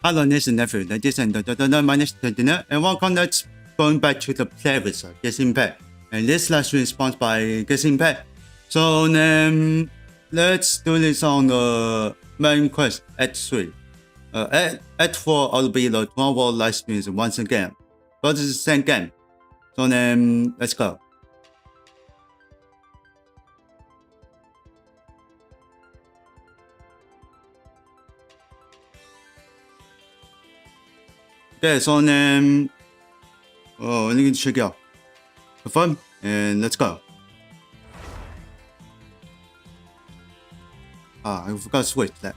Hello, nsfw. This is my name is Terengineer, and welcome. Let's going back to the playlist of Genshin. And this last one is sponsored by Genshin. So let's do this on the main quest Act 3. Act 4 will be the 12-hour live streams once again, but it's the same game. So let's go. Okay, so I need to check out. Confirm, and let's go. I forgot to switch that.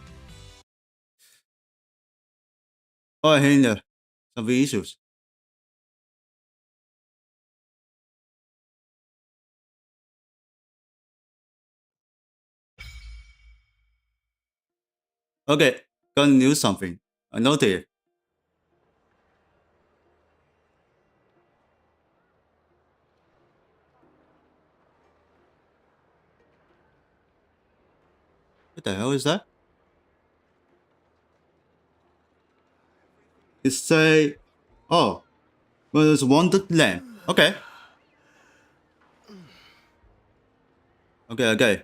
Oh, I hate some issues. Okay, gonna do something. I noted. What the hell is that? It say, oh, well, there's wanted lamp. Okay. Okay.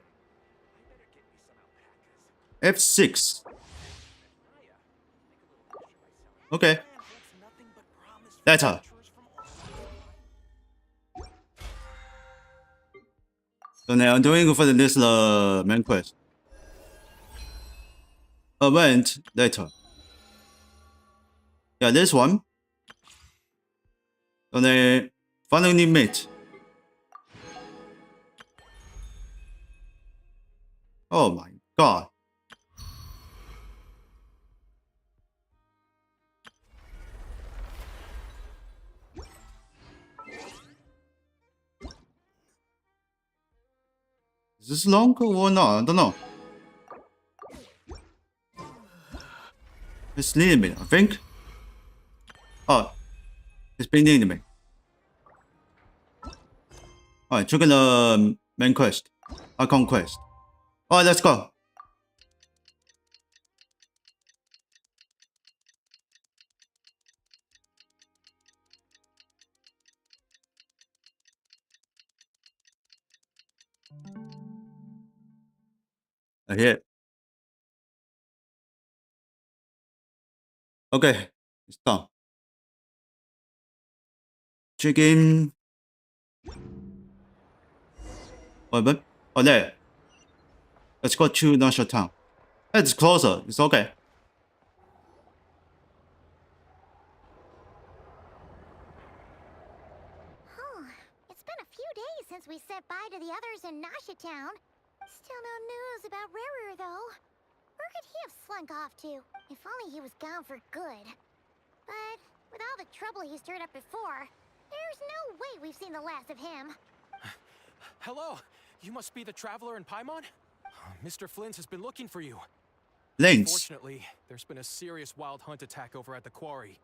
F6. Okay. Data. So now I'm doing for this main quest. Event later. Yeah, this one. So then finally meet. Oh my god. Is this longer or not? I don't know. It's needing me, I think. Oh, it's been needing me. Alright, trigger the main quest. Icon quest. Alright, let's go. I hear it. Okay, it's done. Chicken. Oh, there. Let's go to National Town. It's closer. It's okay. It's been a few days since we said bye to the others in Nasha Town. Still no news about Rarer, though. Where could he have slunk off to? If only he was gone for good. But with all the trouble he stirred up before, there's no way we've seen the last of him. Hello, you must be the traveler in Paimon? Mr. Flint has been looking for you. Lanes. Fortunately, there's been a serious wild hunt attack over at the quarry.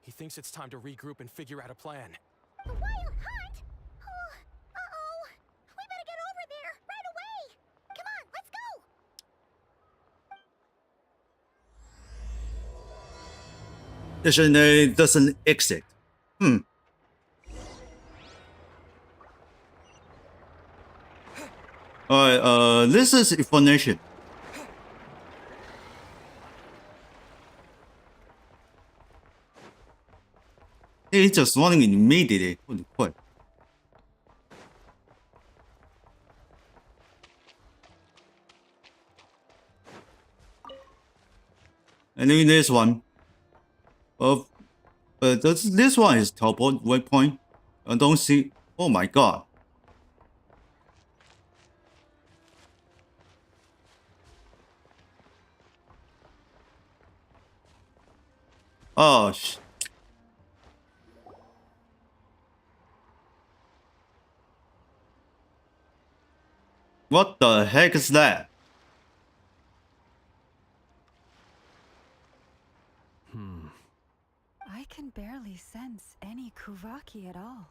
He thinks it's time to regroup and figure out a plan. A wild hunt? Oh, uh-oh. We better get over there, right away. Come on, let's go. This doesn't exit. Alright, this is information. He's just running immediately. Holy crap. And then this one. But this one is teleport waypoint. I don't see. Oh my god. Oh sh. What the heck is that? I can barely sense any Kuvaki at all.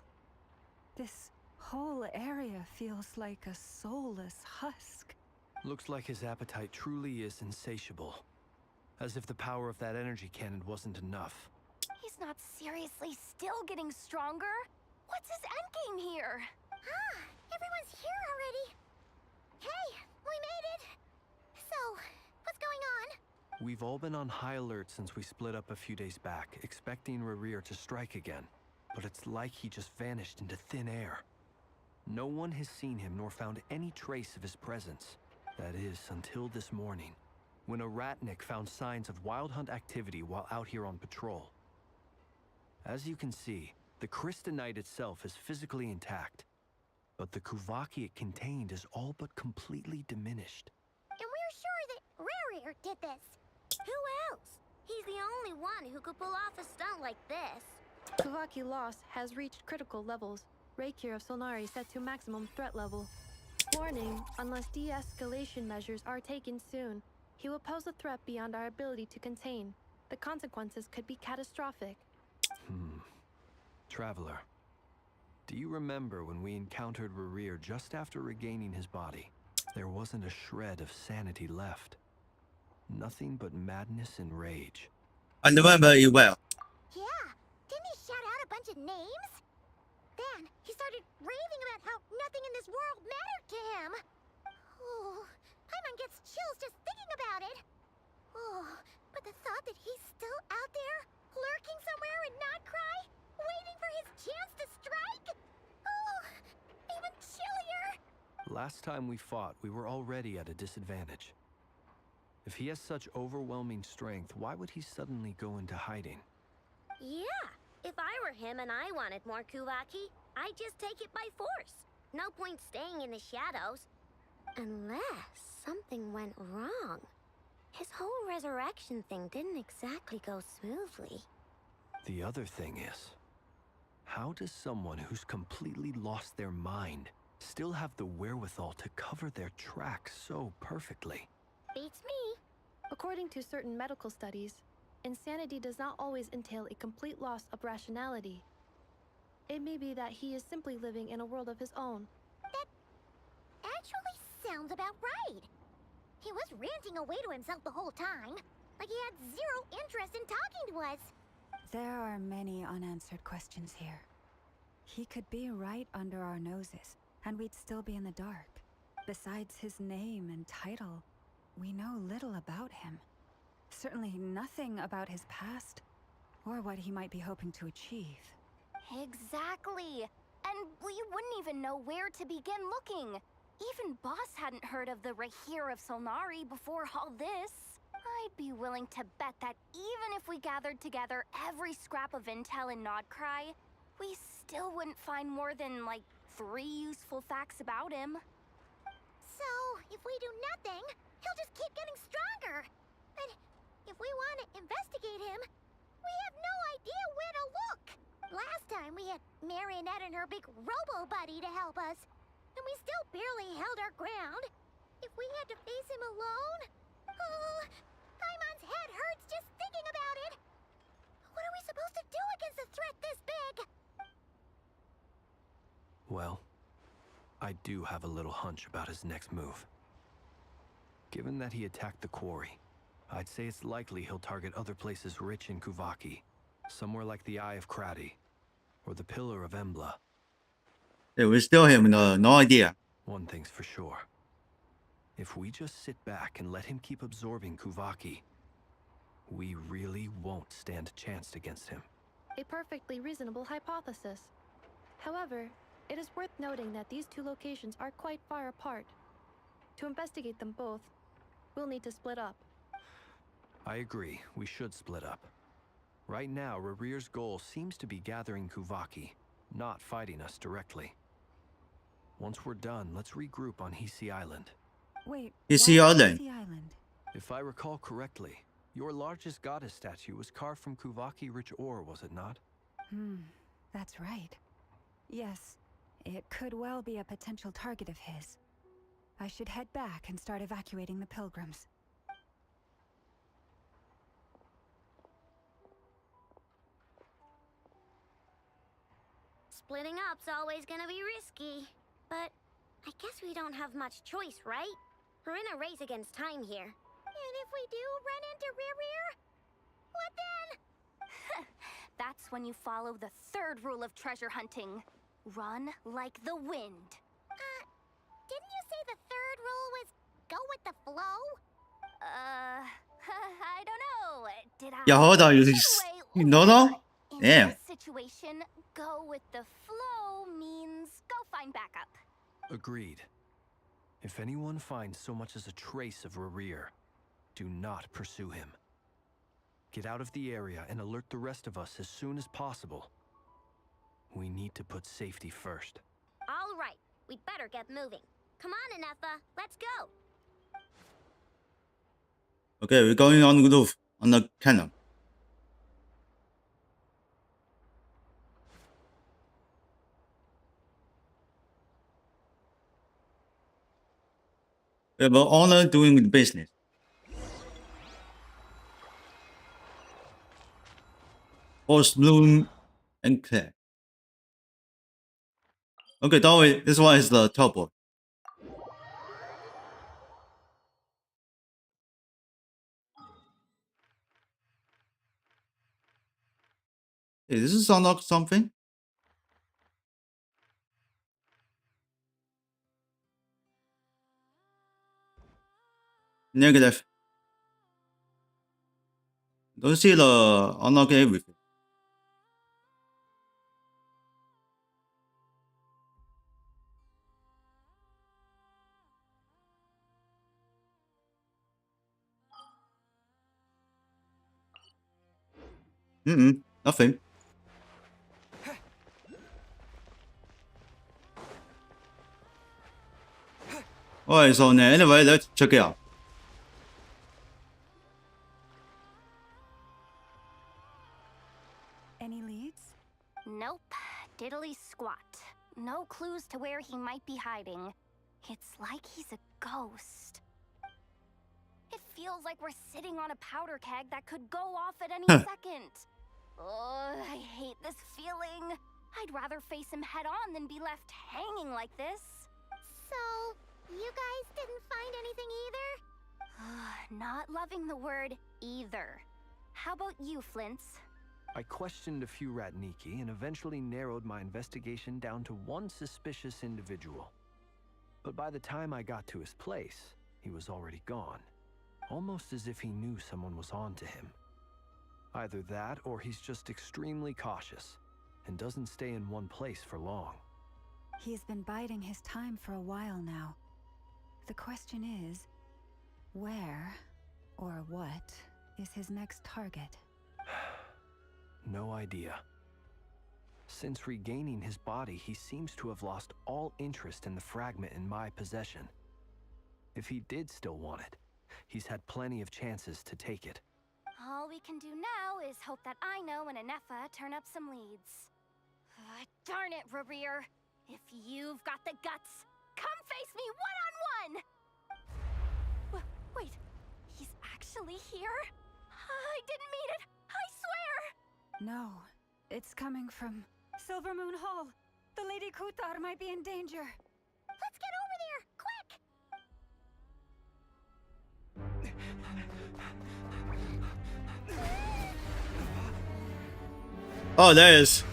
This whole area feels like a soulless husk. Looks like his appetite truly is insatiable. As if the power of that energy cannon wasn't enough. He's not seriously still getting stronger? What's his endgame here? Ah, everyone's here already. Hey, we made it. So, what's going on? We've all been on high alert since we split up a few days back, expecting Rerir to strike again. But it's like he just vanished into thin air. No one has seen him nor found any trace of his presence. That is, until this morning, when a ratnik found signs of wild hunt activity while out here on patrol. As you can see, the Crystonite itself is physically intact, but the Kuvaki it contained is all but completely diminished. And we're sure that Rarir did this. Who else? He's the only one who could pull off a stunt like this. Kuvaki loss has reached critical levels. Reikir of Solnari set to maximum threat level. Warning, unless de-escalation measures are taken soon, he will pose a threat beyond our ability to contain. The consequences could be catastrophic. Traveler, do you remember when we encountered Rerir just after regaining his body? There wasn't a shred of sanity left. Nothing but madness and rage. I remember it well. Yeah, didn't he shout out a bunch of names? Then he started raving about how nothing in this world mattered to him. Oh, Paimon gets chills just thinking about it. Oh, but the thought that he's still out there, lurking somewhere in Notcry, waiting for his chance to strike? Oh, even chillier. Last time we fought, we were already at a disadvantage. If he has such overwhelming strength, why would he suddenly go into hiding? Yeah, if I were him and I wanted more Kuvaki, I'd just take it by force. No point staying in the shadows. Unless something went wrong. His whole resurrection thing didn't exactly go smoothly. The other thing is, how does someone who's completely lost their mind still have the wherewithal to cover their tracks so perfectly? Beats me. According to certain medical studies, insanity does not always entail a complete loss of rationality. It may be that he is simply living in a world of his own. That actually sounds about right. He was ranting away to himself the whole time, like he had zero interest in talking to us. There are many unanswered questions here. He could be right under our noses, and we'd still be in the dark. Besides his name and title, we know little about him. Certainly nothing about his past, or what he might be hoping to achieve. Exactly. And we wouldn't even know where to begin looking. Even Boss hadn't heard of the Reikir of Solnari before all this. I'd be willing to bet that even if we gathered together every scrap of intel in Nodcry, we still wouldn't find more than, like, 3 useful facts about him. So, if we do nothing, he'll just keep getting stronger. And if we want to investigate him, we have no idea where to look. Last time we had Marionette and her big robo-buddy to help us, and we still barely held our ground. If we had to face him alone... Oh, Paimon's head hurts just thinking about it. What are we supposed to do against a threat this big? Well, I do have a little hunch about his next move. Given that he attacked the quarry, I'd say it's likely he'll target other places rich in Kuvaki. Somewhere like the Eye of Krati, or the Pillar of Embla. Yeah, we still have no idea. One thing's for sure. If we just sit back and let him keep absorbing Kuvaki, we really won't stand a chance against him. A perfectly reasonable hypothesis. However, it is worth noting that these two locations are quite far apart. To investigate them both, we'll need to split up. I agree, we should split up. Right now, Rerir's goal seems to be gathering Kuvaki, not fighting us directly. Once we're done, let's regroup on Hisi Island. Wait, Hisi why Island? Hisi Island? If I recall correctly, your largest goddess statue was carved from Kuvaki-rich ore, was it not? That's right. Yes, it could well be a potential target of his. I should head back and start evacuating the pilgrims. Splitting up's always gonna be risky. But I guess we don't have much choice, right? We're in a race against time here. And if we do run into Rear? What then? That's when you follow the third rule of treasure hunting. Run like the wind. Didn't you say the third rule was go with the flow? I don't know. Did I? Yeah, hold on. You know no? In Damn. this situation, go with the flow means go find backup. Agreed. If anyone finds so much as a trace of Rerir, do not pursue him. Get out of the area and alert the rest of us as soon as possible. We need to put safety first. All right, we'd better get moving. Come on, Anefa, let's go. Okay, we're going on the roof on the cannon. We have an owner doing business. Both Bloom and Claire. Okay, don't worry. This one is the top boy. Hey, this is unlock something? Negative. Don't see the unlock everything. Nothing. Alright, so anyway, let's check it out. Any leads? Nope. Diddly squat. No clues to where he might be hiding. It's like he's a ghost. It feels like we're sitting on a powder keg that could go off at any second. Oh, I hate this feeling. I'd rather face him head on than be left hanging like this. So, you guys didn't find anything either? Not loving the word either. How about you, Flints? I questioned a few Ratniki and eventually narrowed my investigation down to one suspicious individual. But by the time I got to his place, he was already gone. Almost as if he knew someone was on to him. Either that, or he's just extremely cautious and doesn't stay in one place for long. He's been biding his time for a while now. The question is, where or what is his next target? No idea. Since regaining his body, he seems to have lost all interest in the fragment in my possession. If he did still want it, he's had plenty of chances to take it. All we can do now is hope that I know and Anefa turn up some leads. Darn it, Rerir. If you've got the guts, come face me one-on-one! Wait, he's actually here? I didn't mean it, I swear! No, it's coming from Silver Moon Hall. The Lady Kutar might be in danger. Let's get over there, quick! Oh, there it is.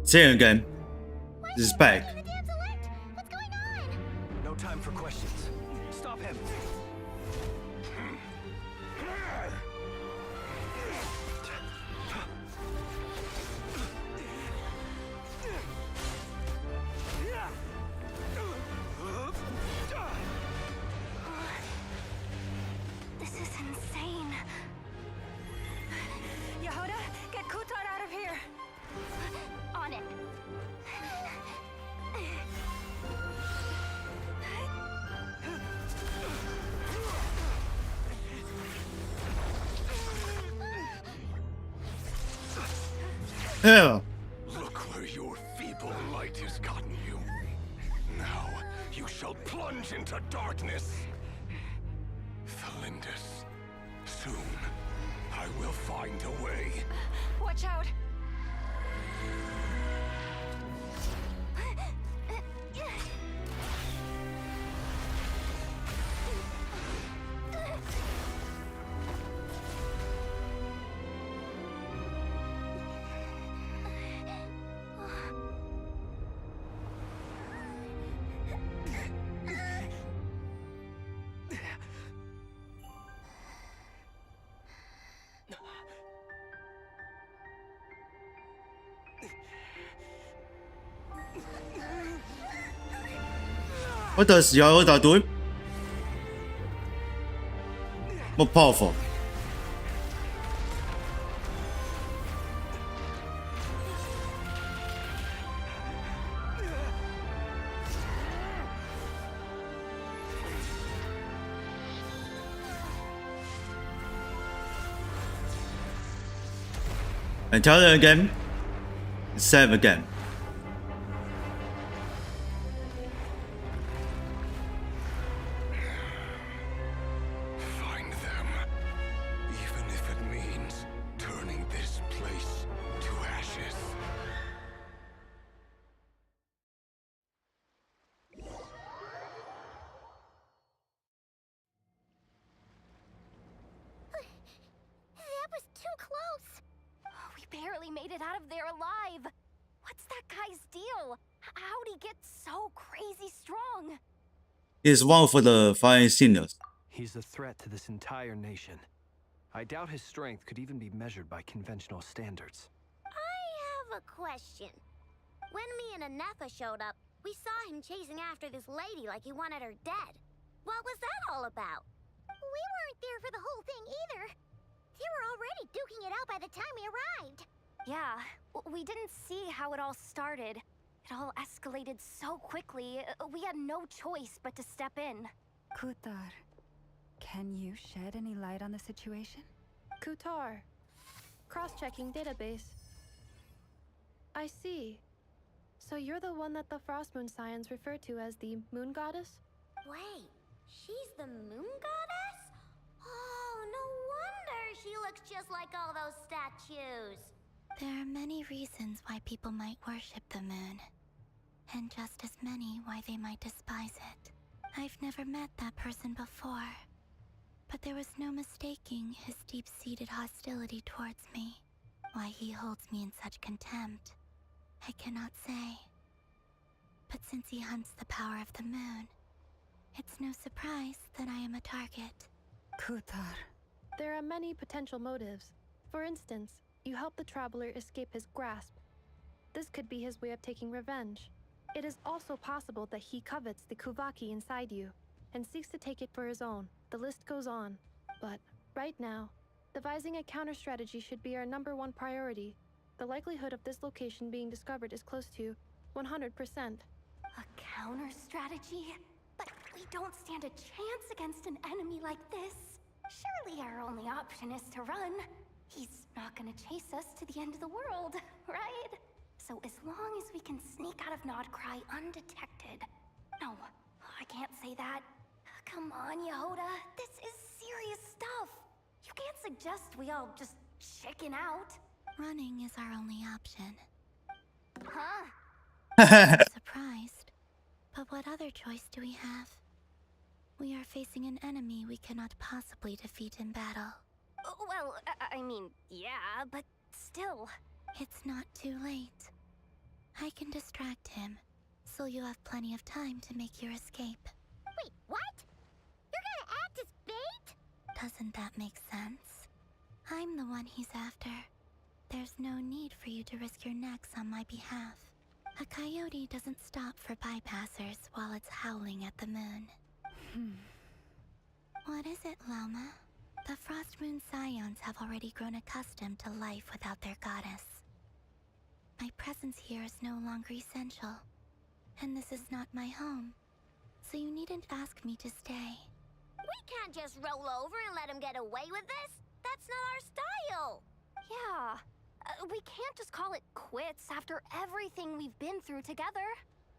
See you again. This is back. The dam's elect! What's going on? No time for questions. Stop him! This is insane. Yehuda, get Kutar out of here! On it. Yeah. Look where your feeble light has gotten you. Now you shall plunge into darkness. Felindus, soon I will find a way. Watch out! What does Yoda do? More powerful. And tell her again. Save again. Find them. Even if it means turning this place to ashes. That was too close. We barely made it out of there alive. What's that guy's deal? How'd he get so crazy strong? Is one for the fine sinners. He's a threat to this entire nation. I doubt his strength could even be measured by conventional standards. I have a question. When me and Anefa showed up, we saw him chasing after this lady like he wanted her dead. What was that all about? We weren't there for the whole thing either. They were already duking it out by the time we arrived. Yeah, we didn't see how it all started. It all escalated so quickly, we had no choice but to step in. Kutar, can you shed any light on the situation? Kutar. Cross-checking database. I see. So you're the one that the Frost Moon Scions refer to as the Moon Goddess? Wait, she's the moon goddess? Oh, no wonder she looks just like all those statues. There are many reasons why people might worship the moon, and just as many why they might despise it. I've never met that person before, but there was no mistaking his deep-seated hostility towards me. Why he holds me in such contempt, I cannot say. But since he hunts the power of the moon, it's no surprise that I am a target. Kutar. There are many potential motives. For instance, you help the traveler escape his grasp. This could be his way of taking revenge. It is also possible that he covets the Kuvaki inside you, and seeks to take it for his own. The list goes on. But, right now, devising a counter-strategy should be our #1 priority. The likelihood of this location being discovered is close to 100%. A counter strategy? But we don't stand a chance against an enemy like this. Surely our only option is to run. He's not gonna chase us to the end of the world, right? So as long as we can sneak out of Nodcry undetected. No, I can't say that. Come on, Yehoda. This is serious stuff. You can't suggest we all just chicken out. Running is our only option. Huh? I'm surprised. But what other choice do we have? We are facing an enemy we cannot possibly defeat in battle. Well, I mean, yeah, but still. It's not too late. I can distract him, so you'll have plenty of time to make your escape. Wait, what? You're gonna act as bait? Doesn't that make sense? I'm the one he's after. There's no need for you to risk your necks on my behalf. A coyote doesn't stop for bypassers while it's howling at the moon. What is it, Loma? The Frost Moon Scions have already grown accustomed to life without their goddess. My presence here is no longer essential, and this is not my home, so you needn't ask me to stay. We can't just roll over and let him get away with this. That's not our style. Yeah. We can't just call it quits after everything we've been through together.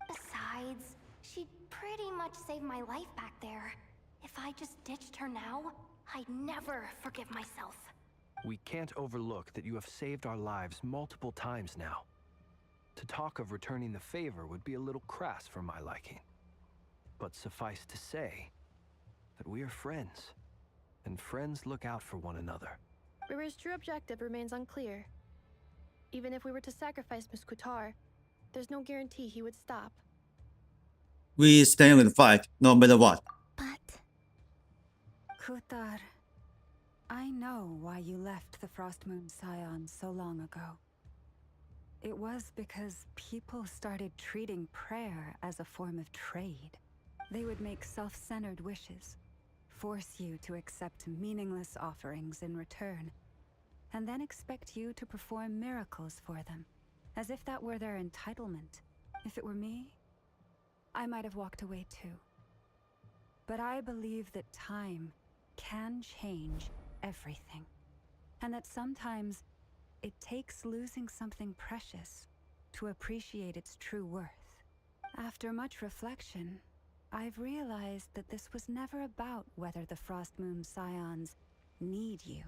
Besides, she pretty much saved my life back there. If I just ditched her now, I'd never forgive myself. We can't overlook that you have saved our lives multiple times now. To talk of returning the favor would be a little crass for my liking. But suffice to say that we are friends, and friends look out for one another. Riri's true objective remains unclear. Even if we were to sacrifice Miss Kutar, there's no guarantee he would stop. We stand with the fight, no matter what. But Kutar, I know why you left the Frost Moon Scion so long ago. It was because people started treating prayer as a form of trade. They would make self-centered wishes, force you to accept meaningless offerings in return, and then expect you to perform miracles for them, as if that were their entitlement. If it were me, I might have walked away too. But I believe that time can change everything, and that sometimes it takes losing something precious to appreciate its true worth. After much reflection, I've realized that this was never about whether the Frost Moon Scions need you.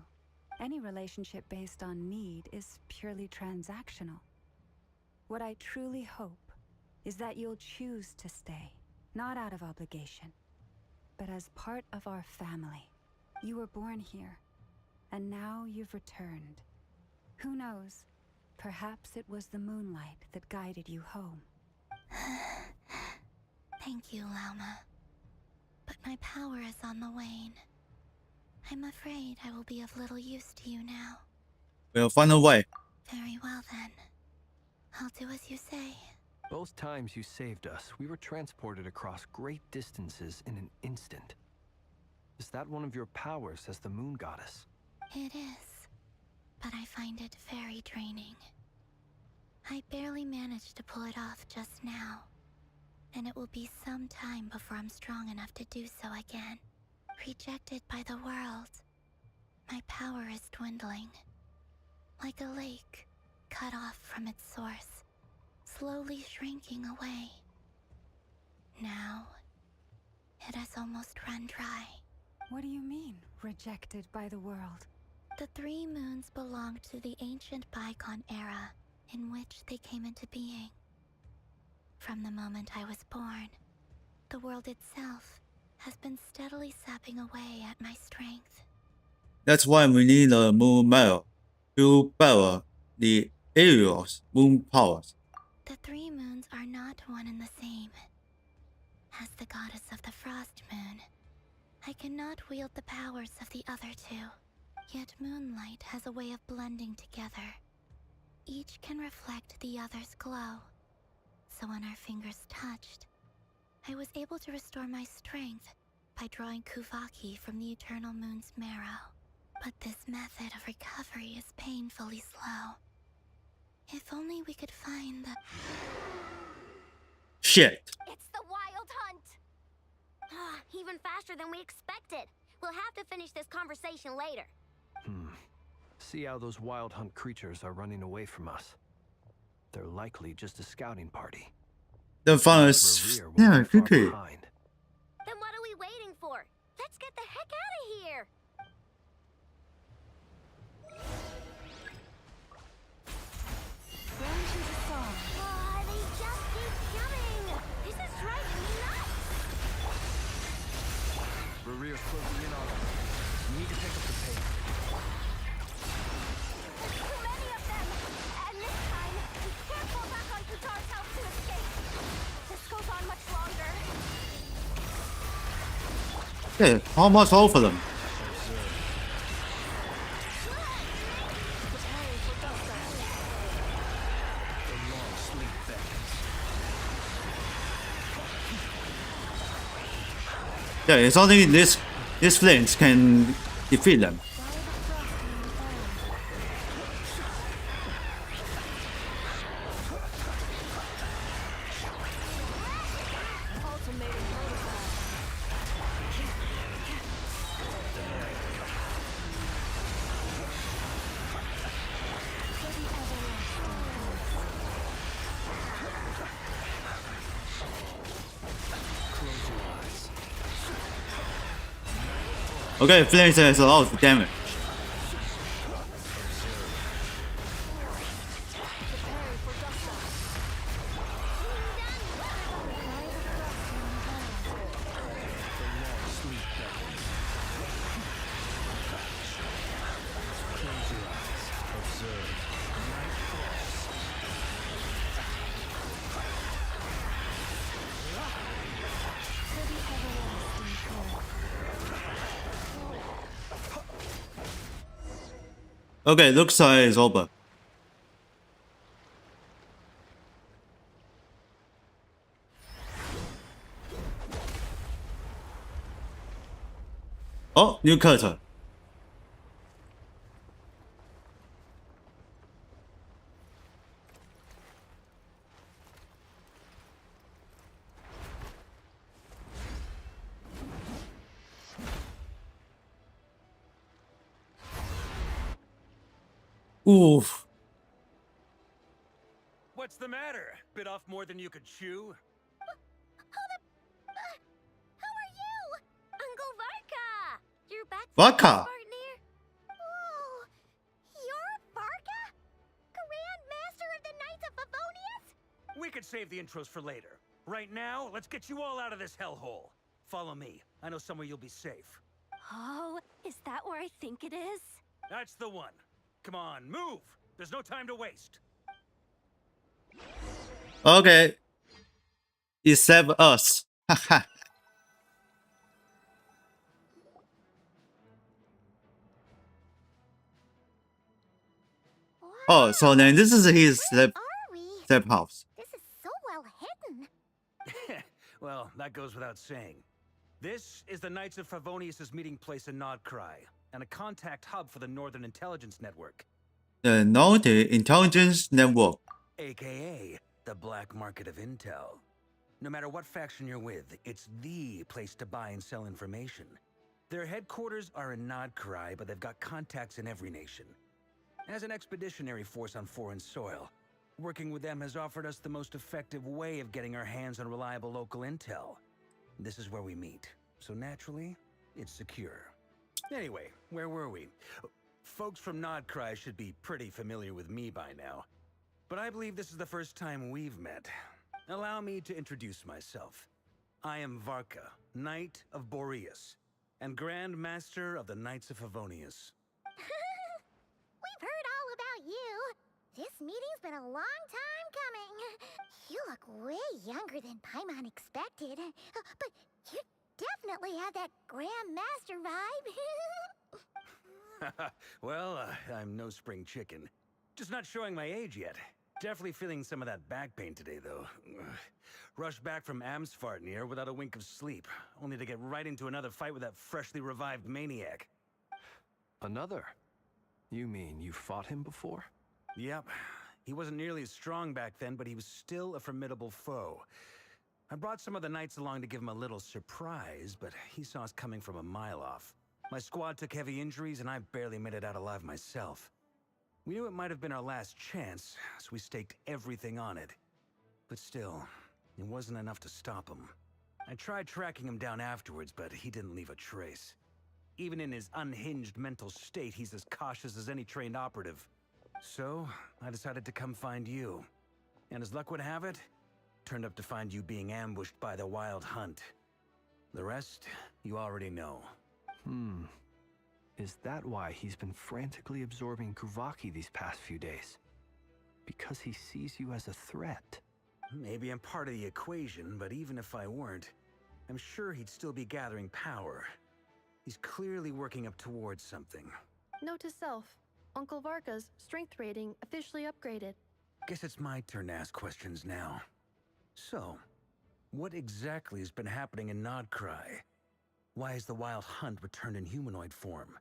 Any relationship based on need is purely transactional. What I truly hope is that you'll choose to stay, not out of obligation, but as part of our family. You were born here, and now you've returned. Who knows? Perhaps it was the moonlight that guided you home. thank you, Lauma. But my power is on the wane. I'm afraid I will be of little use to you now. We'll find a way. Very well then. I'll do as you say. Both times you saved us, we were transported across great distances in an instant. Is that one of your powers as the moon goddess? It is, but I find it very draining. I barely managed to pull it off just now, and it will be some time before I'm strong enough to do so again. Rejected by the world, my power is dwindling. Like a lake cut off from its source, slowly shrinking away. Now, it has almost run dry. What do you mean, rejected by the world? The three moons belonged to the ancient bygone era in which they came into being. From the moment I was born, the world itself has been steadily sapping away at my strength. That's why we need a moon male to power the ARG's moon powers. The three moons are not one and the same. As the goddess of the Frost Moon, I cannot wield the powers of the other two. Yet moonlight has a way of blending together. Each can reflect the other's glow. So when our fingers touched, I was able to restore my strength by drawing Kuvaki from the eternal moon's marrow. But this method of recovery is painfully slow. If only we could find the... Shit. It's the Wild Hunt! Even faster than we expected. We'll have to finish this conversation later. See how those wild hunt creatures are running away from us. They're likely just a scouting party. The funnest. Revere won't Yeah, be far okay. behind. Then what are we waiting for? Let's get the heck out of here! Branches a song. They just keep coming! This is driving me nuts! Rerear's closing in on us. We need to pick up the pace. There's too many of them! And this time, we can't fall back on Kutar's help to escape. This goes on much longer. Yeah, almost all of them. The long sleep beckons. Yeah, it's only these flames can defeat them. Okay, flames has a lot of damage. Okay, looks like it's over. Oh, new cursor. Oof. What's the matter? Bit off more than you could chew? How are you? Uncle Varka! You're back from Varka? Terengineer? Whoa! You're Varka? Grand Master of the Knights of Favonius? We could save the intros for later. Right now, let's get you all out of this hellhole. Follow me. I know somewhere you'll be safe. Oh, is that where I think it is? That's the one. Come on, move! There's no time to waste. Okay. Except us. Haha. Oh, so then this is his Are we? step house. This is so well hidden. Well, that goes without saying. This is the Knights of Favonius' meeting place in Nodcry, and a contact hub for the Northern Intelligence Network, The Nordic Intelligence Network. aka the black market of intel. No matter what faction you're with, it's the place to buy and sell information. Their headquarters are in Nodcry, but they've got contacts in every nation. As an expeditionary force on foreign soil, working with them has offered us the most effective way of getting our hands on reliable local intel. This is where we meet, so naturally, it's secure. Anyway, where were we? Folks from Nodcry should be pretty familiar with me by now, but I believe this is the first time we've met. Allow me to introduce myself. I am Varka, Knight of Boreas, and Grand Master of the Knights of Favonius. We've heard all about you. This meeting's been a long time coming. You look way younger than Paimon expected. But you definitely have that Grand Master vibe. Well, I'm no spring chicken. Just not showing my age yet. Definitely feeling some of that back pain today, though. Rushed back from Amsfartnir without a wink of sleep, only to get right into another fight with that freshly revived maniac. Another? You mean you fought him before? Yep. He wasn't nearly as strong back then, but he was still a formidable foe. I brought some of the knights along to give him a little surprise, but he saw us coming from a mile off. My squad took heavy injuries, and I barely made it out alive myself. We knew it might have been our last chance, so we staked everything on it. But still, it wasn't enough to stop him. I tried tracking him down afterwards, but he didn't leave a trace. Even in his unhinged mental state, he's as cautious as any trained operative. So, I decided to come find you. And as luck would have it, turned up to find you being ambushed by the Wild Hunt. The rest, you already know. Is that why he's been frantically absorbing Kuvaki these past few days? Because he sees you as a threat? Maybe I'm part of the equation, but even if I weren't, I'm sure he'd still be gathering power. He's clearly working up towards something. Note to self, Uncle Varka's strength rating officially upgraded. Guess it's my turn to ask questions now. So, what exactly has been happening in Nodcry? Why has the Wild Hunt returned in humanoid form?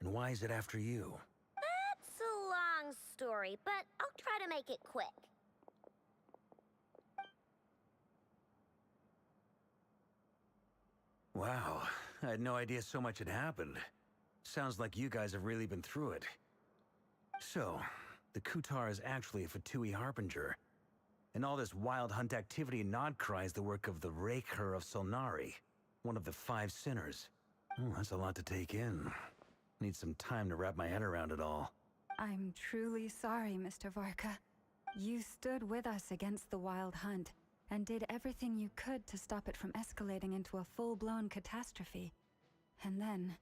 And why is it after you? That's a long story, but I'll try to make it quick. Wow, I had no idea so much had happened. Sounds like you guys have really been through it. So, the Kutar is actually a Fatui Harbinger. And all this Wild Hunt activity in Nodcry is the work of the Raker of Solnari, one of the 5 sinners. Oh, that's a lot to take in. Need some time to wrap my head around it all. I'm truly sorry, Mr. Varka. You stood with us against the Wild Hunt and did everything you could to stop it from escalating into a full-blown catastrophe. And then,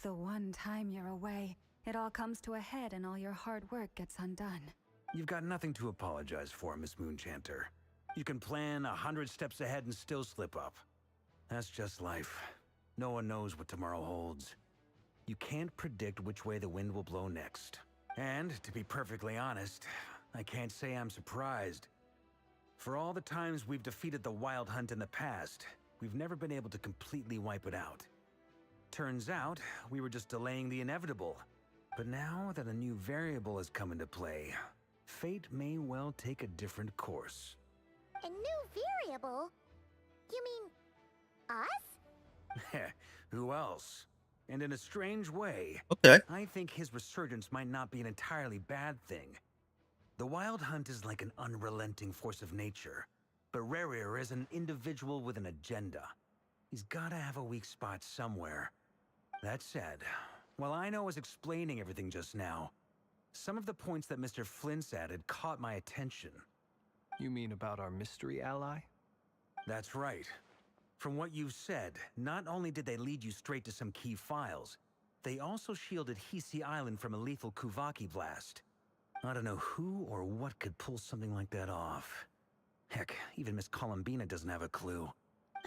the one time you're away, it all comes to a head and all your hard work gets undone. You've got nothing to apologize for, Miss Moonchanter. You can plan 100 steps ahead and still slip up. That's just life. No one knows what tomorrow holds. You can't predict which way the wind will blow next. And, to be perfectly honest, I can't say I'm surprised. For all the times we've defeated the Wild Hunt in the past, we've never been able to completely wipe it out. Turns out, we were just delaying the inevitable. But now that a new variable has come into play, fate may well take a different course. A new variable? You mean us? Who else? And in a strange way, Okay. I think his resurgence might not be an entirely bad thing. The Wild Hunt is like an unrelenting force of nature, but Rerir is an individual with an agenda. He's gotta have a weak spot somewhere. That said, while I was explaining everything just now, some of the points that Mr. Flint's added caught my attention. You mean about our mystery ally? That's right. From what you've said, not only did they lead you straight to some key files, they also shielded Hisi Island from a lethal Kuvaki blast. I don't know who or what could pull something like that off. Heck, even Miss Columbina doesn't have a clue.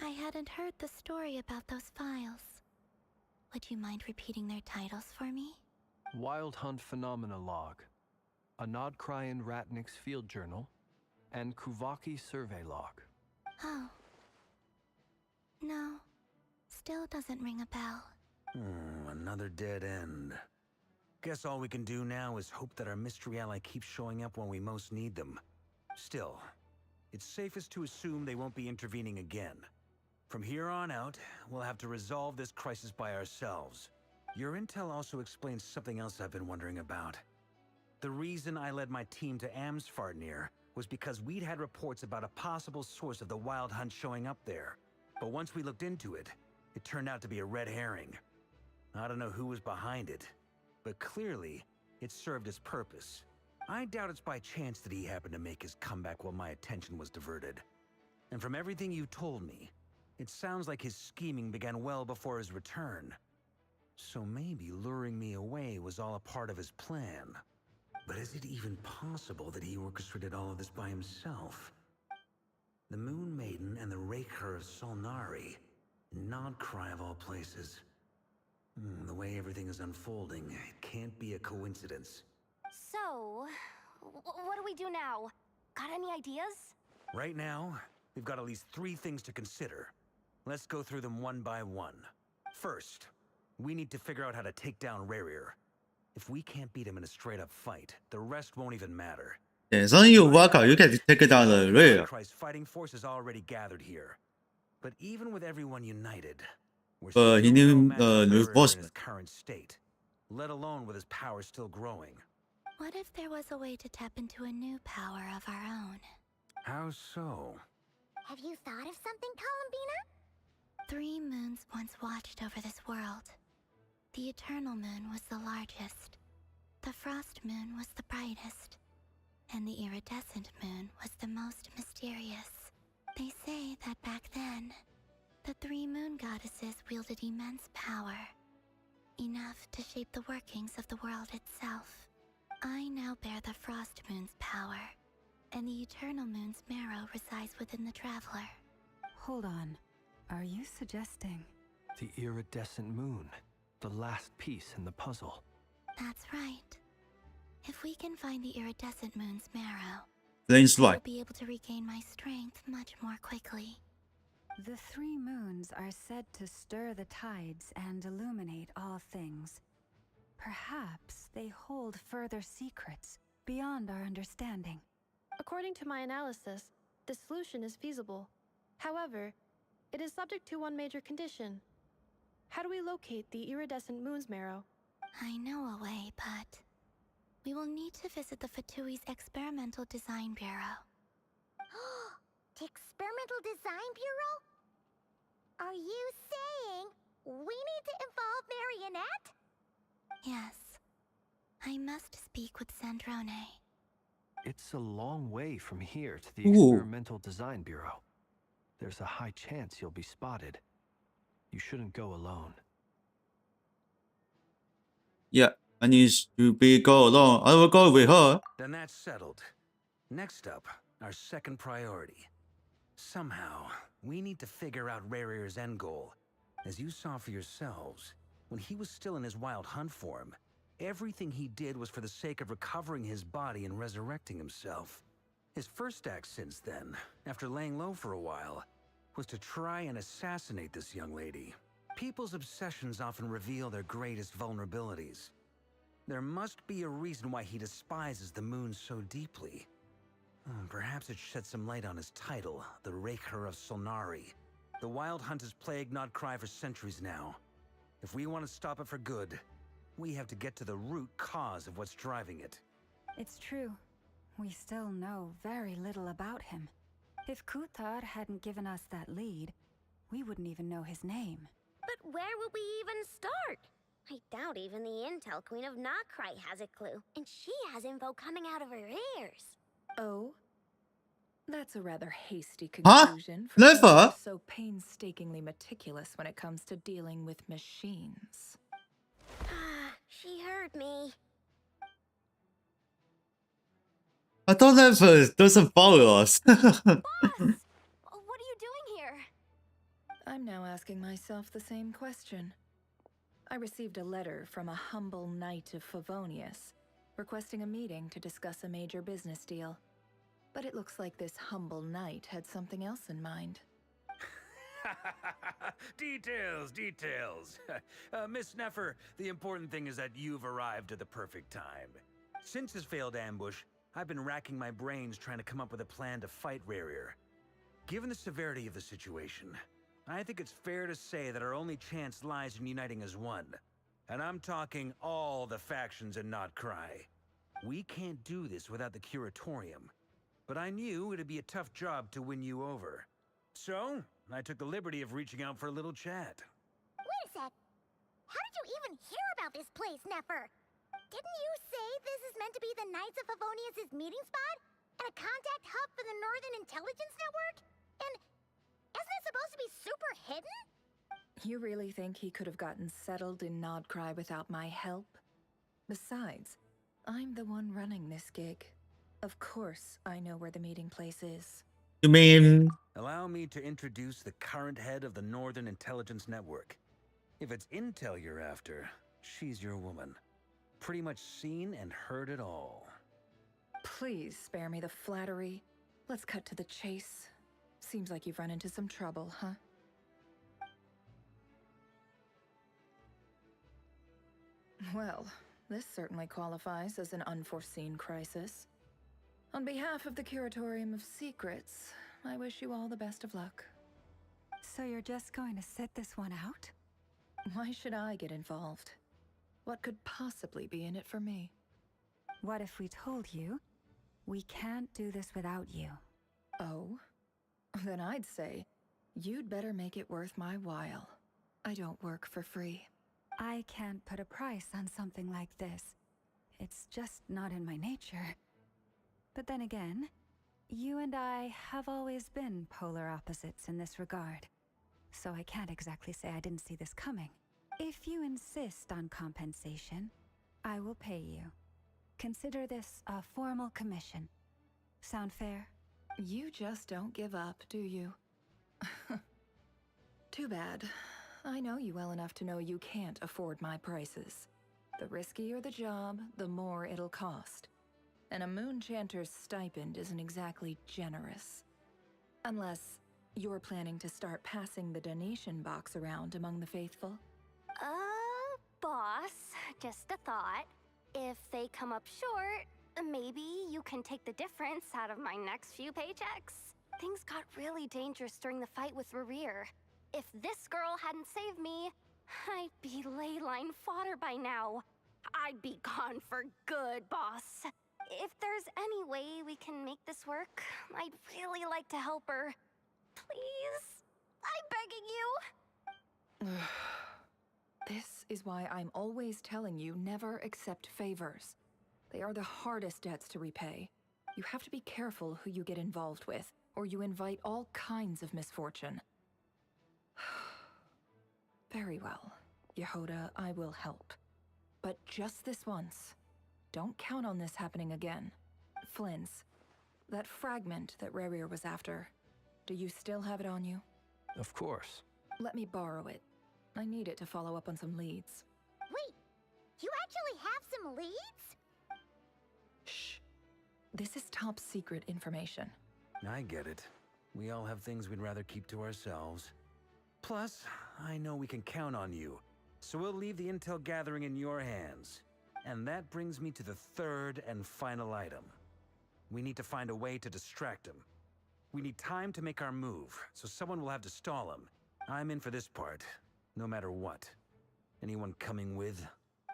I hadn't heard the story about those files. Would you mind repeating their titles for me? Wild Hunt Phenomena Log, a Nodcrian Ratnik's Field Journal, and Kuvaki Survey Log. Oh. No. Still doesn't ring a bell. Another dead end. Guess all we can do now is hope that our mystery ally keeps showing up when we most need them. Still, it's safest to assume they won't be intervening again. From here on out, we'll have to resolve this crisis by ourselves. Your intel also explains something else I've been wondering about. The reason I led my team to Amsfartnir was because we'd had reports about a possible source of the Wild Hunt showing up there. But once we looked into it, it turned out to be a red herring. I don't know who was behind it, but clearly, it served its purpose. I doubt it's by chance that he happened to make his comeback while my attention was diverted. And from everything you told me, it sounds like his scheming began well before his return. So maybe luring me away was all a part of his plan. But is it even possible that he orchestrated all of this by himself? The Moon Maiden and the Raker of Solnari. Nodcry of all places. The way everything is unfolding, it can't be a coincidence. So, what do we do now? Got any ideas? Right now, we've got at least 3 things to consider. Let's go through them one by one. First, we need to figure out how to take down Rerir. If we can't beat him in a straight-up fight, the rest won't even matter. Yeah, as long as you work out, you can take it down the rear. Christ's fighting force is already gathered here. But even with everyone united, we're But he still knew, no match for Rerir in reinforcement. his current state, let alone with his power still growing. What if there was a way to tap into a new power of our own? How so? Have you thought of something, Columbina? 3 moons once watched over this world. The Eternal Moon was the largest. The Frost Moon was the brightest. And the Iridescent Moon was the most mysterious. They say that back then, the 3 moon goddesses wielded immense power. Enough to shape the workings of the world itself. I now bear the Frost Moon's power, and the Eternal Moon's marrow resides within the Traveler. Hold on. Are you suggesting? The iridescent moon, the last piece in the puzzle. That's right. If we can find the Iridescent Moon's marrow, Flames I'll right. be able to regain my strength much more quickly. The 3 moons are said to stir the tides and illuminate all things. Perhaps they hold further secrets beyond our understanding. According to my analysis, the solution is feasible. However, it is subject to one major condition. How do we locate the iridescent moon's marrow? I know a way, but we will need to visit the Fatui's Experimental Design Bureau. The Experimental Design Bureau? Are you saying We need to involve Marionette? Yes. I must speak with Sandrone. It's a long way from here to the Ooh. Experimental Design Bureau. There's a high chance you'll be spotted. You shouldn't go alone. Yeah, I need to go along. I will go with her. Then that's settled. Next up, our second priority. Somehow, we need to figure out Rare's end goal. As you saw for yourselves, when he was still in his wild hunt form, everything he did was for the sake of recovering his body and resurrecting himself. His first act since then, after laying low for a while, was to try and assassinate this young lady. People's obsessions often reveal their greatest vulnerabilities. There must be a reason why he despises the moon so deeply. Perhaps it sheds some light on his title, the Raker of Solnari. The Wild Hunt has plagued Notcry for centuries now. If we want to stop it for good, we have to get to the root cause of what's driving it. It's true. We still know very little about him. If Kutar hadn't given us that lead, we wouldn't even know his name. But where would we even start? I doubt even the Intel Queen of Notcry has a clue, and she has info coming out of her ears. Oh? That's a rather hasty Huh? conclusion for Never. someone who's so painstakingly meticulous when it comes to dealing with machines. She heard me. I thought Never doesn't follow us. Boss! What are you doing here? I'm now asking myself the same question. I received a letter from a humble knight of Favonius, requesting a meeting to discuss a major business deal. But it looks like this humble knight had something else in mind. Details. Miss Neffer, the important thing is that you've arrived at the perfect time. Since his failed ambush, I've been racking my brains trying to come up with a plan to fight Rare. Given the severity of the situation, I think it's fair to say that our only chance lies in uniting as one. And I'm talking all the factions in Notcry. We can't do this without the Curatorium. But I knew it'd be a tough job to win you over. So, I took the liberty of reaching out for a little chat. Wait a sec. How did you even hear about this place, Neffer? Didn't you say this is meant to be the Knights of Favonius' meeting spot? And a contact hub for the Northern Intelligence Network? And isn't it supposed to be super hidden? You really think he could have gotten settled in Nodcry without my help? Besides, I'm the one running this gig. Of course I know where the meeting place is. You mean... Allow me to introduce the current head of the Northern Intelligence Network. If it's intel you're after, she's your woman. Pretty much seen and heard it all. Please spare me the flattery. Let's cut to the chase. Seems like you've run into some trouble, huh? Well, this certainly qualifies as an unforeseen crisis. On behalf of the Curatorium of Secrets, I wish you all the best of luck. So you're just going to sit this one out? Why should I get involved? What could possibly be in it for me? What if we told you we can't do this without you? Oh? Then I'd say, you'd better make it worth my while. I don't work for free. I can't put a price on something like this. It's just not in my nature. But then again, you and I have always been polar opposites in this regard. So I can't exactly say I didn't see this coming. If you insist on compensation, I will pay you. Consider this a formal commission. Sound fair? You just don't give up, do you? Too bad. I know you well enough to know you can't afford my prices. The riskier the job, the more it'll cost. And a Moonchanter's stipend isn't exactly generous. Unless you're planning to start passing the donation box around among the faithful. Boss, just a thought. If they come up short, maybe you can take the difference out of my next few paychecks. Things got really dangerous during the fight with Rare. If this girl hadn't saved me, I'd be leyline fodder by now. I'd be gone for good, boss. If there's any way we can make this work, I'd really like to help her. Please? I'm begging you. This is why I'm always telling you never accept favors. They are the hardest debts to repay. You have to be careful who you get involved with, or you invite all kinds of misfortune. Very well. Yehoda, I will help. But just this once. Don't count on this happening again. Flynn's. That fragment that Rerir was after. Do you still have it on you? Of course. Let me borrow it. I need it to follow up on some leads. Wait, you actually have some leads? Shh. This is top secret information. I get it. We all have things we'd rather keep to ourselves. Plus, I know we can count on you, so we'll leave the intel gathering in your hands. And that brings me to the third and final item. We need to find a way to distract him. We need time to make our move, so someone will have to stall him. I'm in for this part, no matter what. Anyone coming with?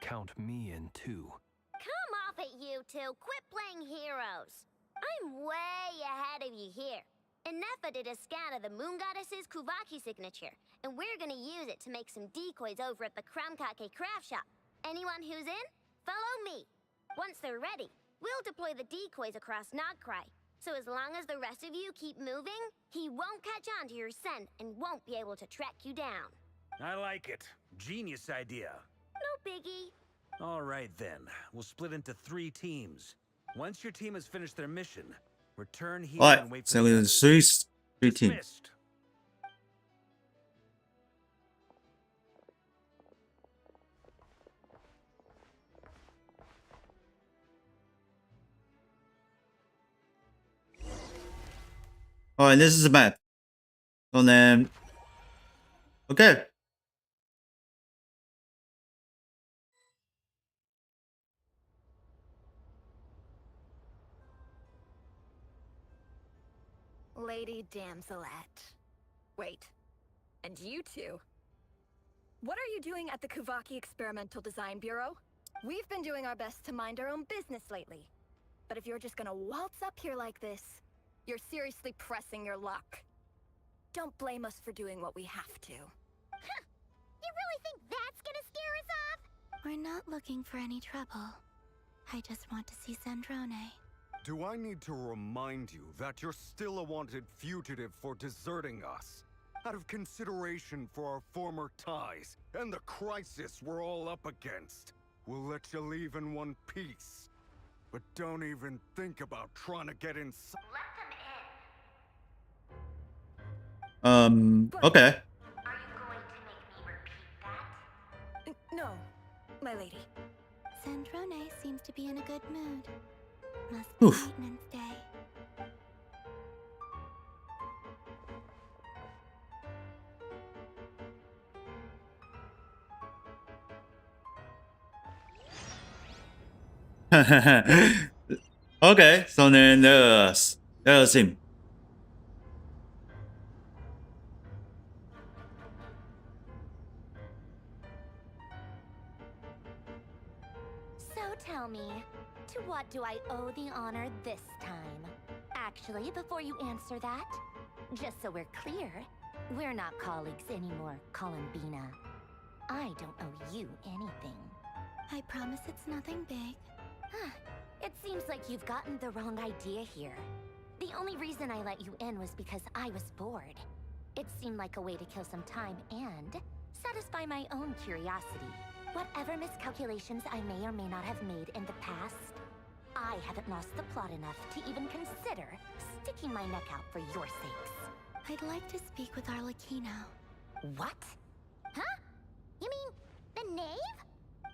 Count me in too. Come off it, you two. Quit playing heroes. I'm way ahead of you here. Nsfw did a scan of the Moon Goddess's Kuvaki signature, and we're gonna use it to make some decoys over at the Krumkake craft shop. Anyone who's in, follow me. Once they're ready, we'll deploy the decoys across Nagcry. So as long as the rest of you keep moving, he won't catch on to your scent and won't be able to track you down. I like it. Genius idea. No biggie. All right then. We'll split into 3 teams. Once your team has finished their mission, return here Alright, and wait for so the it's others. three teams. Dismissed. Alright, this is the map. So then, okay. Lady Damselette. Wait, and you two? What are you doing at the Kuvaki Experimental Design Bureau? We've been doing our best to mind our own business lately. But if you're just gonna waltz up here like this, you're seriously pressing your luck. Don't blame us for doing what we have to. Huh! You really think that's gonna scare us off? We're not looking for any trouble. I just want to see Sandrone. Do I need to remind you that you're still a wanted fugitive for deserting us? Out of consideration for our former ties and the crisis we're all up against, we'll let you leave in one piece. But don't even think about trying to get inside. Okay. No, my lady. Sandrone seems to be in a good mood. Must Oof. be maintenance day. Okay, so then there's him. So tell me, to what do I owe the honor this time? Actually, before you answer that, just so we're clear, we're not colleagues anymore, Columbina. I don't owe you anything. I promise it's nothing big. It seems like you've gotten the wrong idea here. The only reason I let you in was because I was bored. It seemed like a way to kill some time and satisfy my own curiosity. Whatever miscalculations I may or may not have made in the past, I haven't lost the plot enough to even consider sticking my neck out for your sakes. I'd like to speak with Arlecchino. What? Huh? You mean the knave?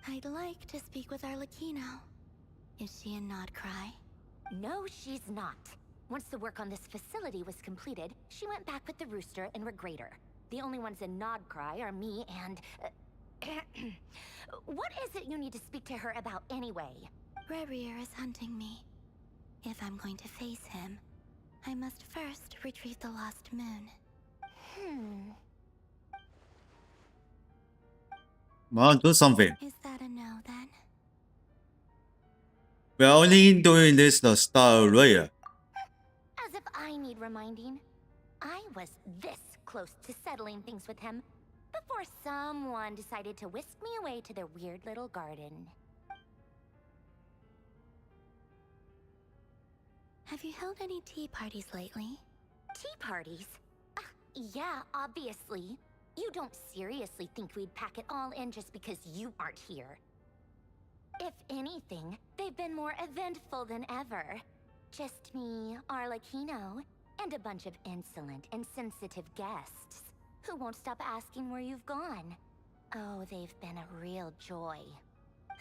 I'd like to speak with Arlecchino. Is she in Nodcry? No, she's not. Once the work on this facility was completed, she went back with the Rooster and Regrator. The only ones in Nodcry are me and... What is it you need to speak to her about anyway? Rerir is hunting me. If I'm going to face him, I must first retrieve the lost moon. Well, do something. Is that a no then? We're only doing this the Star Raya. As if I need reminding. I was this close to settling things with him, before someone decided to whisk me away to their weird little garden. Have you held any tea parties lately? Tea parties? Yeah, obviously. You don't seriously think we'd pack it all in just because you aren't here. If anything, they've been more eventful than ever. Just me, Arlecchino, and a bunch of insolent and sensitive guests who won't stop asking where you've gone. Oh, they've been a real joy.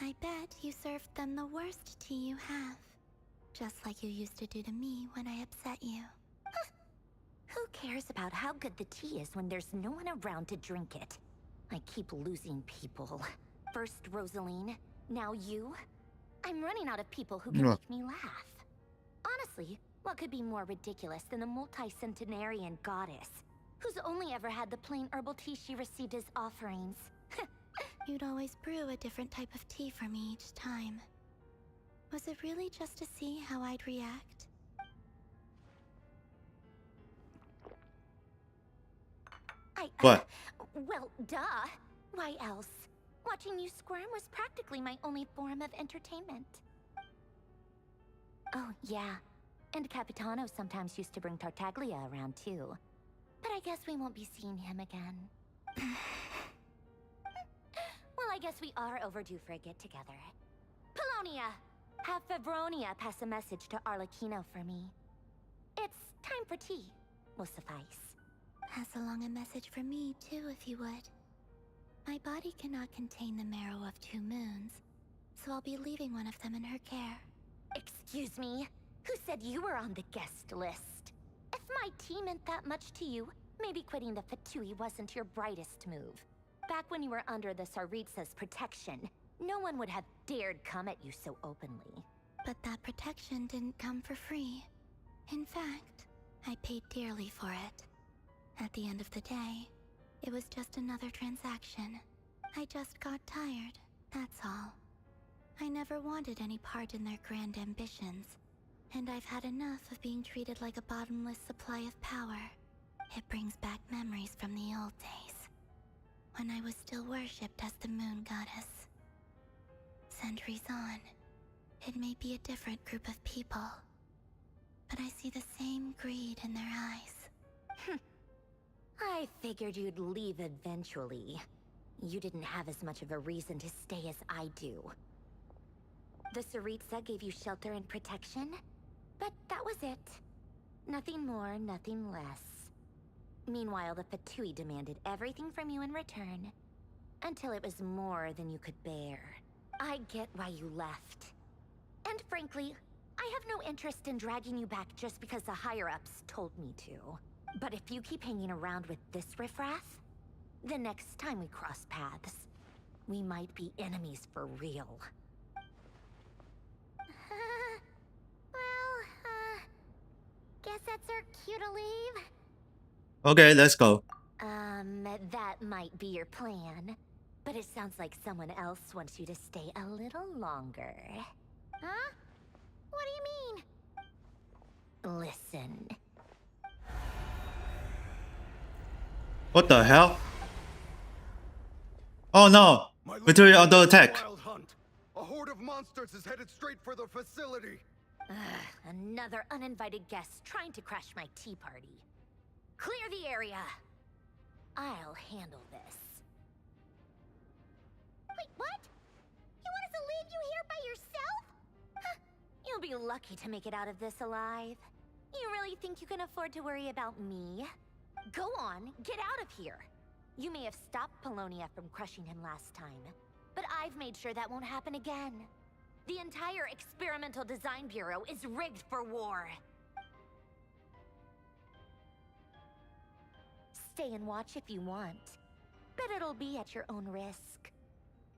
I bet you served them the worst tea you have. Just like you used to do to me when I upset you. Who cares about how good the tea is when there's no one around to drink it? I keep losing people. First Rosaline, now you. I'm running out of people who can make me laugh. Honestly, what could be more ridiculous than a multi-centenarian goddess who's only ever had the plain herbal tea she received as offerings? You'd always brew a different type of tea for me each time. Was it really just to see how I'd react? What? Well, duh. Why else? Watching you squirm was practically my only form of entertainment. Oh, yeah. And Capitano sometimes used to bring Tartaglia around, too. But I guess we won't be seeing him again. Well, I guess we are overdue for a get-together. Polonia! Have Fevronia pass a message to Arlecchino for me. It's time for tea. Will suffice. Pass along a message for me, too, if you would. My body cannot contain the marrow of 2 moons, so I'll be leaving one of them in her care. Excuse me? Who said you were on the guest list? If my tea meant that much to you, maybe quitting the Fatui wasn't your brightest move. Back when you were under the Tsaritsa's protection, no one would have dared come at you so openly. But that protection didn't come for free. In fact, I paid dearly for it. At the end of the day, it was just another transaction. I just got tired, that's all. I never wanted any part in their grand ambitions, and I've had enough of being treated like a bottomless supply of power. It brings back memories from the old days, when I was still worshipped as the moon goddess. Centuries on, it may be a different group of people, but I see the same greed in their eyes. I figured you'd leave eventually. You didn't have as much of a reason to stay as I do. The Tsaritsa gave you shelter and protection, but that was it. Nothing more, nothing less. Meanwhile, the Fatui demanded everything from you in return, until it was more than you could bear. I get why you left. And frankly, I have no interest in dragging you back just because the higher-ups told me to. But if you keep hanging around with this riffraff, the next time we cross paths, we might be enemies for real. Guess that's our cue to leave. Okay, let's go. That might be your plan. But it sounds like someone else wants you to stay a little longer. Huh? What do you mean? Listen. What the hell? Oh no! Victory under attack. Wild hunt. A horde of monsters is headed straight for the facility. Another uninvited guest trying to crash my tea party. Clear the area. I'll handle this. Wait, what? You want us to leave you here by yourself? Huh. You'll be lucky to make it out of this alive. You really think you can afford to worry about me? Go on, get out of here. You may have stopped Polonia from crushing him last time, but I've made sure that won't happen again. The entire Experimental Design Bureau is rigged for war. Stay and watch if you want, but it'll be at your own risk.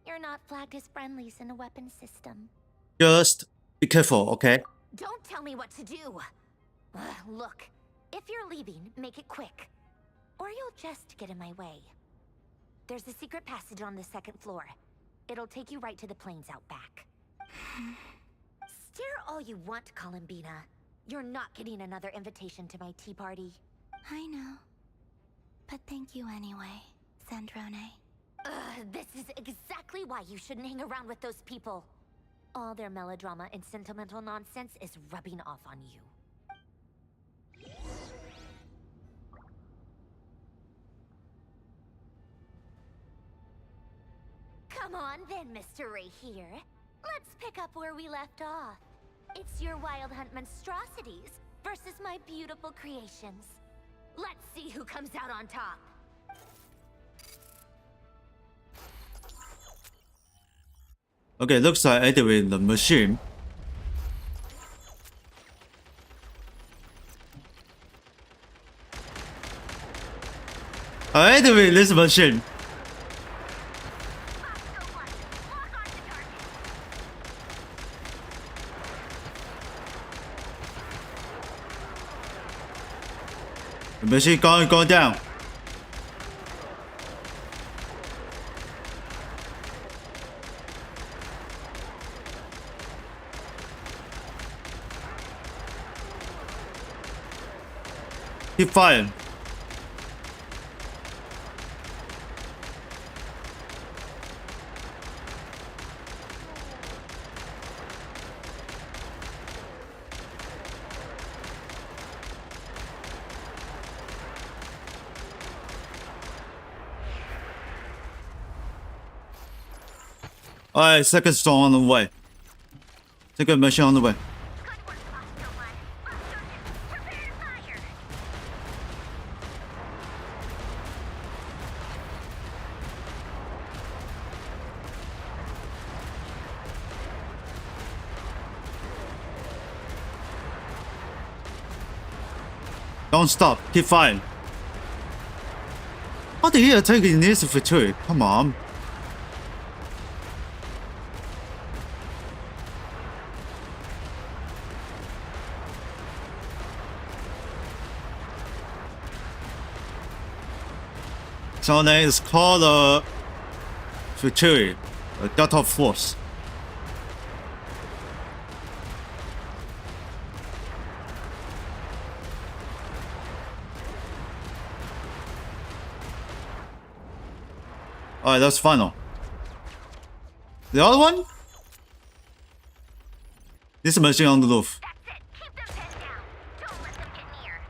You're not flagged as friendlies in the weapon system. Just be careful, okay? Don't tell me what to do. Look, if you're leaving, make it quick, or you'll just get in my way. There's a secret passage on the 2nd floor. It'll take you right to the plains out back. Stare all you want, Columbina. You're not getting another invitation to my tea party. I know. But thank you anyway. Zandrone. This is exactly why you shouldn't hang around with those people. All their melodrama and sentimental nonsense is rubbing off on you. Come on then, Mr. Ray here. Let's pick up where we left off. It's your Wild Hunt monstrosities versus my beautiful creations. Let's see who comes out on top. Okay, looks like activate the machine. I activate this machine. The machine go down. Keep firing. Alright, second storm on the way. Second machine on the way. Don't stop, keep firing. How did he attack in this victory? Come on. So then it's called a victory, a Delta Force. Alright, that's final. The other one? This machine on the roof. That's it. Keep them pinned down. Don't let them get near.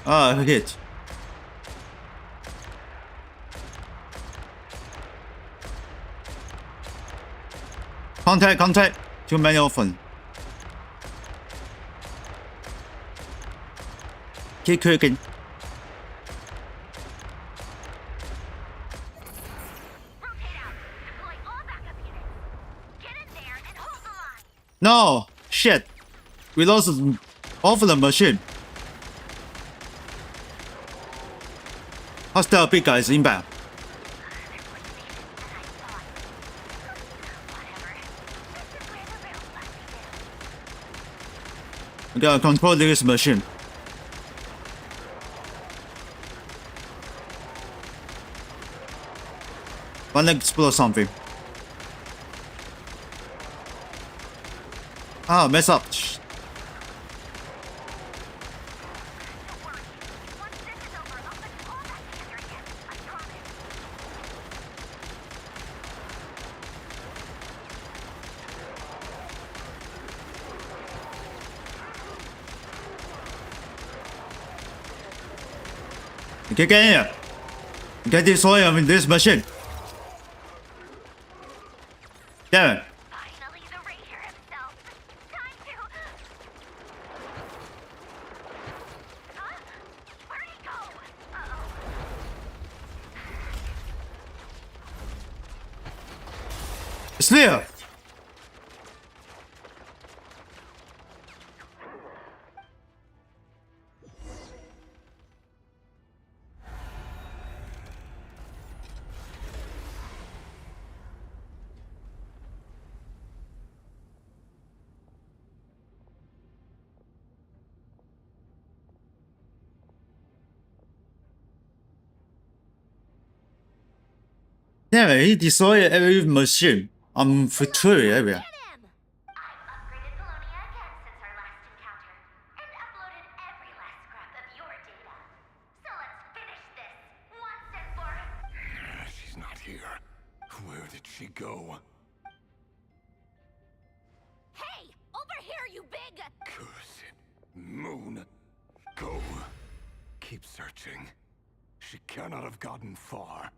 Ah, hit. Contact. Too many often. Keep cooking. Rotate out. Deploy all backup units. Get in there and hold the line. No! Shit! We lost off the machine. Hostile big guys inbound. We gotta control this machine. Wanna explore something. Ah, mess up. You can get in here. You can destroy him in this machine. Damn it. Finally, the Ranger himself. Time to... Huh? Where'd he go? Uh-oh. It's there. Yeah, he destroyed every machine on Futuri area. She's not here. Where did she go? Hey! Over here, you big... Curse it. Moon. Go. Keep searching. She cannot have gotten far.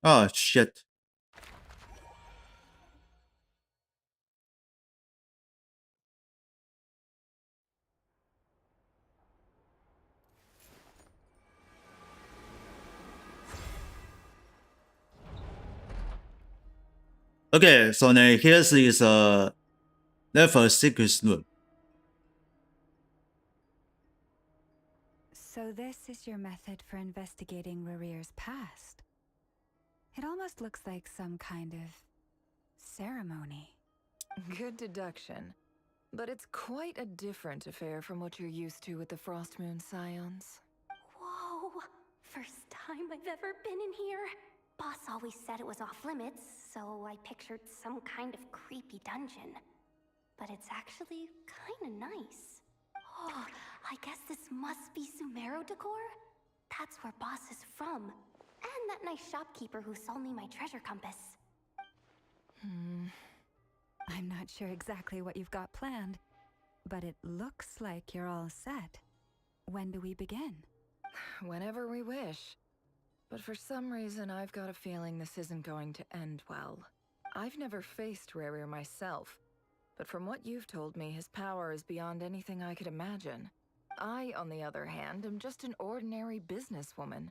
Oh shit. Okay, so now here's is level 6 room. So this is your method for investigating Rarir's past. It almost looks like some kind of ceremony. Good deduction. But it's quite a different affair from what you're used to with the Frost Moon Scions. Whoa! First time I've ever been in here. Boss always said it was off limits, so I pictured some kind of creepy dungeon. But it's actually kinda nice. Oh, I guess this must be Sumero decor? That's where Boss is from. And that nice shopkeeper who sold me my treasure compass. I'm not sure exactly what you've got planned, but it looks like you're all set. When do we begin? Whenever we wish. But for some reason, I've got a feeling this isn't going to end well. I've never faced Rarir myself, but from what you've told me, his power is beyond anything I could imagine. I, on the other hand, am just an ordinary businesswoman.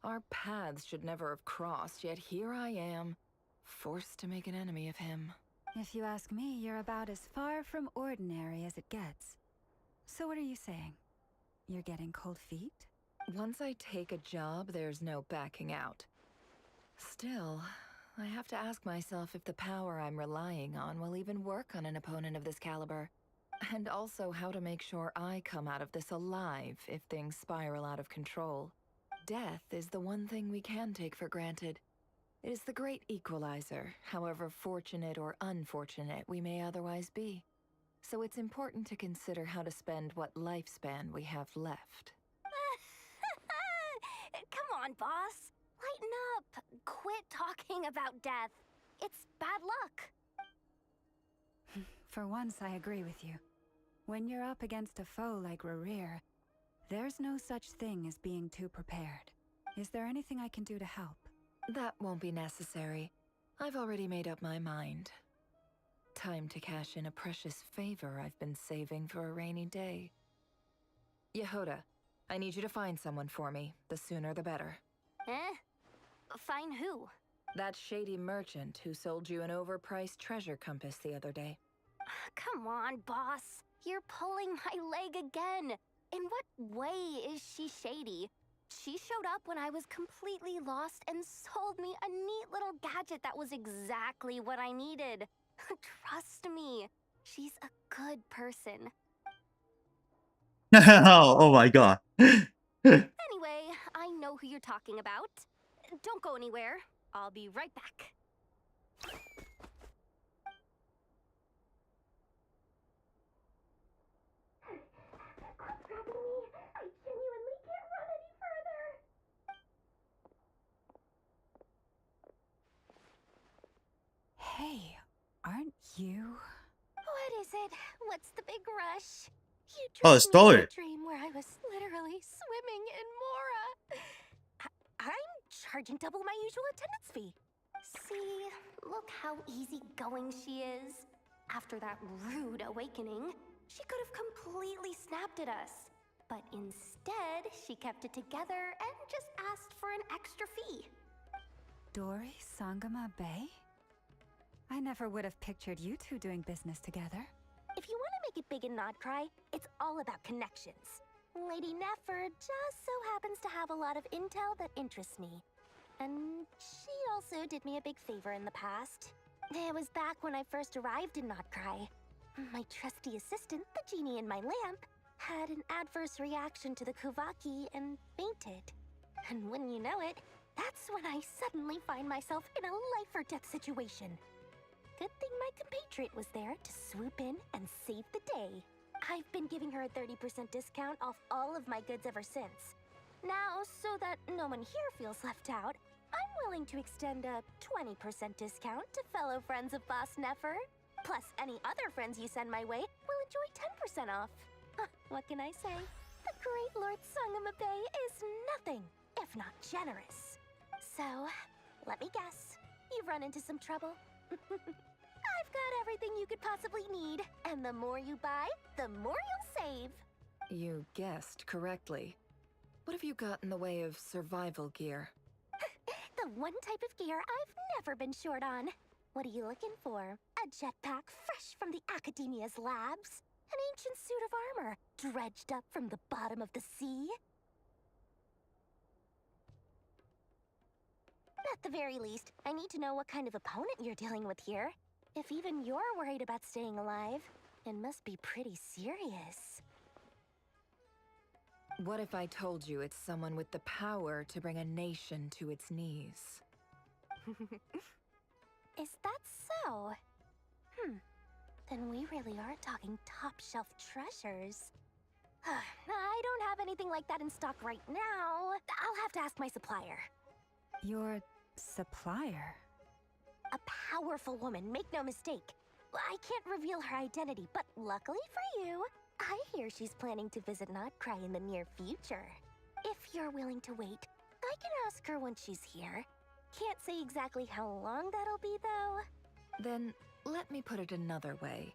Our paths should never have crossed, yet here I am, forced to make an enemy of him. If you ask me, you're about as far from ordinary as it gets. So what are you saying? You're getting cold feet? Once I take a job, there's no backing out. Still, I have to ask myself if the power I'm relying on will even work on an opponent of this caliber. And also how to make sure I come out of this alive if things spiral out of control. Death is the one thing we can take for granted. It is the great equalizer, however fortunate or unfortunate we may otherwise be. So it's important to consider how to spend what lifespan we have left. Come on, boss. Lighten up. Quit talking about death. It's bad luck. For once, I agree with you. When you're up against a foe like Rarir, there's no such thing as being too prepared. Is there anything I can do to help? That won't be necessary. I've already made up my mind. Time to cash in a precious favor I've been saving for a rainy day. Yehoda, I need you to find someone for me. The sooner the better. Eh? Find who? That shady merchant who sold you an overpriced treasure compass the other day. Come on, boss. You're pulling my leg again. In what way is she shady? She showed up when I was completely lost and sold me a neat little gadget that was exactly what I needed. Trust me, she's a good person. Oh my god. Anyway, I know who you're talking about. Don't go anywhere. I'll be right back. Quit grabbing me. I genuinely can't run any further. Hey, aren't you? What is it? What's the big rush? You Oh, dragged me story. to a dream where I was literally swimming in Mora. I'm charging double my usual attendance fee. See, look how easygoing she is. After that rude awakening, she could have completely snapped at us. But instead, she kept it together and just asked for an extra fee. Dori Sangama Bay? I never would have pictured you two doing business together. If you want to make it big and not cry, it's all about connections. Lady Nefer just so happens to have a lot of intel that interests me. And she also did me a big favor in the past. It was back when I first arrived in Not Cry. My trusty assistant, the genie in my lamp, had an adverse reaction to the Kuvaki and fainted. And wouldn't you know it, that's when I suddenly find myself in a life-or-death situation. Good thing my compatriot was there to swoop in and save the day. I've been giving her a 30% discount off all of my goods ever since. Now, so that no one here feels left out, I'm willing to extend a 20% discount to fellow friends of Boss Nefer. Plus, any other friends you send my way will enjoy 10% off. What can I say? The great Lord Sangamabe is nothing if not generous. So, let me guess. You've run into some trouble? I've got everything you could possibly need, and the more you buy, the more you'll save. You guessed correctly. What have you got in the way of survival gear? The one type of gear I've never been short on. What are you looking for? A jetpack fresh from the Academia's labs? An ancient suit of armor dredged up from the bottom of the sea? At the very least, I need to know what kind of opponent you're dealing with here. If even you're worried about staying alive, it must be pretty serious. What if I told you it's someone with the power to bring a nation to its knees? Is that so? Then we really are talking top-shelf treasures. I don't have anything like that in stock right now. I'll have to ask my supplier. Your supplier? A powerful woman, make no mistake. I can't reveal her identity, but luckily for you, I hear she's planning to visit Notcry in the near future. If you're willing to wait, I can ask her when she's here. Can't say exactly how long that'll be, though. Then, let me put it another way.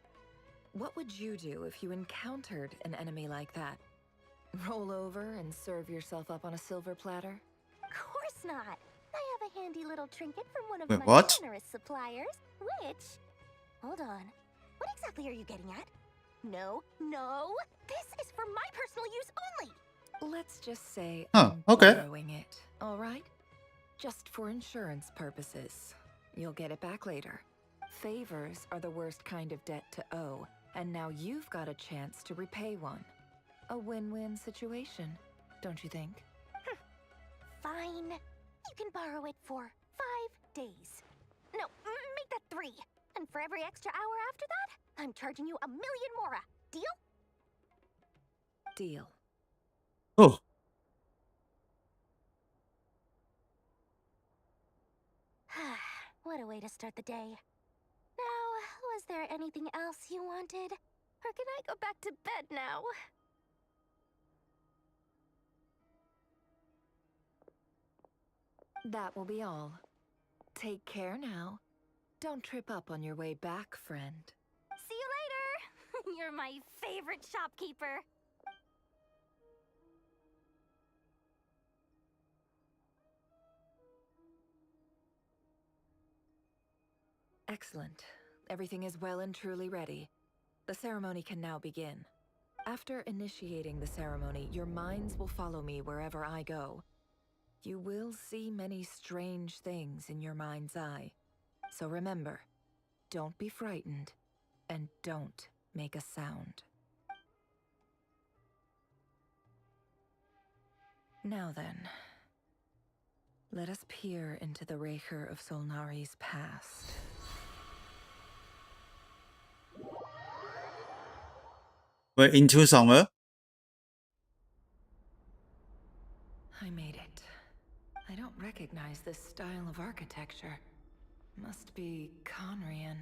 What would you do if you encountered an enemy like that? Roll over and serve yourself up on a silver platter? Of course not. I have a handy little trinket from one of Wait, my what? generous suppliers, which... Hold on. What exactly are you getting at? No, this is for my personal use only! Let's just say Huh, I'm okay. borrowing it, all right? Just for insurance purposes. You'll get it back later. Favors are the worst kind of debt to owe, and now you've got a chance to repay one. A win-win situation, don't you think? Fine. You can borrow it for 5 days. No, make that 3. And for every extra hour after that, I'm charging you 1,000,000 mora. Deal? Deal. Oh, What a way to start the day. Now, was there anything else you wanted? Or can I go back to bed now? That will be all. Take care now. Don't trip up on your way back, friend. See you later! You're my favorite shopkeeper. Excellent. Everything is well and truly ready. The ceremony can now begin. After initiating the ceremony, your minds will follow me wherever I go. You will see many strange things in your mind's eye. So remember, don't be frightened, and don't make a sound. Now then, let us peer into the Raker of Solnari's past. we're into summer. I made it. I don't recognize this style of architecture. Must be Conrian.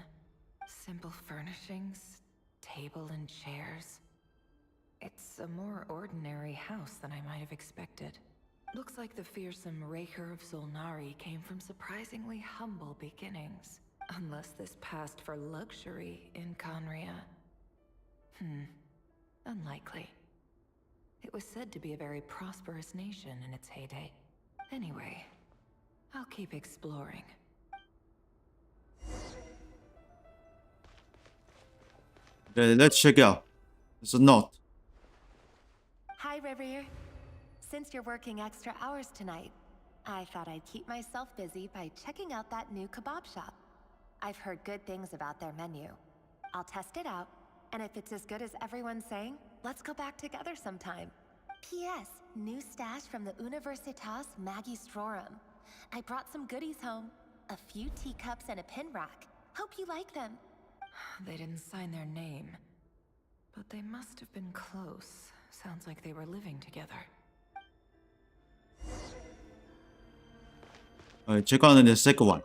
Simple furnishings, table and chairs. It's a more ordinary house than I might have expected. Looks like the fearsome Raker of Solnari came from surprisingly humble beginnings. Unless this passed for luxury in Conria. Unlikely. It was said to be a very prosperous nation in its heyday. Anyway, I'll keep exploring. Okay, let's check out. There's a note. Hi, Rivier. Since you're working extra hours tonight, I thought I'd keep myself busy by checking out that new kebab shop. I've heard good things about their menu. I'll test it out, And if it's as good as everyone's saying, let's go back together sometime. P.S. New stash from the Universitas Magistrorum. I brought some goodies home. A few teacups and a pin rack. Hope you like them. They didn't sign their name. But they must have been close. Sounds like they were living together. Alright, check on the second one.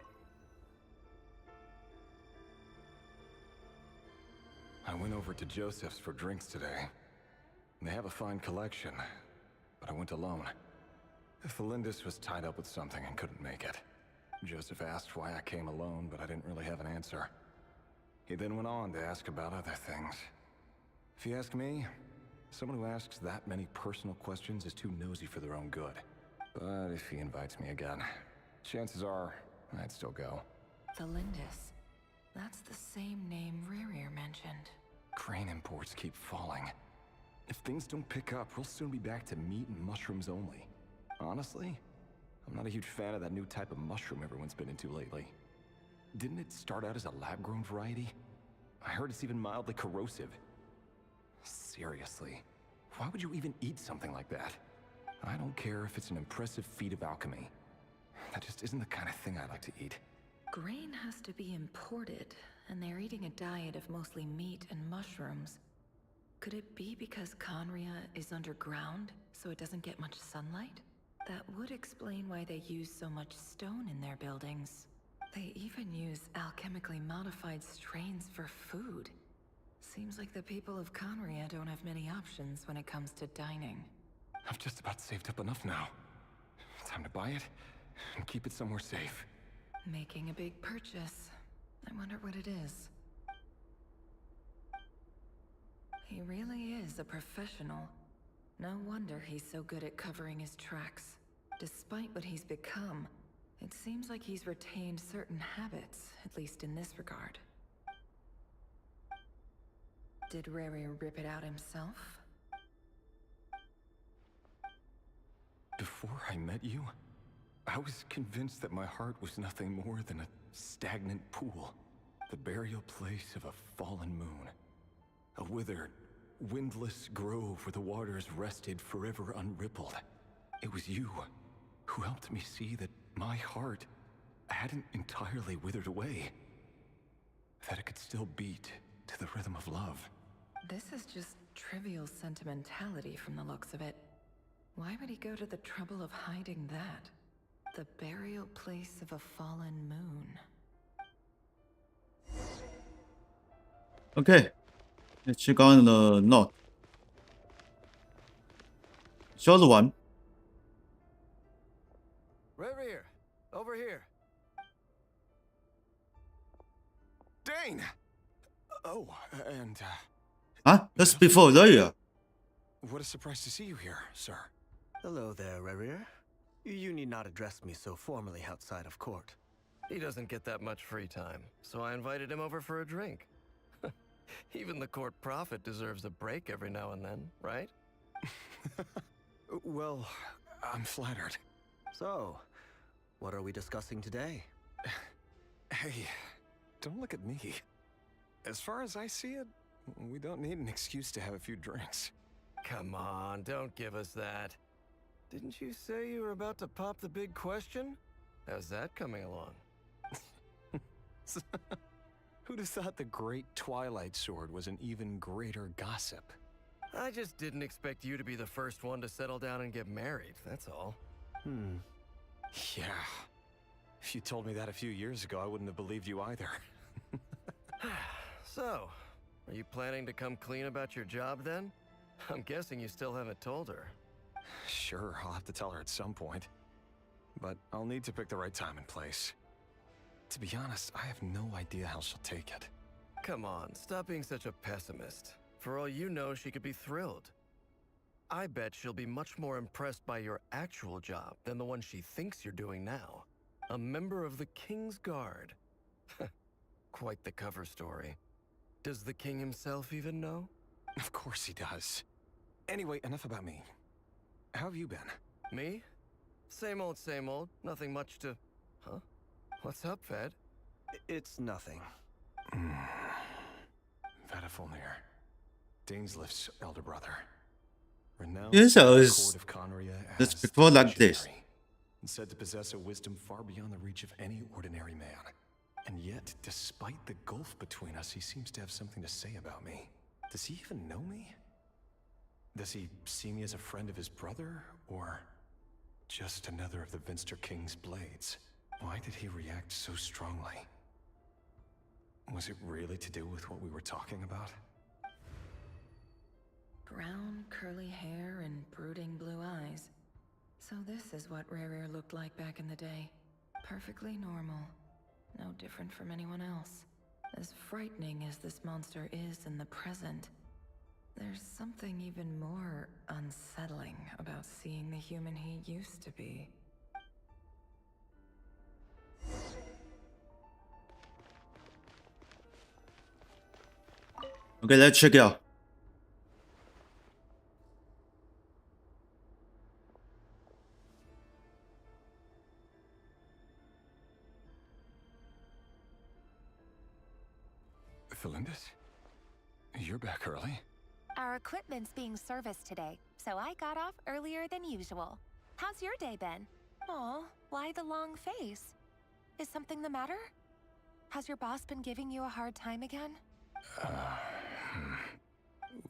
I went over to Joseph's for drinks today. They have a fine collection, but I went alone. Felindis was tied up with something and couldn't make it. Joseph asked why I came alone, but I didn't really have an answer. He then went on to ask about other things. If you ask me, someone who asks that many personal questions is too nosy for their own good. But if he invites me again, chances are I'd still go. Felindis. That's the same name Rerir mentioned. Crane imports keep falling. If things don't pick up, we'll soon be back to meat and mushrooms only. Honestly, I'm not a huge fan of that new type of mushroom everyone's been into lately. Didn't it start out as a lab-grown variety? I heard it's even mildly corrosive. Seriously, why would you even eat something like that? I don't care if it's an impressive feat of alchemy. That just isn't the kind of thing I like to eat. Grain has to be imported, and they're eating a diet of mostly meat and mushrooms. Could it be because Conria is underground, so it doesn't get much sunlight? That would explain why they use so much stone in their buildings. They even use alchemically modified strains for food. Seems like the people of Conria don't have many options when it comes to dining. I've just about saved up enough now. Time to buy it and keep it somewhere safe. Making a big purchase. I wonder what it is. He really is a professional. No wonder he's so good at covering his tracks. Despite what he's become, it seems like he's retained certain habits, at least in this regard. Did Rerir rip it out himself? Before I met you, I was convinced that my heart was nothing more than a stagnant pool. The burial place of a fallen moon. A withered, windless grove where the waters rested forever unrippled. It was you who helped me see that my heart hadn't entirely withered away. That it could still beat to the rhythm of love. This is just trivial sentimentality from the looks of it. Why would he go to the trouble of hiding that? The burial place of a fallen moon. Okay, let's check on the note. Short one. Rerir, over here. Dane! Oh, and, Huh? That's before Rerir. what a surprise to see you here, sir. Hello there, Rerir. You need not address me so formally outside of court. He doesn't get that much free time, so I invited him over for a drink. Even the court prophet deserves a break every now and then, right? Well, I'm flattered. So, what are we discussing today? Hey, don't look at me. As far as I see it, we don't need an excuse to have a few drinks. Come on, don't give us that. Didn't you say you were about to pop the big question? How's that coming along? Who'd have thought the great Twilight Sword was an even greater gossip? I just didn't expect you to be the first one to settle down and get married, that's all. Yeah. If you told me that a few years ago, I wouldn't have believed you either. So, are you planning to come clean about your job then? I'm guessing you still haven't told her. Sure, I'll have to tell her at some point. But I'll need to pick the right time and place. To be honest, I have no idea how she'll take it. Come on, stop being such a pessimist. For all you know, she could be thrilled. I bet she'll be much more impressed by your actual job than the one she thinks you're doing now. A member of the King's Guard. Quite the cover story. Does the king himself even know? Of course he does. Anyway, enough about me. How have you been? Me? Same old, same old. Nothing much to... Huh? What's up, Fed? It's nothing. Vedafulnir. Dainslift's elder brother. Renowned Yes, I by the was. court of Conria Let's as before like this. Terengineer, and said to possess a wisdom far beyond the reach of any ordinary man. And yet, despite the gulf between us, he seems to have something to say about me. Does he even know me? Does he see me as a friend of his brother, or just another of the Vinster King's blades? Why did he react so strongly? Was it really to do with what we were talking about? Brown, curly hair and brooding blue eyes. So this is what Rerir looked like back in the day. Perfectly normal. No different from anyone else. As frightening as this monster is in the present, there's something even more unsettling about seeing the human he used to be. Okay, let's check it out. Felindis? You're back early? Our equipment's being serviced today, so I got off earlier than usual. How's your day been? Aw, why the long face? Is something the matter? Has your boss been giving you a hard time again?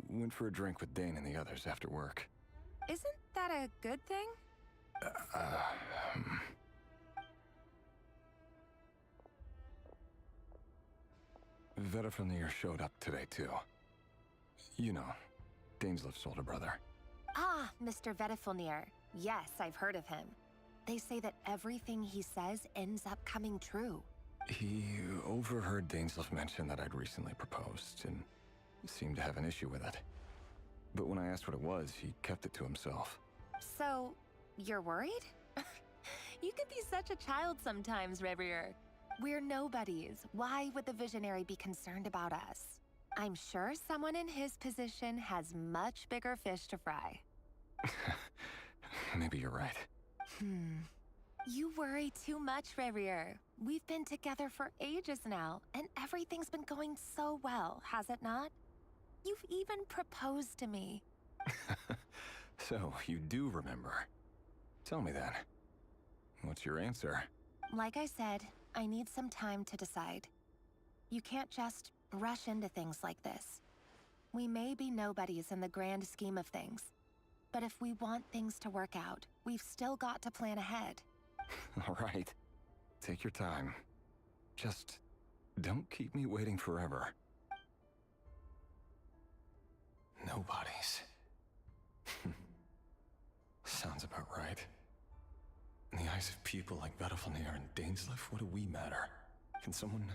Went for a drink with Dane and the others after work. Isn't that a good thing? Terengineer showed up today, too. You know, Dainslift's older brother. Ah, Mr. Terengineer. Yes, I've heard of him. They say that everything he says ends up coming true. He overheard Dainslift mention that I'd recently proposed, and seemed to have an issue with it. But when I asked what it was, he kept it to himself. So, you're worried? You can be such a child sometimes, Rerir. We're nobodies. Why would the Visionary be concerned about us? I'm sure someone in his position has much bigger fish to fry. Maybe you're right. You worry too much, Rerir. We've been together for ages now, and everything's been going so well, has it not? You've even proposed to me. So, you do remember. Tell me then. What's your answer? Like I said, I need some time to decide. You can't just rush into things like this. We may be nobodies in the grand scheme of things, but if we want things to work out, we've still got to plan ahead. All right. Take your time. Just don't keep me waiting forever. Nobodies. Sounds about right. In the eyes of people like Terengineer and Dainslift, what do we matter? Can someone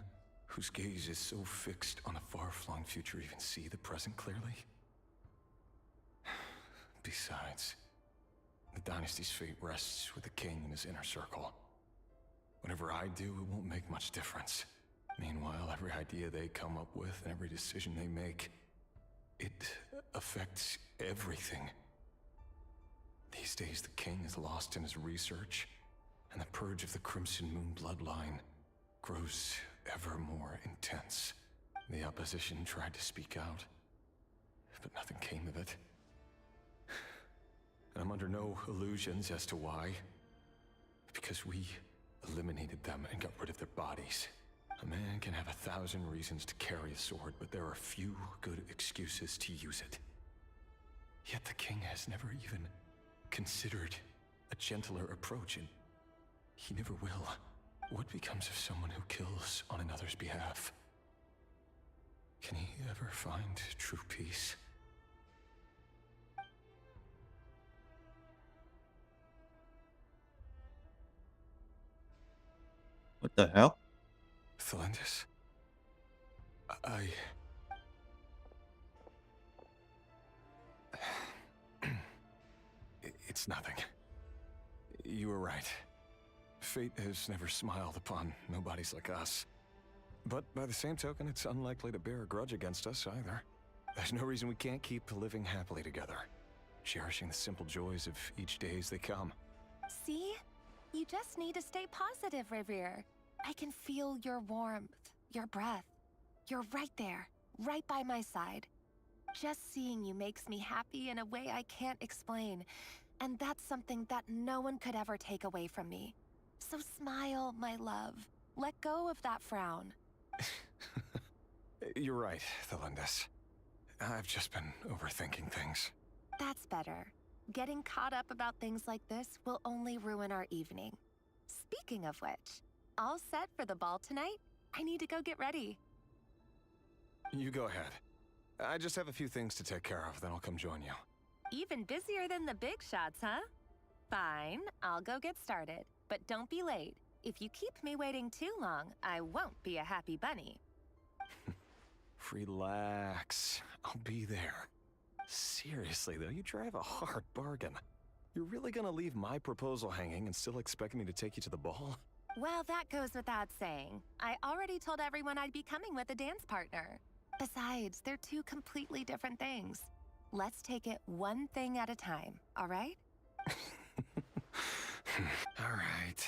whose gaze is so fixed on a far-flung future even see the present clearly? Besides, the dynasty's fate rests with the king and his inner circle. Whatever I do, it won't make much difference. Meanwhile, every idea they come up with and every decision they make, it affects everything. These days, the king is lost in his research, and the purge of the Crimson Moon bloodline grows ever more intense. The opposition tried to speak out, but nothing came of it. And I'm under no illusions as to why. Because we eliminated them and got rid of their bodies. A man can have 1,000 reasons to carry a sword, but there are few good excuses to use it. Yet the king has never even considered a gentler approach, and he never will. What becomes of someone who kills on another's behalf? Can he ever find true peace? What the hell? Felindis? It's nothing. You were right. Fate has never smiled upon nobodies like us. But by the same token, it's unlikely to bear a grudge against us either. There's no reason we can't keep living happily together, cherishing the simple joys of each day as they come. See? You just need to stay positive, Rerir. I can feel your warmth, your breath. You're right there, right by my side. Just seeing you makes me happy in a way I can't explain. And that's something that no one could ever take away from me. So smile, my love. Let go of that frown. You're right, Thelindis. I've just been overthinking things. That's better. Getting caught up about things like this will only ruin our evening. Speaking of which, all set for the ball tonight? I need to go get ready. You go ahead. I just have a few things to take care of, then I'll come join you. Even busier than the big shots, huh? Fine, I'll go get started. But don't be late. If you keep me waiting too long, I won't be a happy bunny. Relax. I'll be there. Seriously, though, you drive a hard bargain. You're really gonna leave my proposal hanging and still expect me to take you to the ball? Well, that goes without saying. I already told everyone I'd be coming with a dance partner. Besides, they're two completely different things. Let's take it one thing at a time, all right? All right.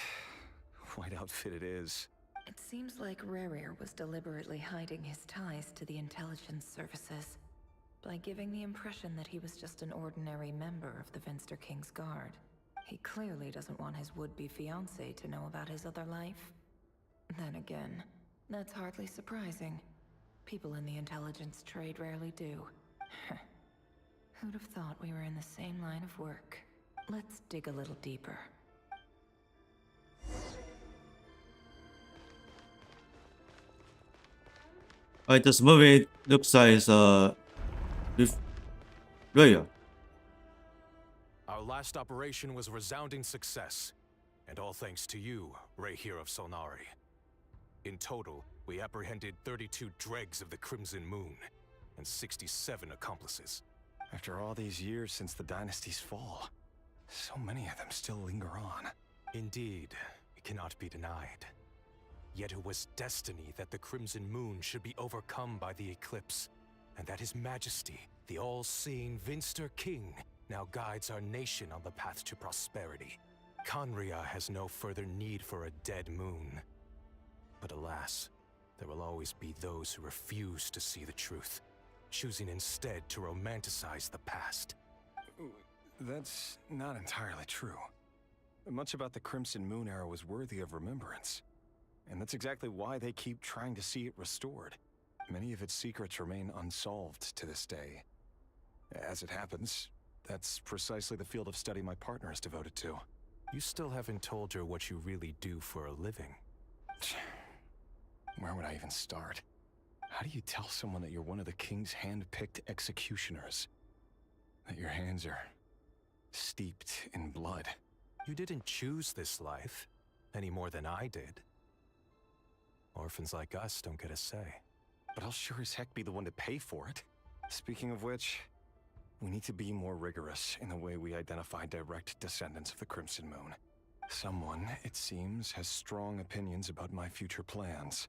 White outfit it is. It seems like Rerir was deliberately hiding his ties to the intelligence services by giving the impression that he was just an ordinary member of the Vinster King's Guard. He clearly doesn't want his would-be fiancée to know about his other life. Then again, that's hardly surprising. People in the intelligence trade rarely do. Who'd have thought we were in the same line of work? Let's dig a little deeper. Alright, this movie looks like it's with Raya. Our last operation was a resounding success, and all thanks to you, Rahier of Solnari. In total, we apprehended 32 dregs of the Crimson Moon, and 67 accomplices. After all these years since the dynasty's fall, so many of them still linger on. Indeed, it cannot be denied. Yet it was destiny that the Crimson Moon should be overcome by the eclipse, and that His Majesty, the all-seeing Vinster King, now guides our nation on the path to prosperity. Conria has no further need for a dead moon. But alas, there will always be those who refuse to see the truth, choosing instead to romanticize the past. That's not entirely true. Much about the Crimson Moon era was worthy of remembrance. And that's exactly why they keep trying to see it restored. Many of its secrets remain unsolved to this day. As it happens, that's precisely the field of study my partner is devoted to. You still haven't told her what you really do for a living. Where would I even start? How do you tell someone that you're one of the King's hand-picked executioners? That your hands are steeped in blood? You didn't choose this life, any more than I did. Orphans like us don't get a say. But I'll sure as heck be the one to pay for it. Speaking of which, we need to be more rigorous in the way we identify direct descendants of the Crimson Moon. Someone, it seems, has strong opinions about my future plans.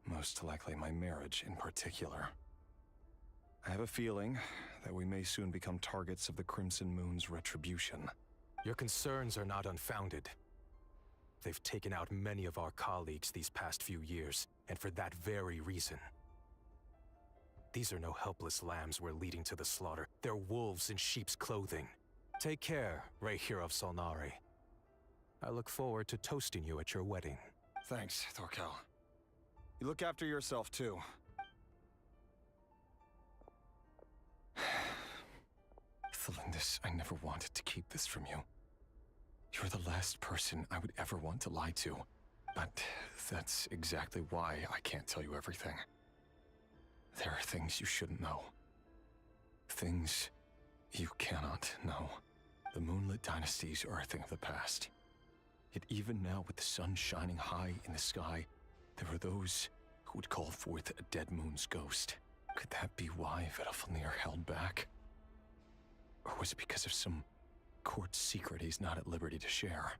Most likely my marriage in particular. I have a feeling that we may soon become targets of the Crimson Moon's retribution. Your concerns are not unfounded. They've taken out many of our colleagues these past few years, and for that very reason. These are no helpless lambs we're leading to the slaughter. They're wolves in sheep's clothing. Take care, Rahier of Solnari. I look forward to toasting you at your wedding. Thanks, Thorkel. You look after yourself, too. Thelindis, I never wanted to keep this from you. You're the last person I would ever want to lie to. But that's exactly why I can't tell you everything. There are things you shouldn't know. Things you cannot know. The moonlit dynasties are a thing of the past. Yet even now, with the sun shining high in the sky, there are those who would call forth a dead moon's ghost. Could that be why Vedalfnir held back? Or was it because of some court secret he's not at liberty to share?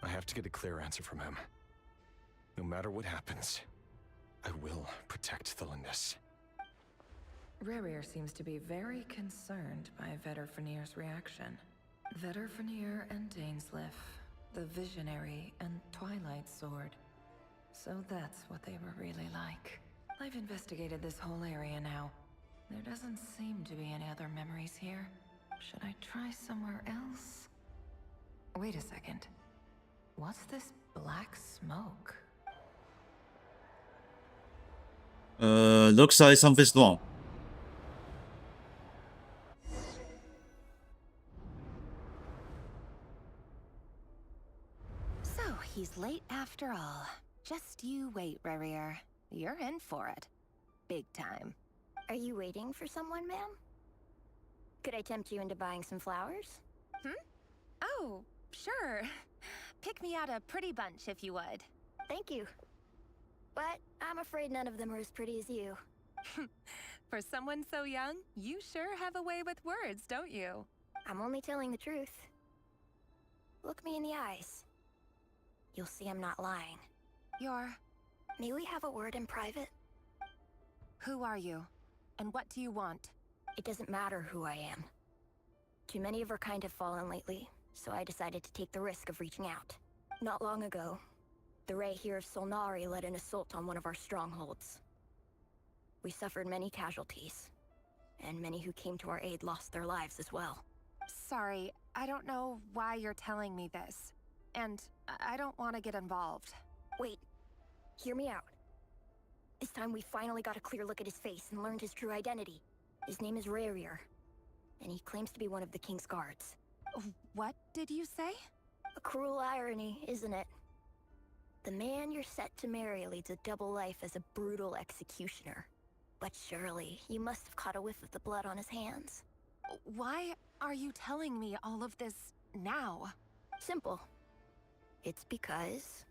I have to get a clear answer from him. No matter what happens, I will protect Thelindis. Rerir seems to be very concerned by Vedalfnir's reaction. Vedalfnir and Dainsleif, the Visionary and Twilight Sword. So that's what they were really like. I've investigated this whole area now. There doesn't seem to be any other memories here. Should I try somewhere else? Wait a second. What's this black smoke? Looks like something's wrong. So, he's late after all. Just you wait, Rarier. You're in for it. Big time. Are you waiting for someone, ma'am? Could I tempt you into buying some flowers? Oh, sure. Pick me out a pretty bunch if you would. Thank you. But I'm afraid none of them are as pretty as you. For someone so young, you sure have a way with words, don't you? I'm only telling the truth. Look me in the eyes. You'll see I'm not lying. May we have a word in private? Who are you? And what do you want? It doesn't matter who I am. Too many of our kind have fallen lately, so I decided to take the risk of reaching out. Not long ago, the Ray here of Solnari led an assault on one of our strongholds. We suffered many casualties, and many who came to our aid lost their lives as well. Sorry, I don't know why you're telling me this. And I don't want to get involved. Wait, hear me out. This time we finally got a clear look at his face and learned his true identity. His name is Rarier, and he claims to be one of the King's guards. What did you say? A cruel irony, isn't it? The man you're set to marry leads a double life as a brutal executioner. But surely, you must have caught a whiff of the blood on his hands. Why are you telling me all of this now? Simple. It's because...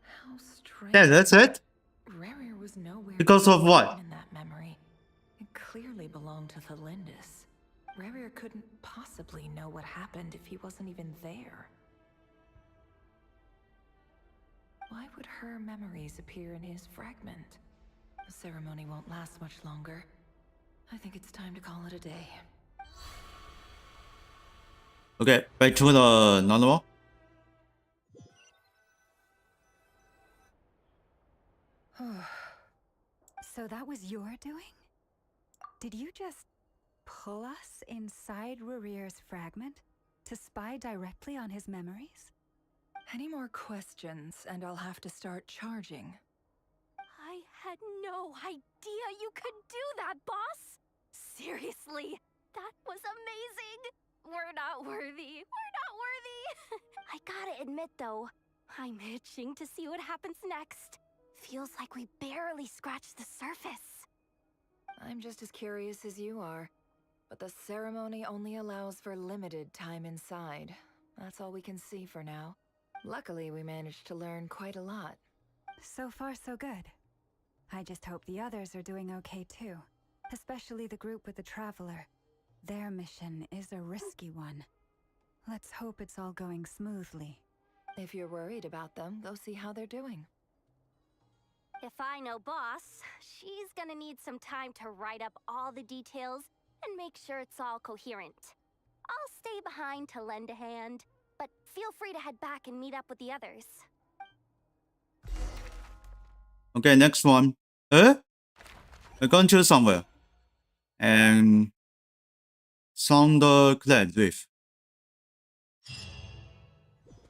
How strange. Yeah, that's it. Rarier was nowhere Because of what? in that memory. It clearly belonged to Thelindis. Rarier couldn't possibly know what happened if he wasn't even there. Why would her memories appear in his fragment? The ceremony won't last much longer. I think it's time to call it a day. Okay, back to the normal. So that was your doing? Did you just pull us inside Rarier's fragment to spy directly on his memories? Any more questions, and I'll have to start charging. I had no idea you could do that, boss! Seriously, that was amazing! We're not worthy. We're not worthy! I gotta admit, though, I'm itching to see what happens next. Feels like we barely scratched the surface. I'm just as curious as you are, but the ceremony only allows for limited time inside. That's all we can see for now. Luckily, we managed to learn quite a lot. So far, so good. I just hope the others are doing okay too. Especially the group with the Traveler. Their mission is a risky one. Let's hope it's all going smoothly. If you're worried about them, go see how they're doing. If I know Boss, she's gonna need some time to write up all the details and make sure it's all coherent. I'll stay behind to lend a hand, but feel free to head back and meet up with the others. Okay, next one. We're going to somewhere. And Thunderclad Reef.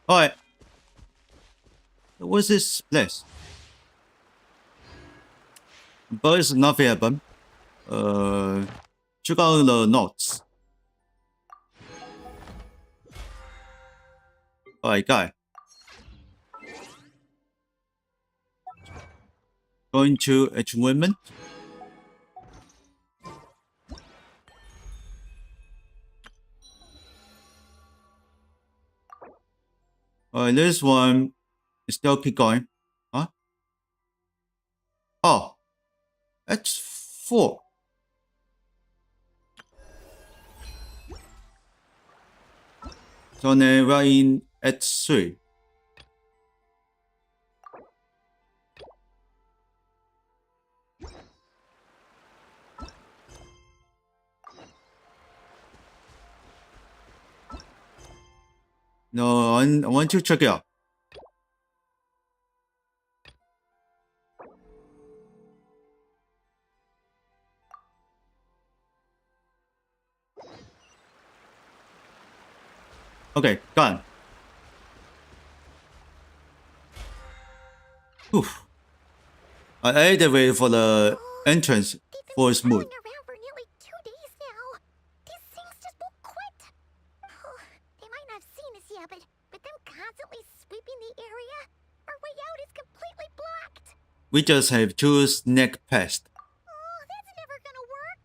Alright. What's this place? But it's nothing happened. Check out the notes. Alright, guy. Going to achievement. Alright, this one is still keep going. Huh? Oh. That's 4. So now we're in at 3. No, I want to check it out. Okay, gone. Oof. I ate the way for the entrance for smooth. Around for nearly 2 days now. These things just won't quit. They might not have seen us yet, but them constantly sweeping the area, our way out is completely blocked. We just have two snake pests. Oh, that's never gonna work.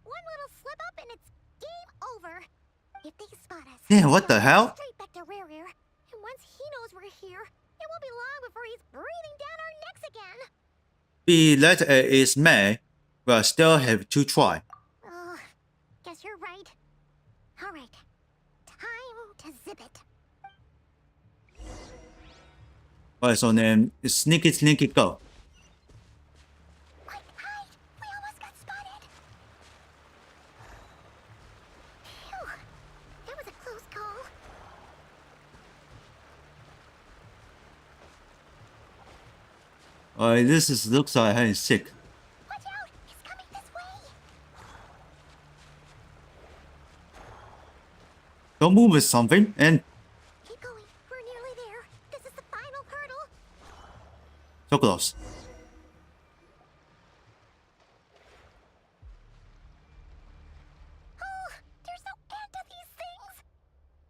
One little slip up and it's game over. If they spot us, Yeah, what the hell? straight back to Rare. And once he knows we're here, it won't be long before he's breathing down our necks again. Be that it is May, we'll still have to try. Oh, guess you're right. All right, time to zip it. Alright, so then sneaky go. Quick, hide! We almost got spotted. Phew, that was a close call. Alright, looks like I'm sick. Watch out! It's coming this way. Don't move with something and Keep going. We're nearly there. This is the final hurdle. so close. Oh, there's no end to these things.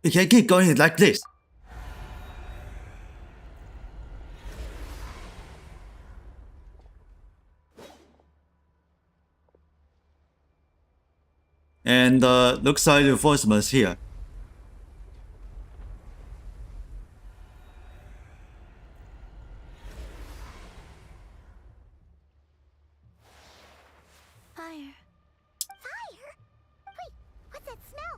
You can keep going like this. And looks like reinforcements here. Fire. Fire? Wait, what's that smell?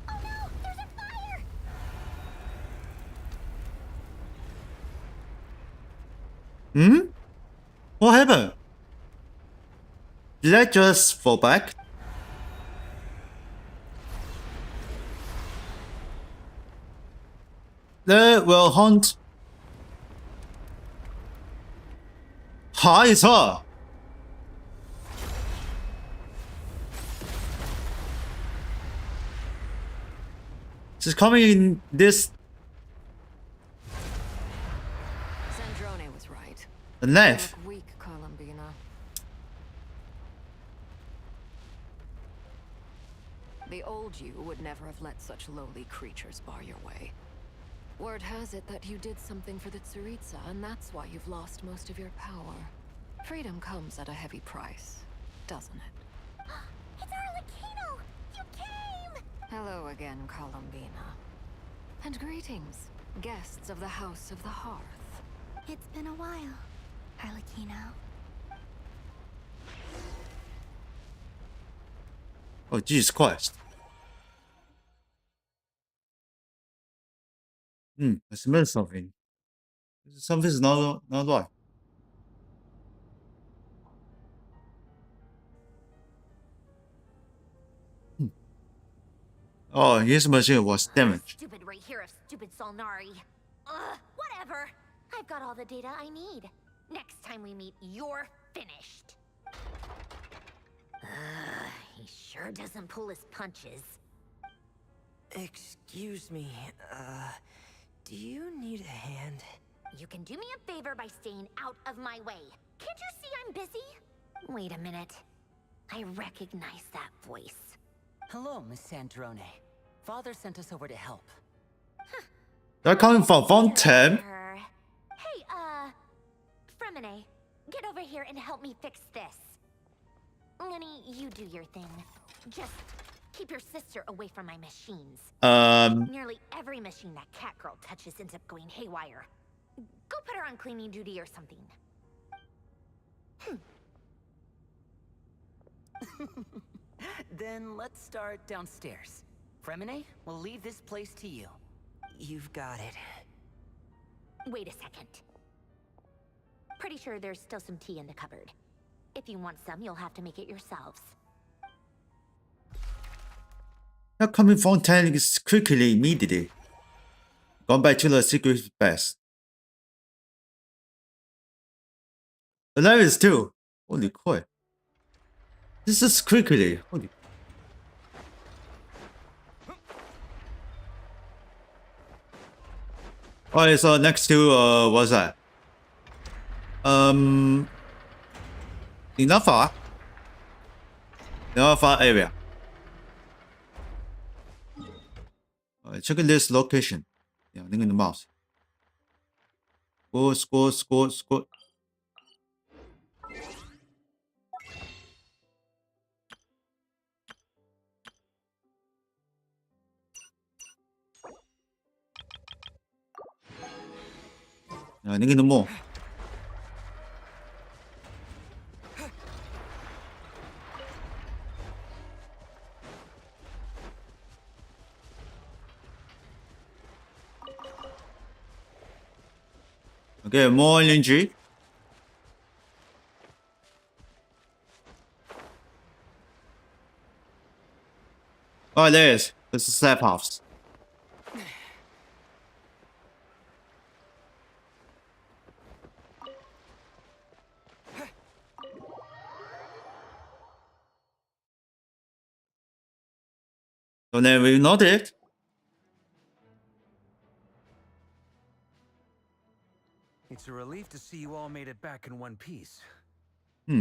Oh no, there's a fire! Hmm? What happened? Did I just fall back? They will hunt. Hi, it's her. She's coming in this Sandrone was right. the knife. You look weak, Columbina. The old you would never have let such lowly creatures bar your way. Word has it that you did something for the Tsaritsa, and that's why you've lost most of your power. Freedom comes at a heavy price, doesn't it? It's Arlecchino! You came! Hello again, Columbina. And greetings, guests of the House of the Hearth. It's been a while, Arlecchino. Oh, Jesus Christ. I smell something. Something's not right. Oh, his machine was damaged. Stupid right here of stupid Solnari. Ugh, whatever. I've got all the data I need. Next time we meet, you're finished. He sure doesn't pull his punches. Excuse me, do you need a hand? You can do me a favor by staying out of my way. Can't you see I'm busy? Wait a minute. I recognize that voice. Hello, Miss Sandrone. Father sent us over to help. They're coming from Fontaine. Hey, Fremine, get over here and help me fix this. Lenny, you do your thing. Just keep your sister away from my machines. Um, Nearly every machine that cat girl touches ends up going haywire. Go put her on cleaning duty or something. Then let's start downstairs. Fremine, we'll leave this place to you. You've got it. Wait a second. Pretty sure there's still some tea in the cupboard. If you want some, you'll have to make it yourselves. they're coming from Fontaine is quickly, immediately. Gone back to the secret base. The level is 2. Holy crap. This is quickly. Holy. Alright, so next to what's that? Enough area. Alright, check this location. Yeah, link in the mouse. Score. Link in the more. Okay, more LNG. Oh, there it is. This is slab house. So then we noted it. It's a relief to see you all made it back in one piece. Huh?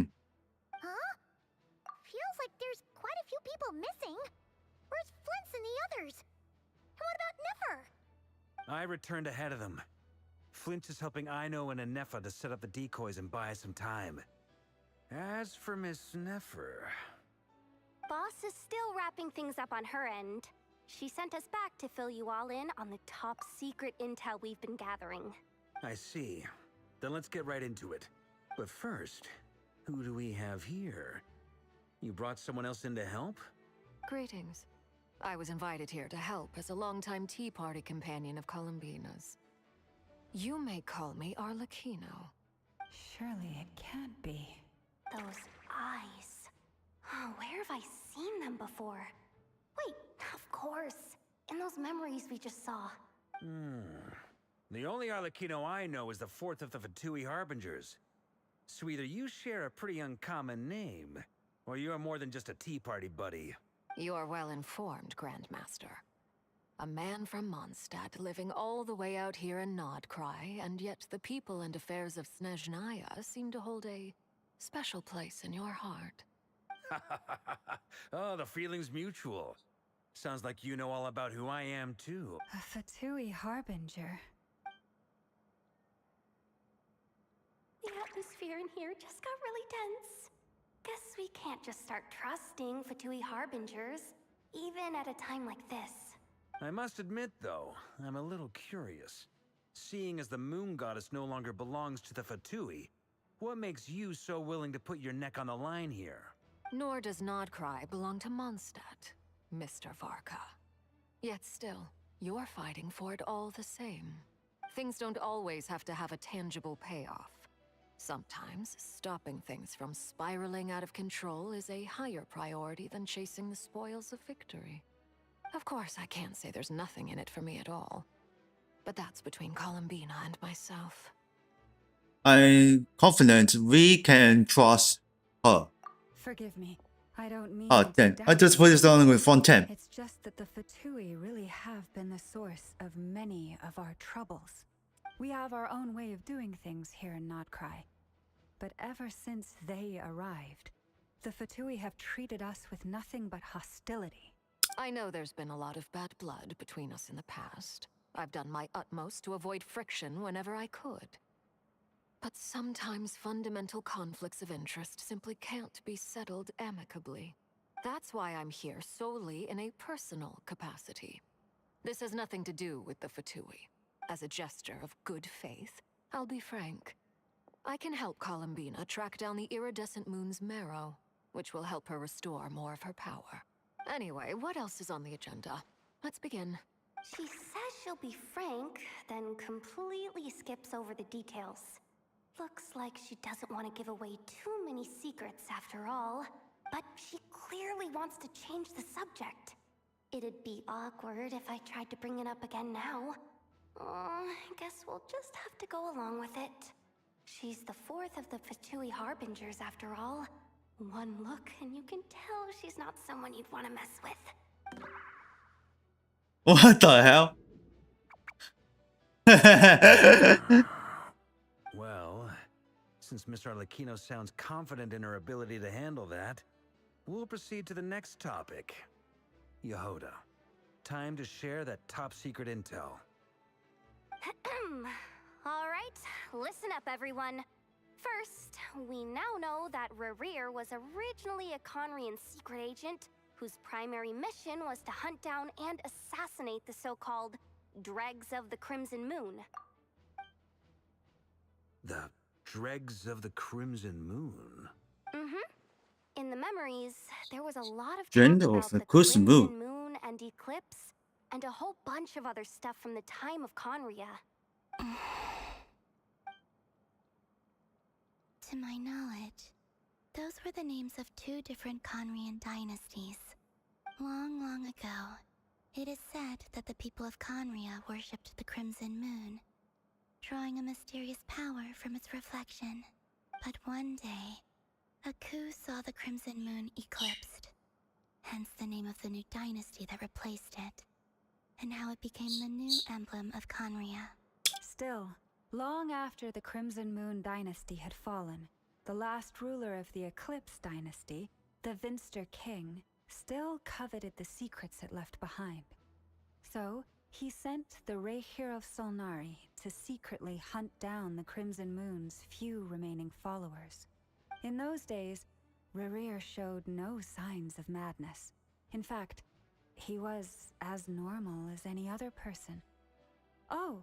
Feels like there's quite a few people missing. Where's Flint's and the others? And what about Niffer? I returned ahead of them. Flint is helping Ino and Anefa to set up the decoys and buy some time. As for Miss Neffer... Boss is still wrapping things up on her end. She sent us back to fill you all in on the top secret intel we've been gathering. I see. Then let's get right into it. But first, who do we have here? You brought someone else in to help? Greetings. I was invited here to help as a longtime Tea Party companion of Columbina's. You may call me Arlecchino. Surely it can't be. Those eyes. Oh, where have I seen them before? Wait, of course. In those memories we just saw. The only Arlecchino I know is the fourth of the Fatui Harbingers. So either you share a pretty uncommon name, or you're more than just a Tea Party buddy. You're well informed, Grandmaster. A man from Mondstadt living all the way out here in Nodcry, and yet the people and affairs of Snezhnaya seem to hold a special place in your heart. Oh, the feeling's mutual. Sounds like you know all about who I am, too. A Fatui Harbinger. The atmosphere in here just got really tense. Guess we can't just start trusting Fatui Harbingers, even at a time like this. I must admit, though, I'm a little curious. Seeing as the Moon Goddess no longer belongs to the Fatui, what makes you so willing to put your neck on the line here? Nor does Nodcry belong to Mondstadt, Mr. Varka. Yet still, you're fighting for it all the same. Things don't always have to have a tangible payoff. Sometimes, stopping things from spiraling out of control is a higher priority than chasing the spoils of victory. Of course, I can't say there's nothing in it for me at all. But that's between Columbina and myself. I'm confident we can trust her. Forgive me. I don't mean Oh, to damn. I doubt just put this down with font 10. It's just that the Fatui really have been the source of many of our troubles. We have our own way of doing things here in Nodcry. But ever since they arrived, the Fatui have treated us with nothing but hostility. I know there's been a lot of bad blood between us in the past. I've done my utmost to avoid friction whenever I could. But sometimes fundamental conflicts of interest simply can't be settled amicably. That's why I'm here solely in a personal capacity. This has nothing to do with the Fatui. As a gesture of good faith, I'll be frank. I can help Columbina track down the iridescent moon's marrow, which will help her restore more of her power. Anyway, what else is on the agenda? Let's begin. She says she'll be frank, then completely skips over the details. Looks like she doesn't want to give away too many secrets after all, but she clearly wants to change the subject. It'd be awkward if I tried to bring it up again now. I guess we'll just have to go along with it. She's the fourth of the Fatui Harbingers after all. One look and you can tell she's not someone you'd want to mess with. What the hell? Well, since Miss Arlecchino sounds confident in her ability to handle that, we'll proceed to the next topic. Yehoda, time to share that top-secret intel. All right, listen up, everyone. First, we now know that Rerir was originally a Conrian secret agent whose primary mission was to hunt down and assassinate the so-called Dregs of the Crimson Moon. The Dregs of the Crimson Moon? In the memories, there was a lot of talk Dregs of about the the Crimson Moon. Crimson Moon and Eclipse, and a whole bunch of other stuff from the time of Conria. To my knowledge, those were the names of 2 different Conrian dynasties. Long, long ago, it is said that the people of Conria worshipped the Crimson Moon, drawing a mysterious power from its reflection. But one day, a coup saw the Crimson Moon eclipsed, hence the name of the new dynasty that replaced it, and how it became the new emblem of Conria. Still, long after the Crimson Moon dynasty had fallen, the last ruler of the Eclipse dynasty, the Vinster King, still coveted the secrets it left behind. So, he sent the Rehir of Solnari to secretly hunt down the Crimson Moon's few remaining followers. In those days, Rerir showed no signs of madness. In fact, he was as normal as any other person. Oh,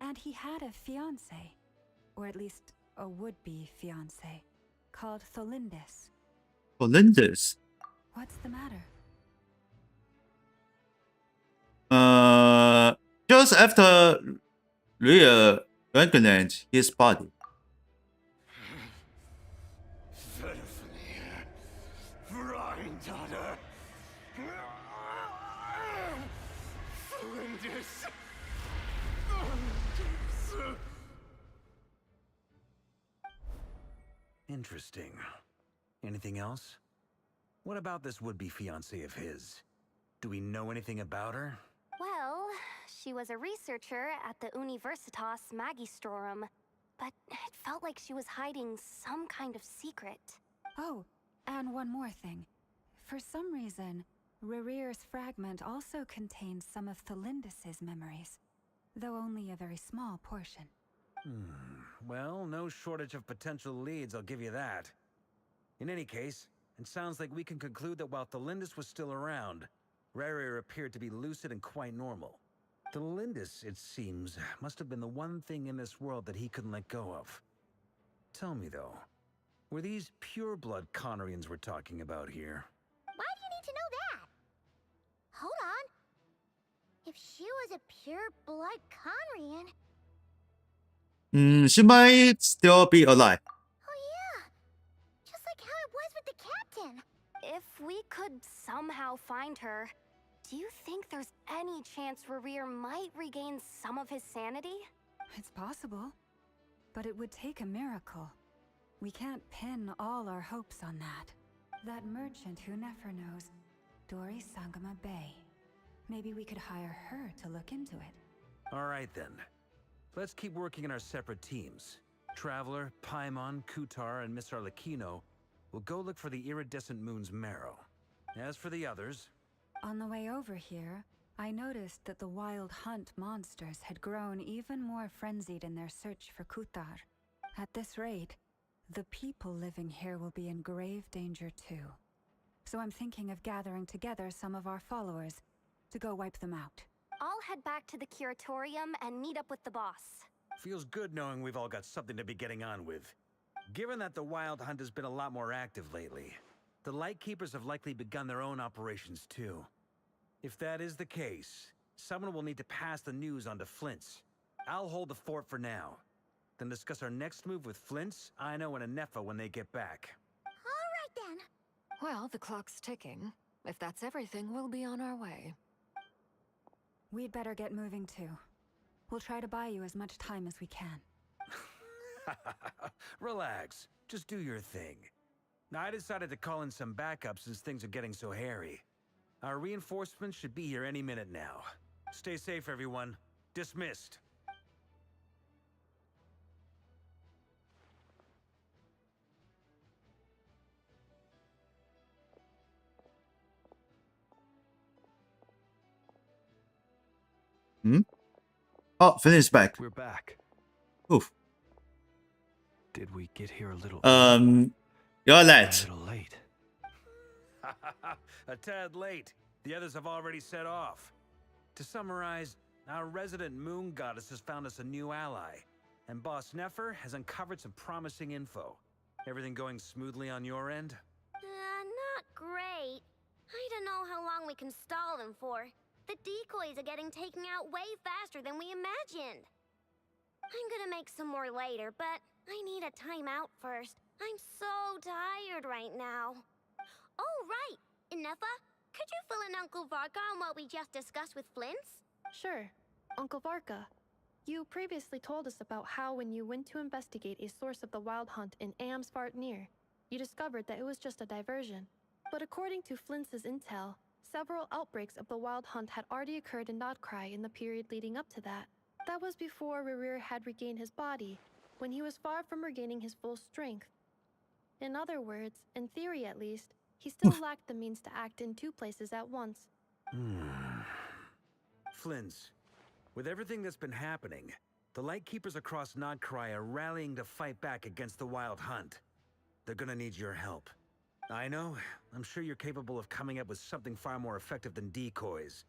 and he had a fiancé, or at least a would-be fiancé, called Tholindis. Tholindis? What's the matter? Just after Rhea recognized his body. Interesting. Anything else? What about this would-be fiancé of his? Do we know anything about her? Well, she was a researcher at the Universitas Magistrorum, but it felt like she was hiding some kind of secret. Oh, and one more thing. For some reason, Rerir's fragment also contains some of Tholindis' memories, though only a very small portion. Well, no shortage of potential leads, I'll give you that. In any case, it sounds like we can conclude that while Tholindis was still around, Rerir appeared to be lucid and quite normal. Tholindis, it seems, must have been the one thing in this world that he couldn't let go of. Tell me, though, were these pure-blood Conrians we're talking about here? Why do you need to know that? Hold on. If she was a pure-blood Conrian... She might still be alive. Oh yeah, just like how it was with the captain. If we could somehow find her, do you think there's any chance Rerir might regain some of his sanity? It's possible, but it would take a miracle. We can't pin all our hopes on that. That merchant who never knows, Dori Sangama Bay. Maybe we could hire her to look into it. All right, then. Let's keep working in our separate teams. Traveler, Paimon, Kutar, and Miss Arlecchino will go look for the iridescent moon's marrow. As for the others... On the way over here, I noticed that the wild hunt monsters had grown even more frenzied in their search for Kutar. At this rate, the people living here will be in grave danger too. So I'm thinking of gathering together some of our followers to go wipe them out. I'll head back to the curatorium and meet up with the boss. Feels good knowing we've all got something to be getting on with. Given that the Wild Hunt has been a lot more active lately, the Lightkeepers have likely begun their own operations too. If that is the case, someone will need to pass the news on to Flint's. I'll hold the fort for now, then discuss our next move with Flint's, Ino, and Anefa when they get back. All right then. Well, the clock's ticking. If that's everything, we'll be on our way. We'd better get moving too. We'll try to buy you as much time as we can. Relax. Just do your thing. I decided to call in some backup since things are getting so hairy. Our reinforcements should be here any minute now. Stay safe, everyone. Dismissed. Hmm? Oh, Flynn is back. We're back. Oof. Did we get here a little You're a late. little late? A tad late. The others have already set off. To summarize, our resident moon goddess has found us a new ally, and Boss Nefer has uncovered some promising info. Everything going smoothly on your end? Not great. I don't know how long we can stall them for. The decoys are getting taken out way faster than we imagined. I'm gonna make some more later, but I need a timeout first. I'm so tired right now. Oh, right! Inefa, could you fill in Uncle Varka on what we just discussed with Flint's? Sure. Uncle Varka, you previously told us about how when you went to investigate a source of the wild hunt in Terengineer, you discovered that it was just a diversion. But according to Flint's intel, several outbreaks of the wild hunt had already occurred in Nodcry in the period leading up to that. That was before Rerir had regained his body, when he was far from regaining his full strength. In other words, in theory at least, he still lacked the means to act in two places at once. Flint's, with everything that's been happening, the Lightkeepers across Nodcry are rallying to fight back against the Wild Hunt. They're gonna need your help. I know, I'm sure you're capable of coming up with something far more effective than decoys.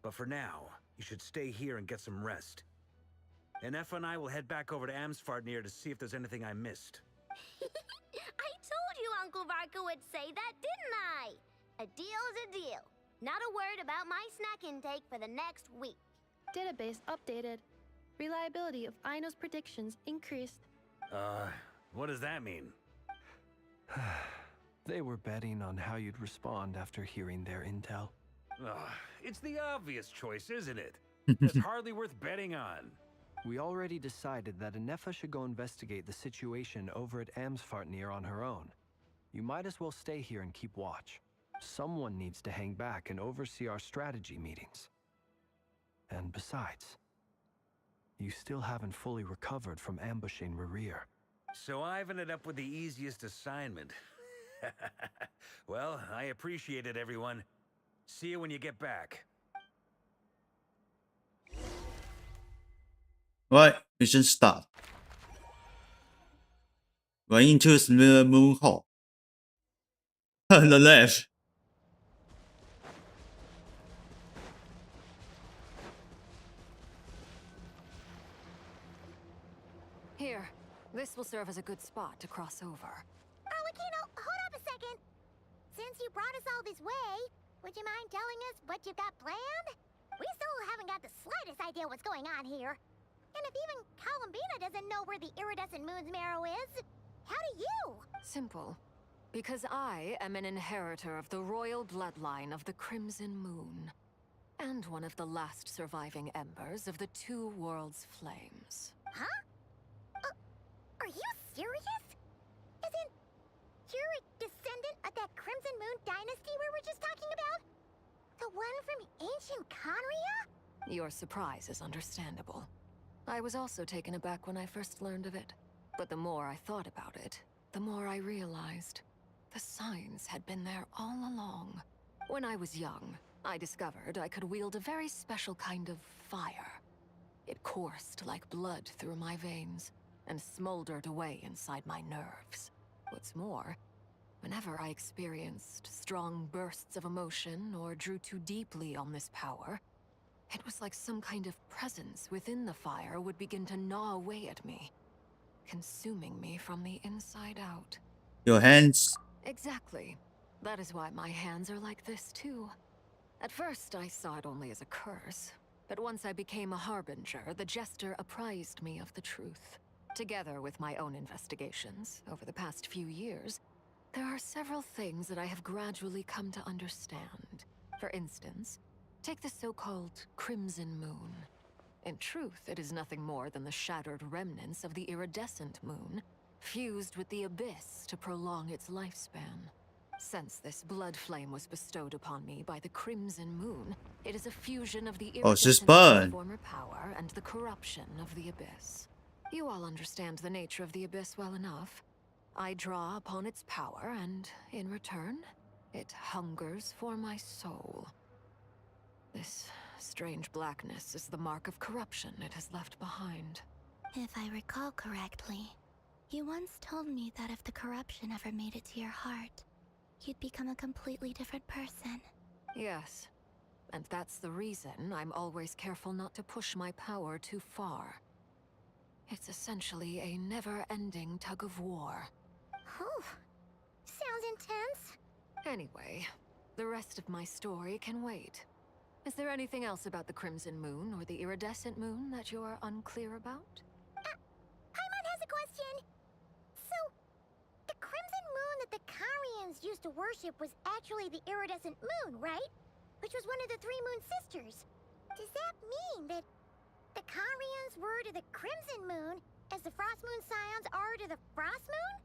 But for now, you should stay here and get some rest. And Eff and I will head back over to Amsfartnir to see if there's anything I missed. I told you Uncle Varka would say that, didn't I? A deal's a deal. Not a word about my snack intake for the next week. Database updated. Reliability of Aino's predictions increased. What does that mean? They were betting on how you'd respond after hearing their intel. It's the obvious choice, isn't it? It's hardly worth betting on. We already decided that Inefa should go investigate the situation over at Amsfartnir on her own. You might as well stay here and keep watch. Someone needs to hang back and oversee our strategy meetings. And besides, you still haven't fully recovered from ambushing Rerir. So I've ended up with the easiest assignment. Well, I appreciate it, everyone. See you when you get back. Right, mission start. Going into the moon hole. The left. Here, this will serve as a good spot to cross over. Arlecchino, hold up a second. Since you brought us all this way, would you mind telling us what you've got planned? We still haven't got the slightest idea what's going on here. And if even Columbina doesn't know where the iridescent moon's marrow is, how do you? Simple. Because I am an inheritor of the royal bloodline of the Crimson Moon. And one of the last surviving embers of the Two Worlds Flames. Huh? Are you serious? Isn't you're a descendant of that Crimson Moon dynasty we were just talking about? The one from ancient Conria? Your surprise is understandable. I was also taken aback when I first learned of it. But the more I thought about it, the more I realized the signs had been there all along. When I was young, I discovered I could wield a very special kind of fire. It coursed like blood through my veins and smoldered away inside my nerves. What's more, whenever I experienced strong bursts of emotion or drew too deeply on this power, it was like some kind of presence within the fire would begin to gnaw away at me, consuming me from the inside out. Your hands. Exactly. That is why my hands are like this too. At first, I saw it only as a curse, but once I became a harbinger, the jester apprised me of the truth. Together with my own investigations over the past few years, there are several things that I have gradually come to understand. For instance, take the so-called Crimson Moon. In truth, it is nothing more than the shattered remnants of the iridescent moon, fused with the abyss to prolong its lifespan. Since this blood flame was bestowed upon me by the Crimson Moon, it is a fusion of the iridescent moon's former power and the corruption of the abyss. You all understand the nature of the abyss well enough. I draw upon its power, and in return, it hungers for my soul. This strange blackness is the mark of corruption it has left behind. If I recall correctly, you once told me that if the corruption ever made it to your heart, you'd become a completely different person. Yes, and that's the reason I'm always careful not to push my power too far. It's essentially a never-ending tug-of-war. Oh, sounds intense. Anyway, the rest of my story can wait. Is there anything else about the Crimson Moon or the Iridescent Moon that you're unclear about? Paimon has a question. So, the crimson moon that the Karians used to worship was actually the iridescent moon, right? Which was one of the three moon sisters. Does that mean that the Karians were to the crimson moon as the frost moon scions are to the frost moon?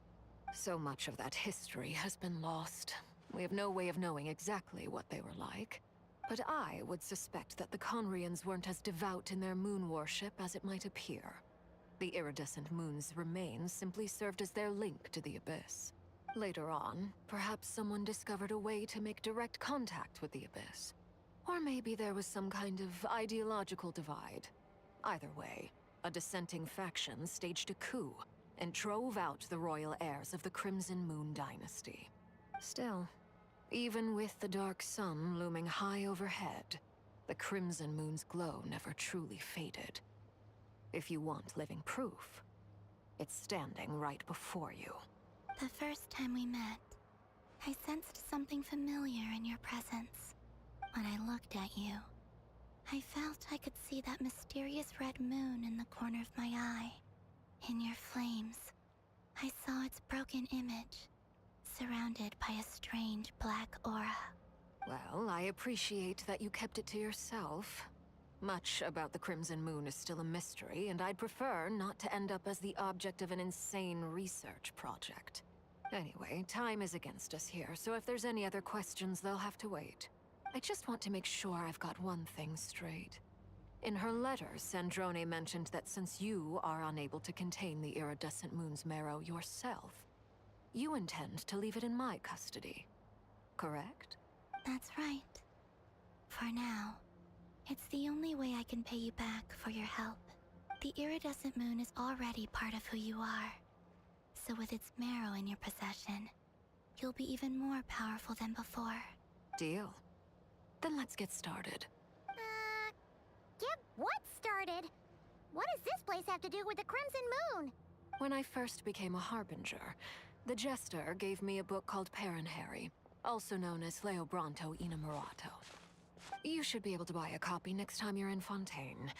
So much of that history has been lost. We have no way of knowing exactly what they were like. But I would suspect that the Conrians weren't as devout in their moon worship as it might appear. The iridescent moon's remains simply served as their link to the Abyss. Later on, perhaps someone discovered a way to make direct contact with the Abyss. Or maybe there was some kind of ideological divide. Either way, a dissenting faction staged a coup and drove out the royal heirs of the Crimson Moon dynasty. Still, even with the dark sun looming high overhead, the Crimson Moon's glow never truly faded. If you want living proof, it's standing right before you. The first time we met, I sensed something familiar in your presence. When I looked at you, I felt I could see that mysterious red moon in the corner of my eye. In your flames, I saw its broken image, surrounded by a strange black aura. Well, I appreciate that you kept it to yourself. Much about the Crimson Moon is still a mystery, and I'd prefer not to end up as the object of an insane research project. Anyway, time is against us here, so if there's any other questions, they'll have to wait. I just want to make sure I've got one thing straight. In her letter, Sandrone mentioned that since you are unable to contain the iridescent moon's marrow yourself, you intend to leave it in my custody, correct? That's right. For now, it's the only way I can pay you back for your help. The iridescent moon is already part of who you are. So with its marrow in your possession, you'll be even more powerful than before. Deal. Then let's get started. Get what started? What does this place have to do with the Crimson Moon? When I first became a Harbinger, the Jester gave me a book called Terengineer, also known as Leobranto Inamorato. You should be able to buy a copy next time you're in Fontaine.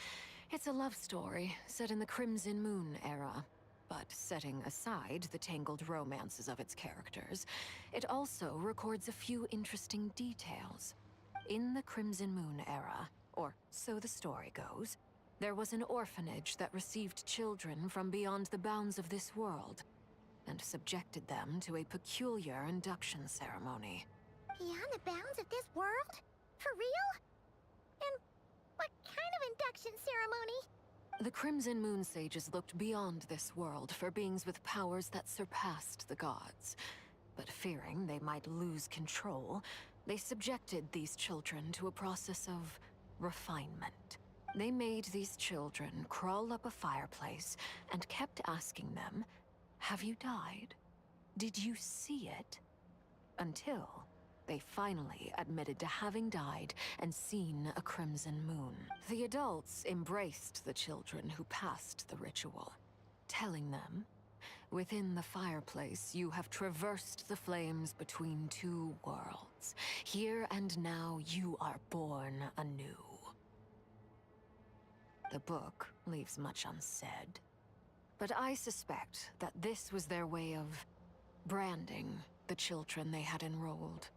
It's a love story set in the Crimson Moon era. But setting aside the tangled romances of its characters, it also records a few interesting details. In the Crimson Moon era, or so the story goes, there was an orphanage that received children from beyond the bounds of this world, and subjected them to a peculiar induction ceremony. Beyond the bounds of this world? For real? And what kind of induction ceremony? The Crimson Moon sages looked beyond this world for beings with powers that surpassed the gods. But fearing they might lose control, they subjected these children to a process of refinement. They made these children crawl up a fireplace and kept asking them, "Have you died? Did you see it?" Until they finally admitted to having died and seen a crimson moon. The adults embraced the children who passed the ritual, telling them, "Within the fireplace, you have traversed the flames between two worlds. Here and now, you are born anew." The book leaves much unsaid, but I suspect that this was their way of branding the children they had enrolled,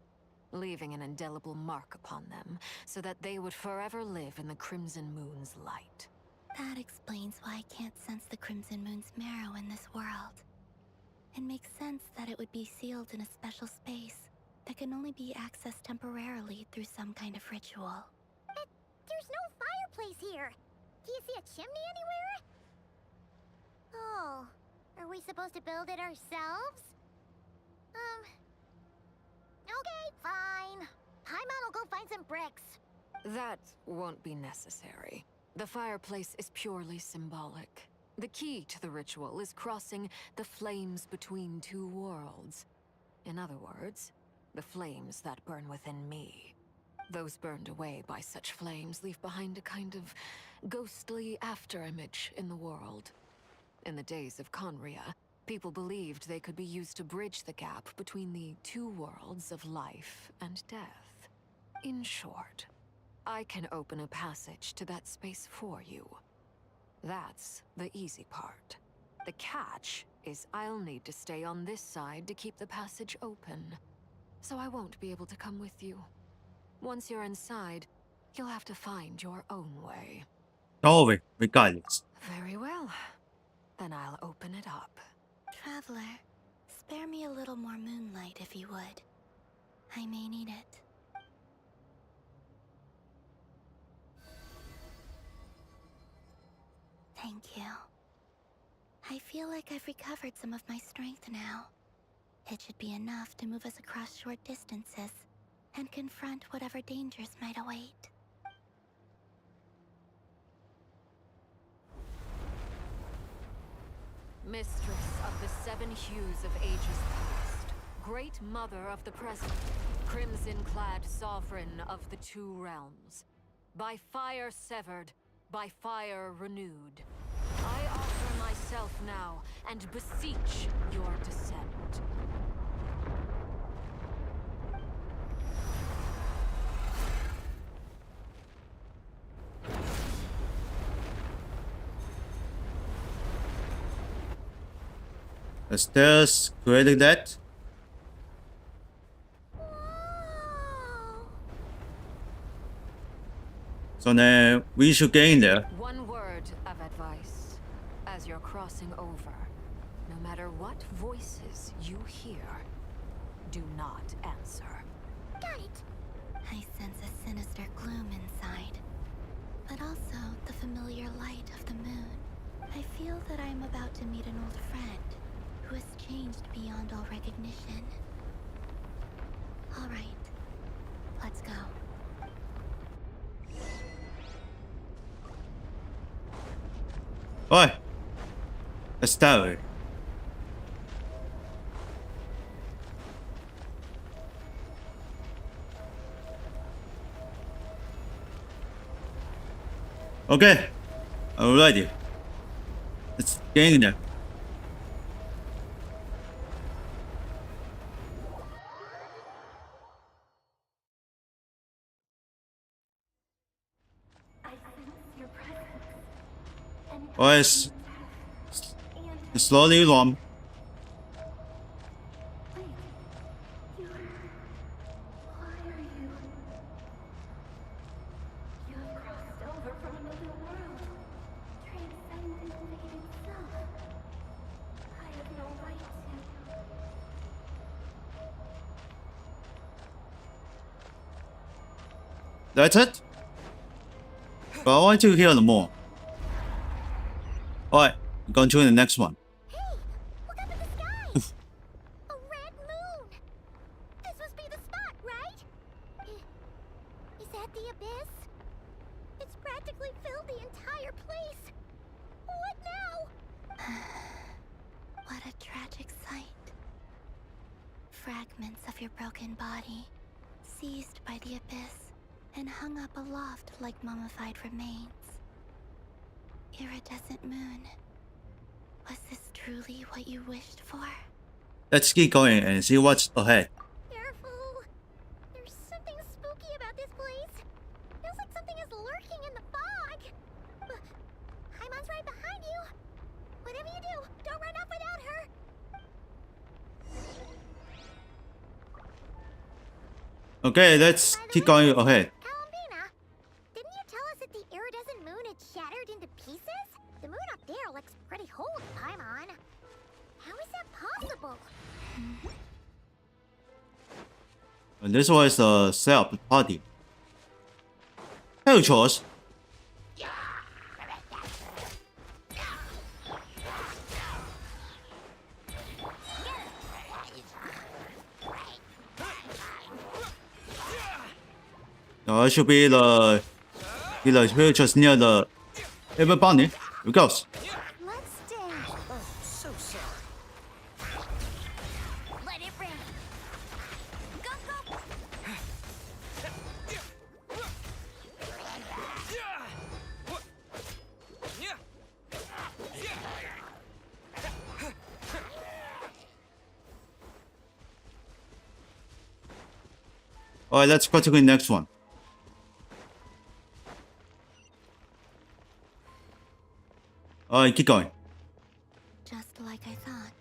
leaving an indelible mark upon them so that they would forever live in the Crimson Moon's light. That explains why I can't sense the Crimson Moon's marrow in this world. It makes sense that it would be sealed in a special space that can only be accessed temporarily through some kind of ritual. But there's no fireplace here. Do you see a chimney anywhere? Oh, are we supposed to build it ourselves? Okay, fine. Paimon will go find some bricks. That won't be necessary. The fireplace is purely symbolic. The key to the ritual is crossing the flames between two worlds. In other words, the flames that burn within me. Those burned away by such flames leave behind a kind of ghostly afterimage in the world. In the days of Conria, people believed they could be used to bridge the gap between the two worlds of life and death. In short, I can open a passage to that space for you. That's the easy part. The catch is I'll need to stay on this side to keep the passage open. So I won't be able to come with you. Once you're inside, you'll have to find your own way. Oh, regardless. Very well. Then I'll open it up. Traveler, spare me a little more moonlight if you would. I may need it. Thank you. I feel like I've recovered some of my strength now. It should be enough to move us across short distances and confront whatever dangers might await. Mistress of the seven hues of ages past, great mother of the present, crimson-clad sovereign of the two realms, by fire severed, by fire renewed, I offer myself now and beseech your descent. The stairs created that. So then we should get in there. One word of advice. As you're crossing over, no matter what voices you hear, do not answer. Got it. I sense a sinister gloom inside, but also the familiar light of the moon. I feel that I'm about to meet an old friend who has changed beyond all recognition. All right, let's go. Oi! Let's tower. Okay, alrighty. Let's get in there. Boys, slowly along. That's it? But I want to hear more. Alright, going to the next one. Hey, look up at the sky! A red moon! This must be the spot, right? Is that the abyss? It's practically filled the entire place. What now? What a tragic sight. Fragments of your broken body, seized by the abyss, and hung up aloft like mummified remains. Iridescent moon. Was this truly what you wished for? Let's keep going and see what's ahead. Careful! There's something spooky about this place. Feels like something is lurking in the fog. Haimon's right behind you. Whatever you do, don't run off without her. Okay, let's keep going ahead. Didn't you tell us that the iridescent moon had shattered into pieces? The moon up there looks pretty holy, Paimon. How is that possible? And this was the setup party. Hey, chores. I should be the here just near the Ever Bunny. Here it goes. Let's dance. Oh, so sorry. Let it rain. Go, go. Alright, let's go to the next one. Alright, keep going. Just like I thought.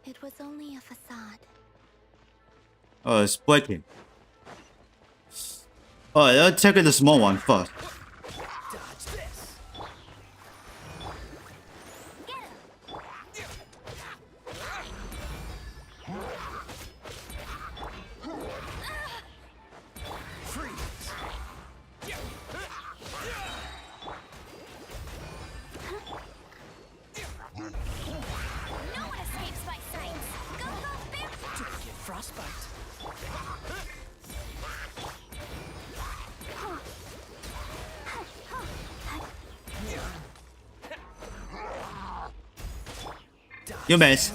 It was only a facade. Oh, it's breaking. Alright, let's check the small one first. Dodge this. No one escapes my sight. Go, go, bear. Don't get frostbite. You miss.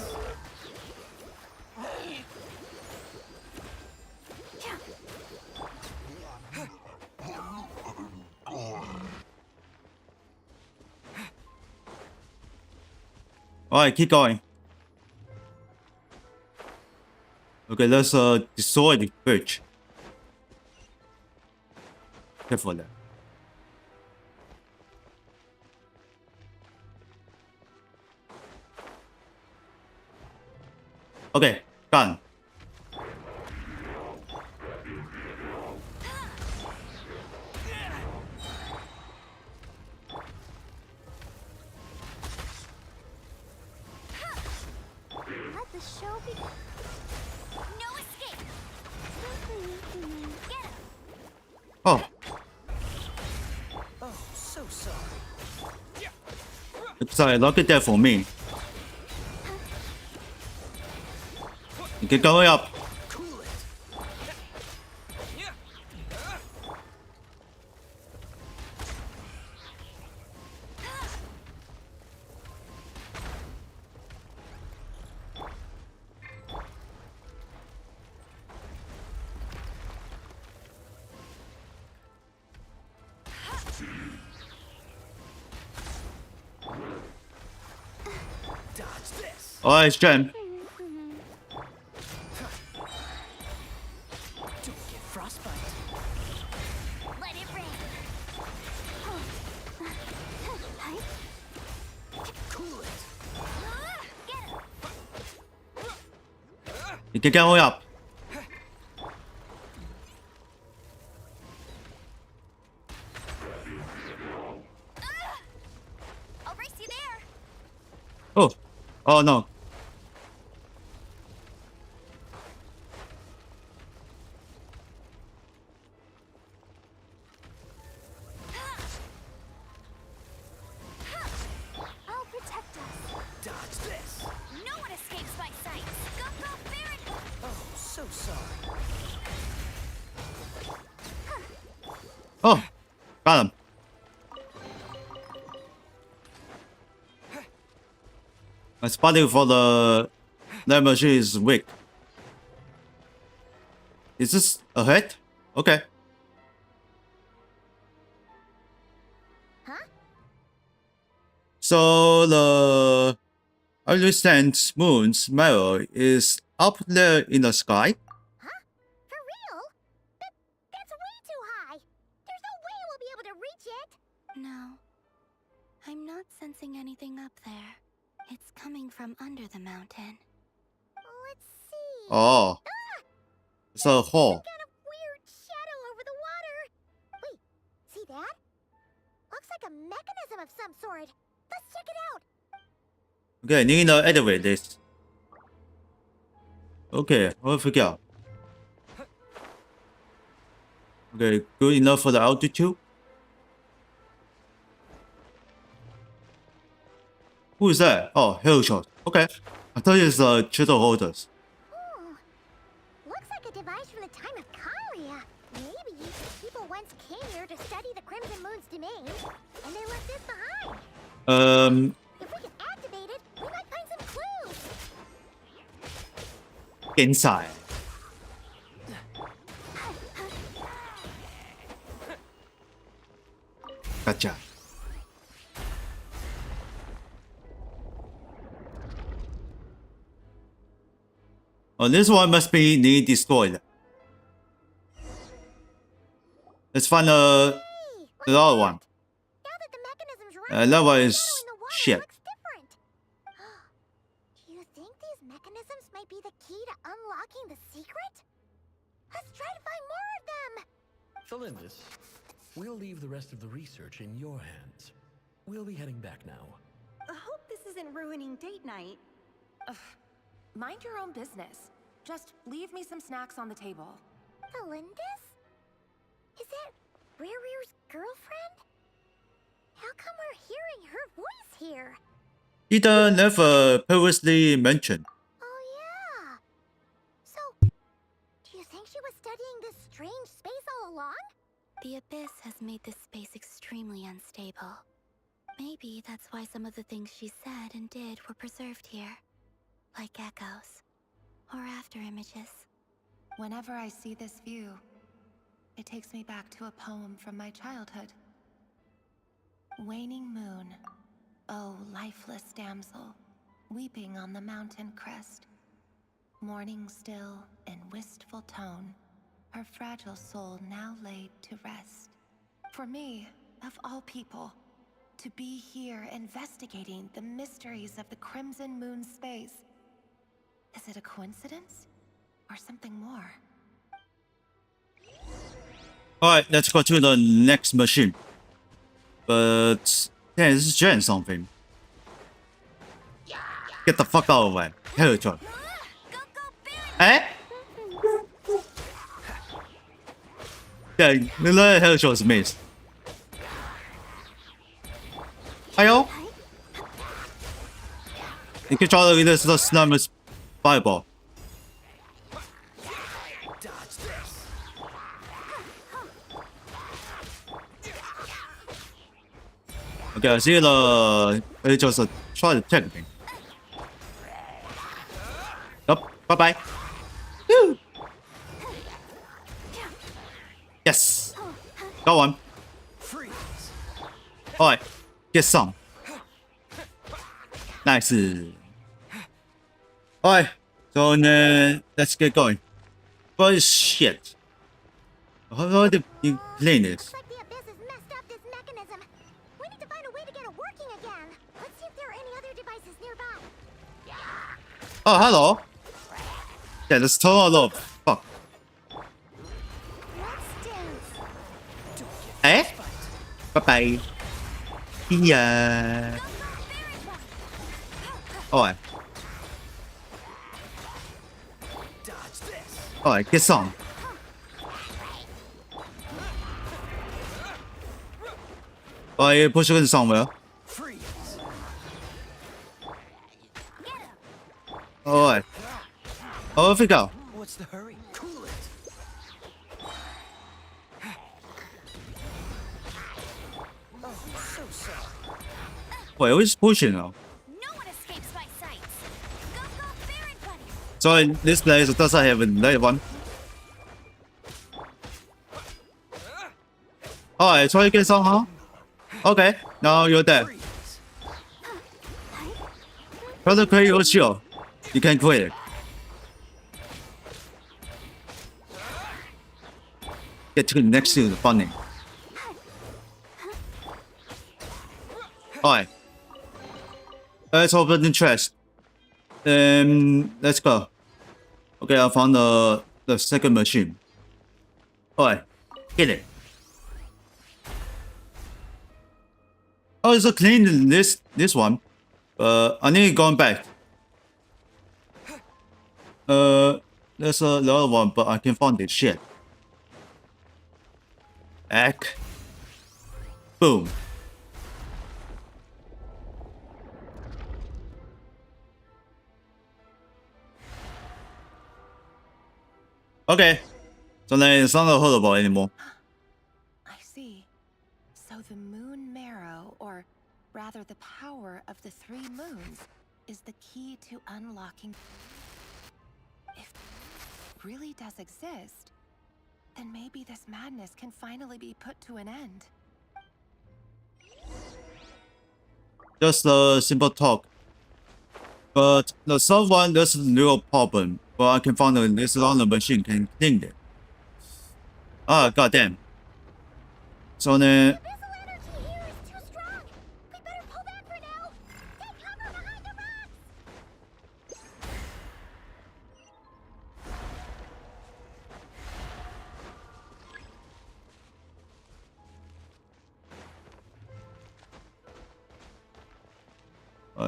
Alright, keep going. Okay, let's destroy the bridge. Careful there. Okay, done. Let the show be. No escape. Get him. Oh, Oh, so sorry. sorry, lock it there for me. You keep going up. Cool it. Dodge this. Alright, it's Jen. Don't get frostbite. Let it rain. Cool it. Get him. You keep going up. I'll race you there. Oh, oh no. I'll protect us. Dodge this. No one escapes my sight. Go, go, bear it. Oh, so sorry. Oh, got him. My spotting for the that machine is weak. Is this a hit? Okay. Huh? So the I understand moon's mirror is up there in the sky. Huh? For real? That's way too high. There's no way we'll be able to reach it. No. I'm not sensing anything up there. It's coming from under the mountain. Let's see. Oh, it's a hole. Kind of weird shadow over the water. Wait, see that? Looks like a mechanism of some sort. Let's check it out. Okay, need to activate this. Okay, I'll figure out. Okay, good enough for the altitude. Who is that? Oh, hell shot. Okay, I thought it's shuttle holders. Ooh, looks like a device from the time of Kalia. Maybe used to keep away came here to study the Crimson Moon's domain, and they left this behind. If we can activate it, we might find some clues. Inside. Gotcha. Oh, this one must be need destroyed. Let's find the other one. That one is shit. Do you think these mechanisms might be the key to unlocking the secret? Let's try to find more of them! Felindis, we'll leave the rest of the research in your hands. We'll be heading back now. I hope this isn't ruining date night. Ugh. Mind your own business. Just leave me some snacks on the table. Felindis? Is that Rere's girlfriend? How come we're hearing her voice here? Either never previously mentioned. Oh yeah. So, do you think she was studying this strange space all along? The Abyss has made this space extremely unstable. Maybe that's why some of the things she said and did were preserved here. Like echoes. Or after images. Whenever I see this view, it takes me back to a poem from my childhood. Waning moon, oh lifeless damsel, weeping on the mountain crest. Mourning still in wistful tone, her fragile soul now laid to rest. For me, of all people, to be here investigating the mysteries of the Crimson Moon space. Is it a coincidence? Or something more? Alright, let's go to the next machine. But yeah, this is Jen something. Get the fuck out of my territory. Eh? Yeah, the territory is missed. Ayo? You can try to release the Slumber's fireball. Okay, I see it just try to take me. Up, bye bye. Woo. Yes. Go on. Alright, get some. Nice. Alright, so let's get going. But shit. How did you clean this? Oh, hello. Yeah, let's turn on off. Fuck. Eh? Bye-bye. Yeah. Alright. Alright, get some. Alright, you're pushing it somewhere. Alright. Off we go. What's the hurry? Cool it. Oh, so sorry. Wait, who's pushing now? No one escapes my sights. Go, go, Baron Buddy. So in this place doesn't have another one. Alright, try to get some, huh? Okay, now you're dead. Try to create your shield. You can quit it. Get to the next to the funding. Alright. Let's open the chest. Let's go. Okay, I found the second machine. Alright, get it. Oh, it's a clean this one. I need going back. There's another one, but I can find it. Shit. Egg. Boom. Okay. So then it's not horrible anymore. I see gather the power of the 3 moons is the key to unlocking. If it really does exist, then maybe this madness can finally be put to an end. Just a simple talk. But the someone there's a real problem. But I can find that this long machine can clean it. Ah, goddamn. So then.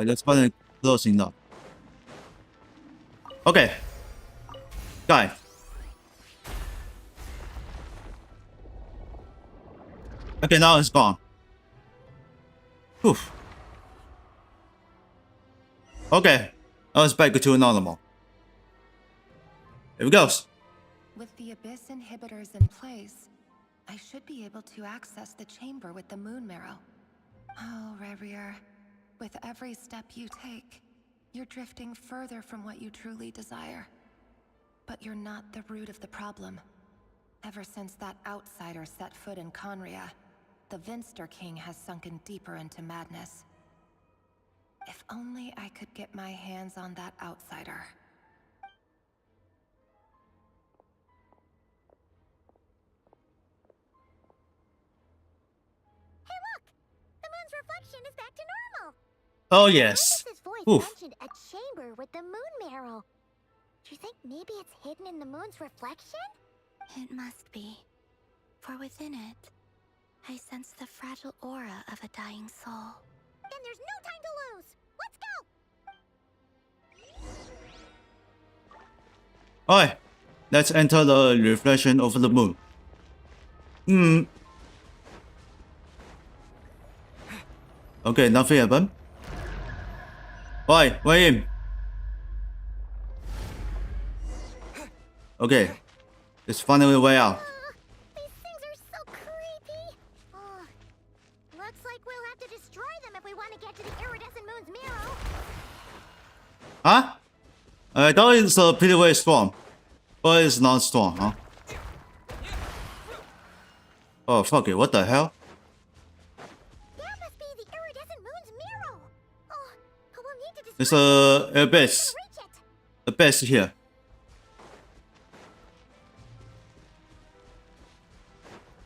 Let's find it closing now. Okay. Guy. Okay, now it's gone. Oof. Okay. Now it's back to normal. Here we go. With the Abyss inhibitors in place, I should be able to access the chamber with the moon marrow. Oh, Revier. With every step you take, you're drifting further from what you truly desire. But you're not the root of the problem. Ever since that outsider set foot in Conria, the Vinster King has sunken deeper into madness. If only I could get my hands on that outsider. Hey look! The moon's reflection is back to normal! Oh yes. This voice Oof. mentioned a chamber with the moon marrow. Do you think maybe it's hidden in the moon's reflection? It must be. For within it, I sense the fragile aura of a dying soul. Then there's no time to lose! Let's go! Alright. Let's enter the reflection of the moon. Okay, nothing happened. Alright, we're in. Okay. It's finally way out. These things are so creepy! Looks like we'll have to destroy them if we want to get to the iridescent moon's marrow. Huh? I thought it's a pretty way strong. But it's not strong, huh? Oh, fuck it. What the hell? That must be the iridescent moon's marrow! Oh, we'll need to There's a base. A base here.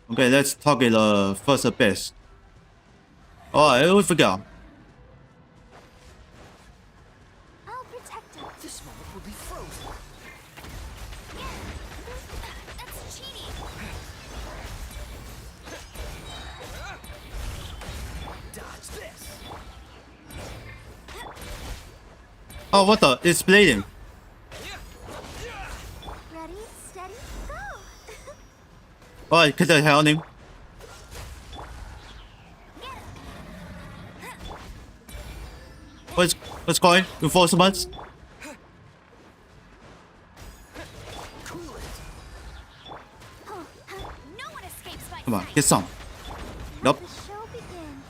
Okay, let's target the first base. Oh, I always forgot. I'll protect him. This moment will be frozen. That's cheating. Dodge this. Oh, what the? It's bleeding. Ready, steady, go! Alright, kill the hell him. What's going? Reinforcements? No one escapes by Come on, sight. get some. Nope. The show begins.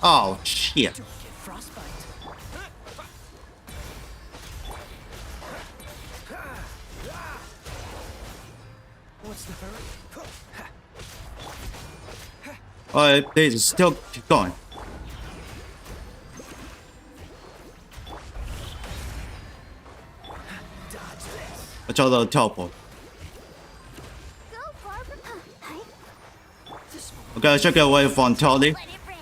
Oh, shit. Don't get frostbite. What's the hurry? Alright, please, still keep going. Watch out the teleport. Go far from... Okay, I should get away from Telly. Let it rip.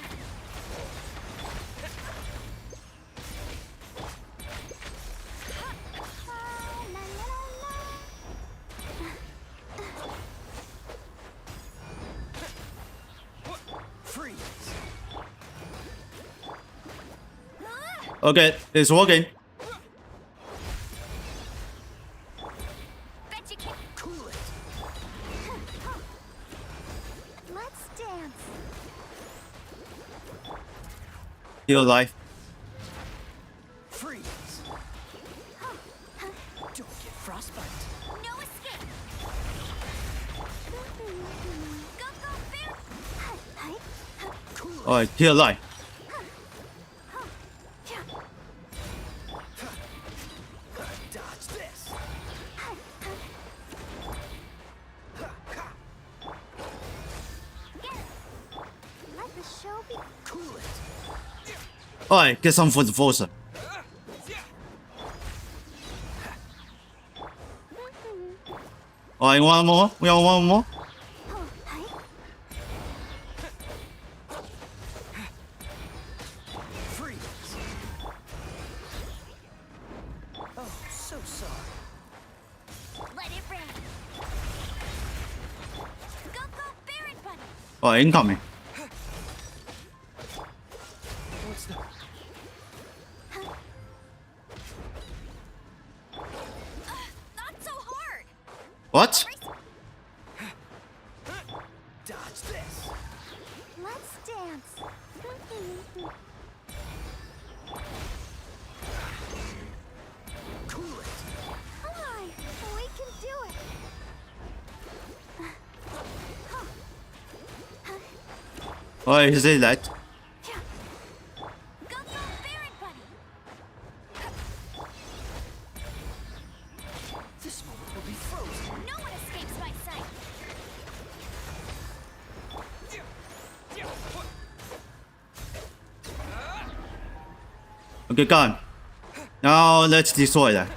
Freeze. Okay, it's working. Bet you can't. Cool it. Let's dance. Heal life. Freeze. Don't get frostbite. No escape. Go, bear. Oh, Alright, kill light. Dodge this. Let the show be. Cool it. Alright, get some for the forcer. Alright, one more. We want one more. Freeze. Oh, so sorry. Let it rain. Go, Baron Bunny. Alright, incoming. What's the... Not so hard. What? Dodge this. Let's dance. Cool it. Come on, we can do it. Alright, is it that? Go, Baron Bunny. This moment will be frozen. No one escapes my sight. Okay, gone. Now let's destroy that.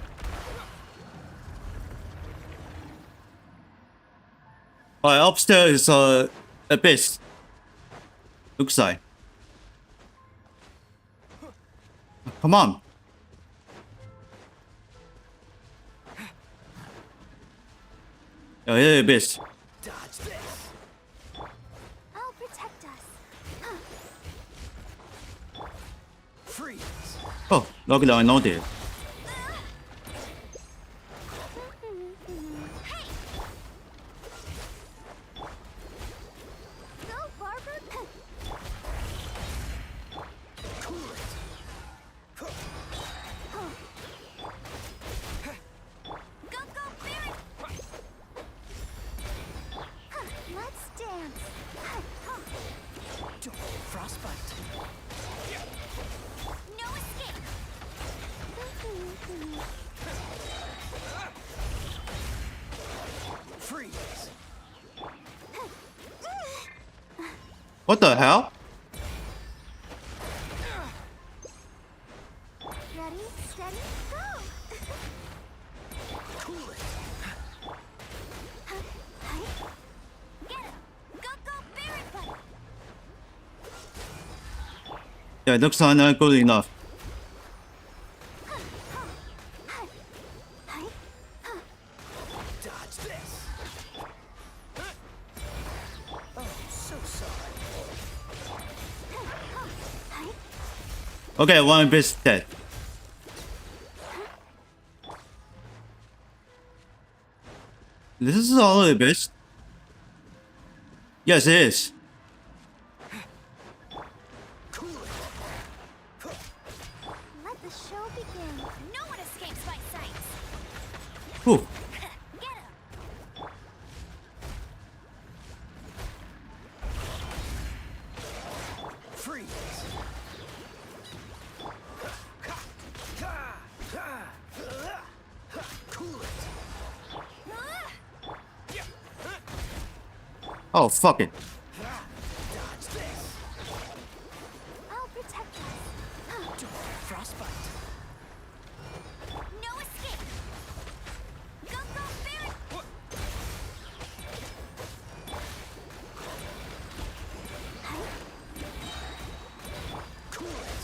Alright, upstairs is abyss. Looks like. Come on. Oh, yeah, abyss. Dodge this. I'll protect us. Freeze. Oh, luckily I know it. Go, Barber. Cool it. Go, Baron. Let's dance. Don't frostbite. No escape. Freeze. What the hell? Ready, steady, go. Cool it. Get him. Go, Baron Bunny. Yeah, looks not good enough. Dodge this. Oh, so sorry. Okay, one abyss dead. This is all abyss. Yes, it is. Cool it. Let the show begin. No one escapes my sight. Whew. Get him. Freeze. Cool it. Oh, fuck it. Dodge this. I'll protect us. Don't frostbite. No escape. Go, Baron. Cool it.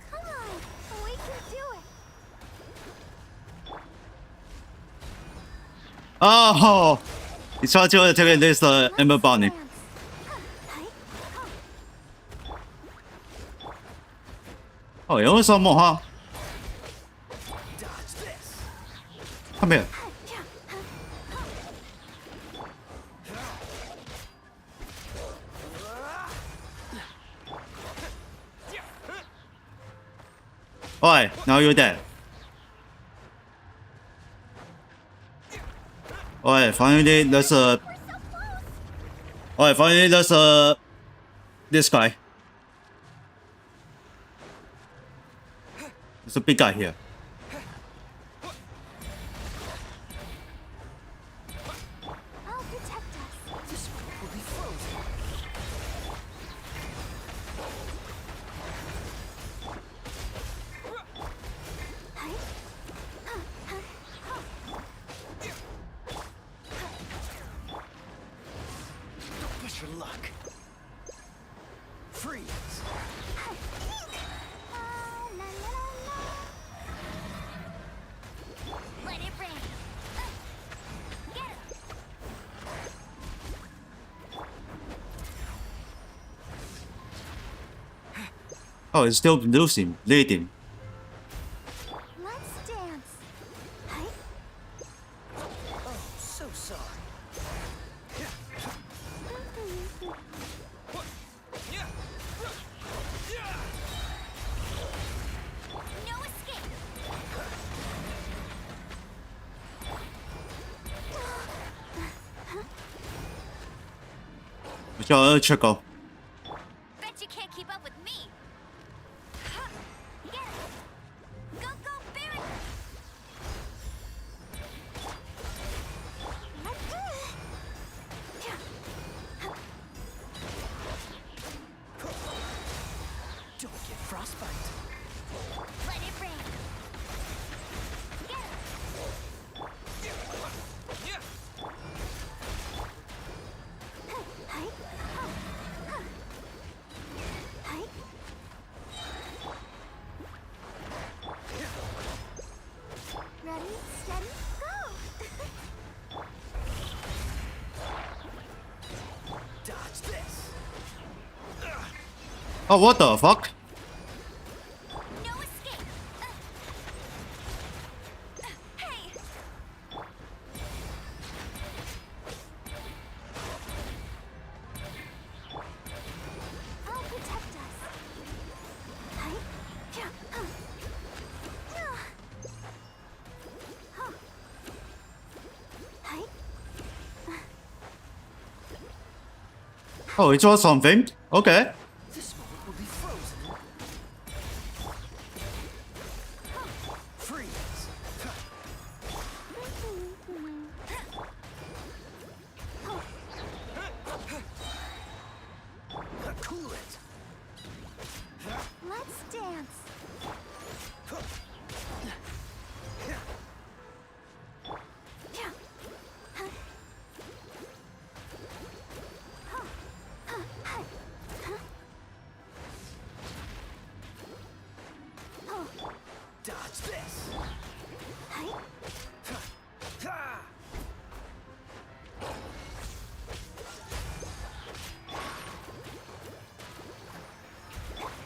Come on, we can do it. Oh,你抓住了这个类似的 Ember Bounty。哦，有人说梦哈 Dodge this.，Come here。 Alright, now you're dead. Alright, finally there's a... Alright, finally there's a... This guy. There's a big guy here. I'll protect us. This one will be frozen. Don't push your luck. Freeze. Let it rain. Get him. Oh, it's still losing, leading. Let's dance. Oh, so sorry. No escape. Check out. Bet you can't keep up with me. Get him. Go, go, Barry. Don't get frostbite. Let it rain. Get him. Ready, steady, go! Dodge this. Oh, what the fuck? No escape! Hey! I'll protect us. Hey! Yeah. Hey! Oh, it was something? Okay. This one will be frozen. Freeze. Cool it. Let's dance. Dodge this. Hey! Ha!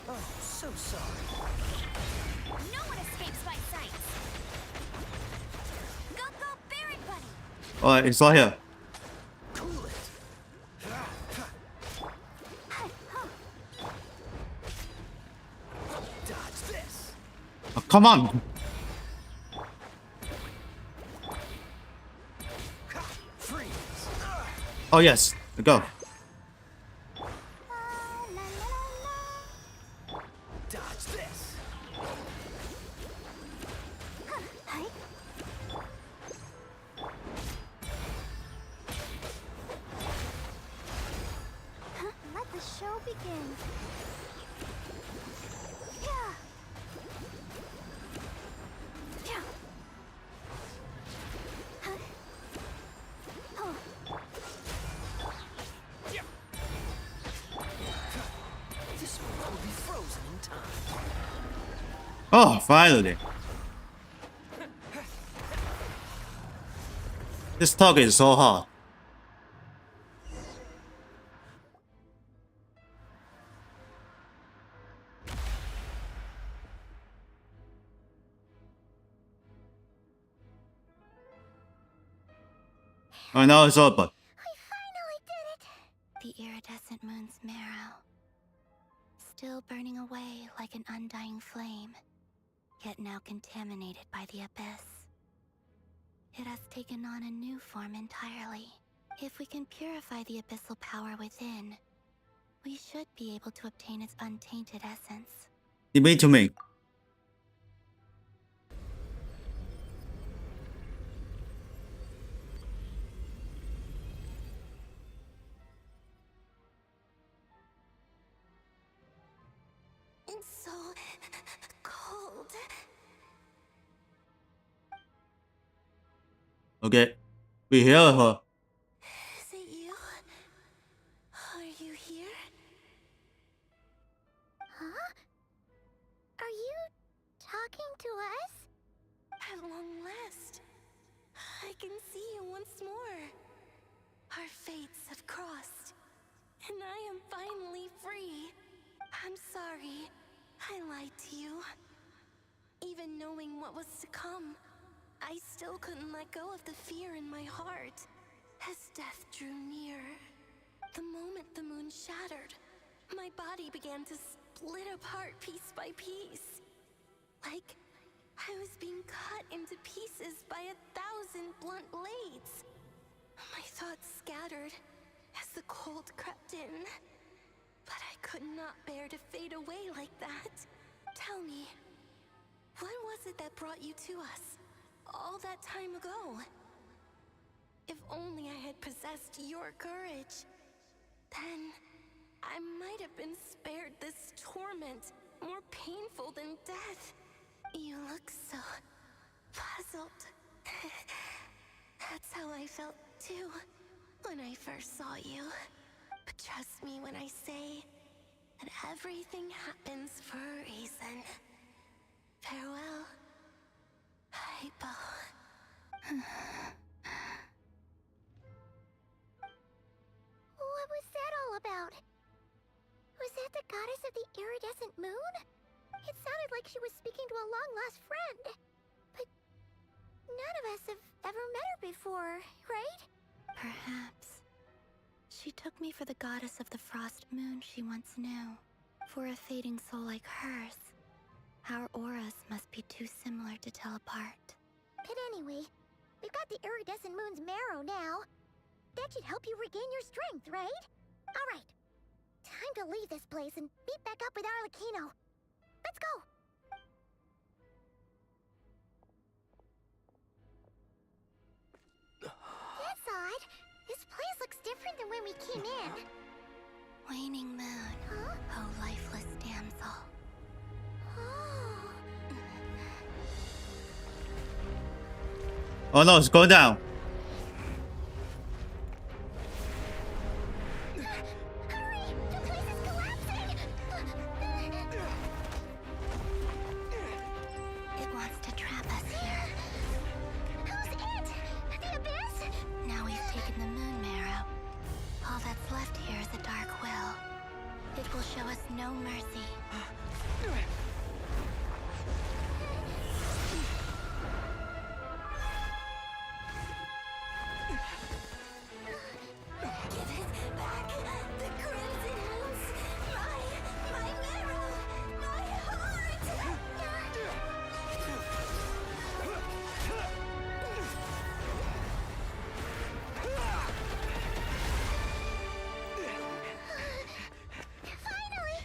Oh, so sorry. No one escapes my sights. Go, go, Barret Buddy. Alright, it's right here. Cool it. Dodge this. Oh, come on. Freeze. Oh, yes. Go. Dodge this. Hey! Let the show begin. Yeah. Yeah. Oh. This one will be frozen in time. Oh, finally. This target is so hard. Oh, now it's over. The iridescent moon's marrow, still burning away like an undying flame, yet now contaminated by the abyss. It has taken on a new form entirely. If we can purify the abyssal power within, we should be able to obtain its untainted essence. Give it to me. It's so cold. Okay, we hear her. Is it you? Are you here? Huh? Are you talking to us? At long last, I can see you once more. Our fates have crossed, and I am finally free. I'm sorry, I lied to you. Even knowing what was to come, I still couldn't let go of the fear in my heart. As death drew near, the moment the moon shattered, my body began to split apart piece by piece. Like I was being cut into pieces by 1,000 blunt blades. My thoughts scattered as the cold crept in. But I could not bear to fade away like that. Tell me, what was it that brought you to us all that time ago? If only I had possessed your courage, then I might have been spared this torment more painful than death. You look so puzzled. That's how I felt too when I first saw you. But trust me when I say that everything happens for a reason. Farewell, Hypo. What was that all about? Was that the goddess of the iridescent moon? It sounded like she was speaking to a long-lost friend. But none of us have ever met her before, right? Perhaps. She took me for the goddess of the frost moon she once knew. For a fading soul like hers, our auras must be too similar to tell apart. But anyway, we've got the iridescent moon's marrow now. That should help you regain your strength, right? Alright, time to leave this place and meet back up with Arlecchino. Let's go! That's odd. This place looks different than when we came in. Waning moon. Huh? Oh, lifeless damsel. Oh no, it's going down. Hurry! The place is collapsing! It wants to trap us here. Who's it? The Abyss? Now we've taken the moon marrow. All that's left here is a dark will. It will show us no mercy. Give it back! The crimson moons! My marrow! My heart! Finally!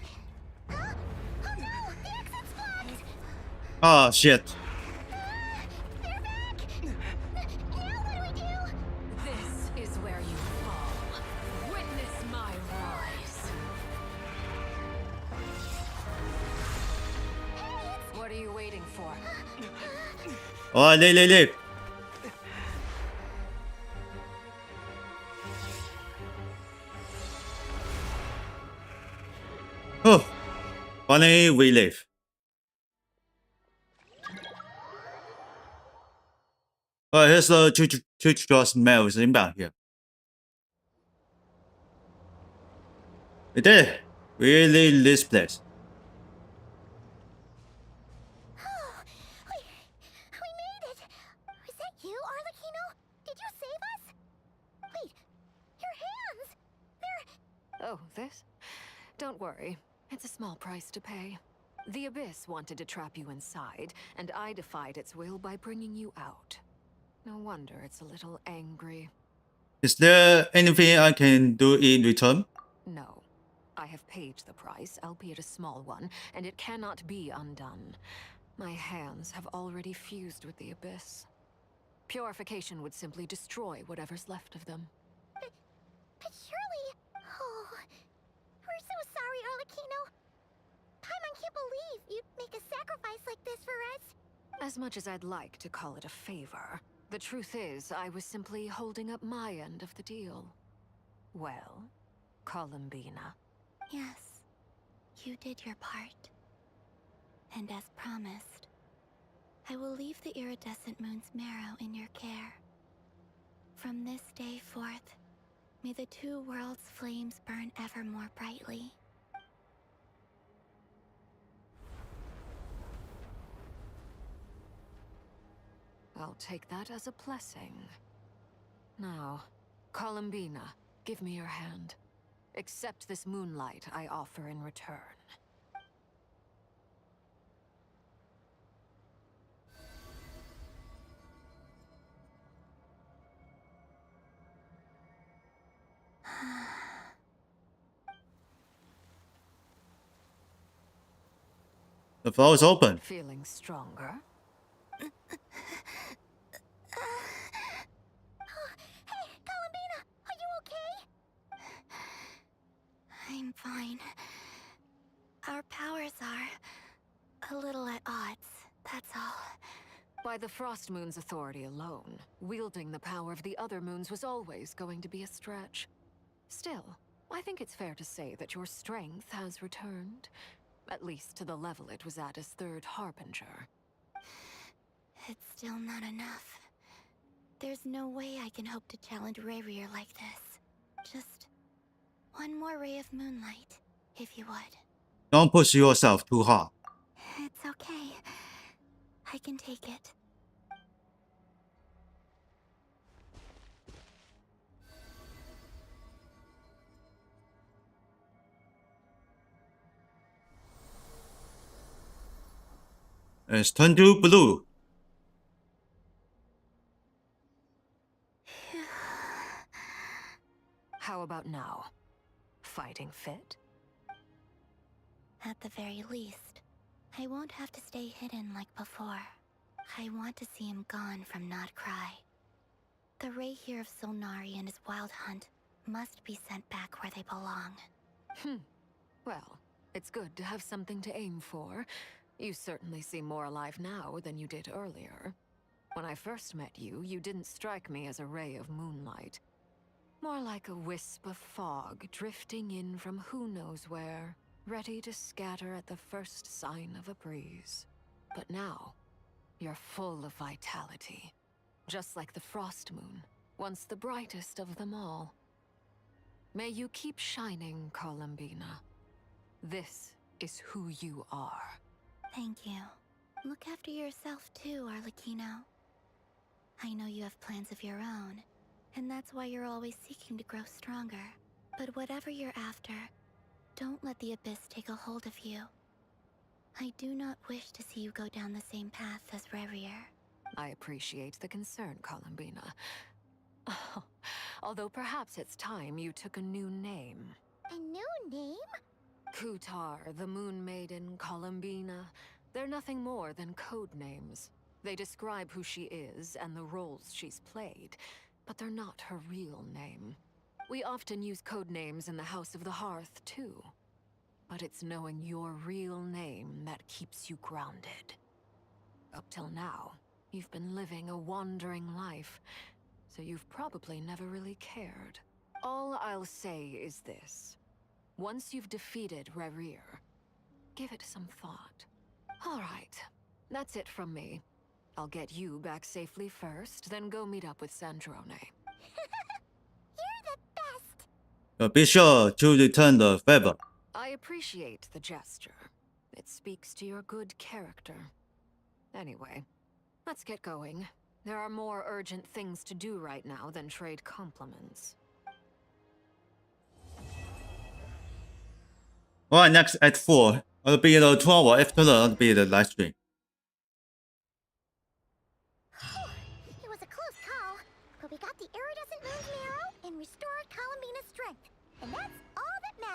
Huh? Oh no! The exit's blocked! Oh shit. They're back! Now what do we do? This is where you fall. Witness my rise. What are you waiting for? Oh, leave. Oh, finally we leave. Alright, here's the Twitch mails inbound here. We did it. We leave this place. We made it! Was that you, Arlecchino? Did you save us? Wait, your hands! They're... Oh, this? Don't worry. It's a small price to pay. The Abyss wanted to trap you inside, and I defied its will by bringing you out. No wonder it's a little angry. Is there anything I can do in return? No. I have paid the price, albeit a small one, and it cannot be undone. My hands have already fused with the Abyss. Purification would simply destroy whatever's left of them. But surely... Oh... We're so sorry, Arlecchino. Paimon can't believe you'd make a sacrifice like this for us. As much as I'd like to call it a favor, the truth is I was simply holding up my end of the deal. Well, Columbina. Yes, you did your part. And as promised, I will leave the iridescent moon's marrow in your care. From this day forth, may the two worlds' flames burn ever more brightly. I'll take that as a blessing. Now, Columbina, give me your hand. Accept this moonlight I offer in return. The floor is open. Feeling stronger? Hey, Columbina, are you okay? I'm fine. Our powers are a little at odds, that's all. By the Frost Moon's authority alone, wielding the power of the other moons was always going to be a stretch. Still, I think it's fair to say that your strength has returned. At least to the level it was at as Third Harbinger. It's still not enough. There's no way I can hope to challenge Rayrear like this. Just one more ray of moonlight, if you would. Don't push yourself too hard. It's okay. I can take it. It's turned to blue. How about now? Fighting fit? At the very least, I won't have to stay hidden like before. I want to see him gone from Not Cry. The Rayhear of Solnari and his wild hunt must be sent back where they belong. Well, it's good to have something to aim for. You certainly seem more alive now than you did earlier. When I first met you, you didn't strike me as a ray of moonlight. More like a wisp of fog drifting in from who knows where, ready to scatter at the first sign of a breeze. But now, you're full of vitality. Just like the Frost Moon, once the brightest of them all. May you keep shining, Columbina. This is who you are. Thank you. Look after yourself too, Arlecchino. I know you have plans of your own, and that's why you're always seeking to grow stronger. But whatever you're after, don't let the Abyss take a hold of you. I do not wish to see you go down the same path as Rayrear. I appreciate the concern, Columbina. Although perhaps it's time you took a new name. A new name? Kutar, the Moon Maiden, Columbina. They're nothing more than code names. They describe who she is and the roles she's played, but they're not her real name. We often use code names in the House of the Hearth, too. But it's knowing your real name that keeps you grounded. Up till now, you've been living a wandering life, so you've probably never really cared. All I'll say is this. Once you've defeated Rayrear, give it some thought. All right, that's it from me. I'll get you back safely first, then go meet up with Sandrone. You're the best! But be sure to return the favor. I appreciate the gesture. It speaks to your good character. Anyway, let's get going. There are more urgent things to do right now than trade compliments. Alright, next at 4. It'll be the 12 or after it'll be the live stream. It was a close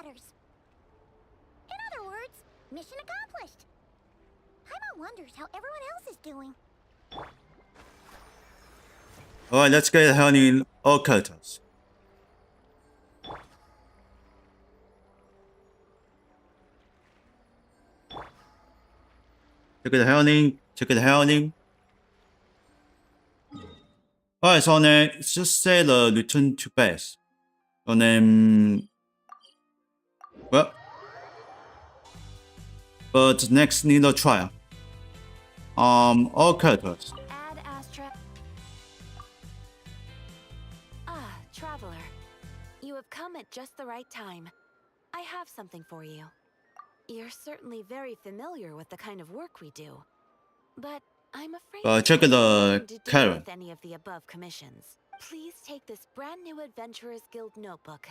waters. In other words, mission accomplished. Paimon wonders how everyone else is doing. Alright, let's get hunting all characters. Check it hunting, check it hunting. Alright, so then it's just say the return to base. And then well, but next need a trial. All characters. Ad Astra. Ah, traveler. You have come at just the right time. I have something for you. You're certainly very familiar with the kind of work we do. But I'm afraid Check the Karen. with any of the above commissions. Please take this brand new Adventurers Guild notebook.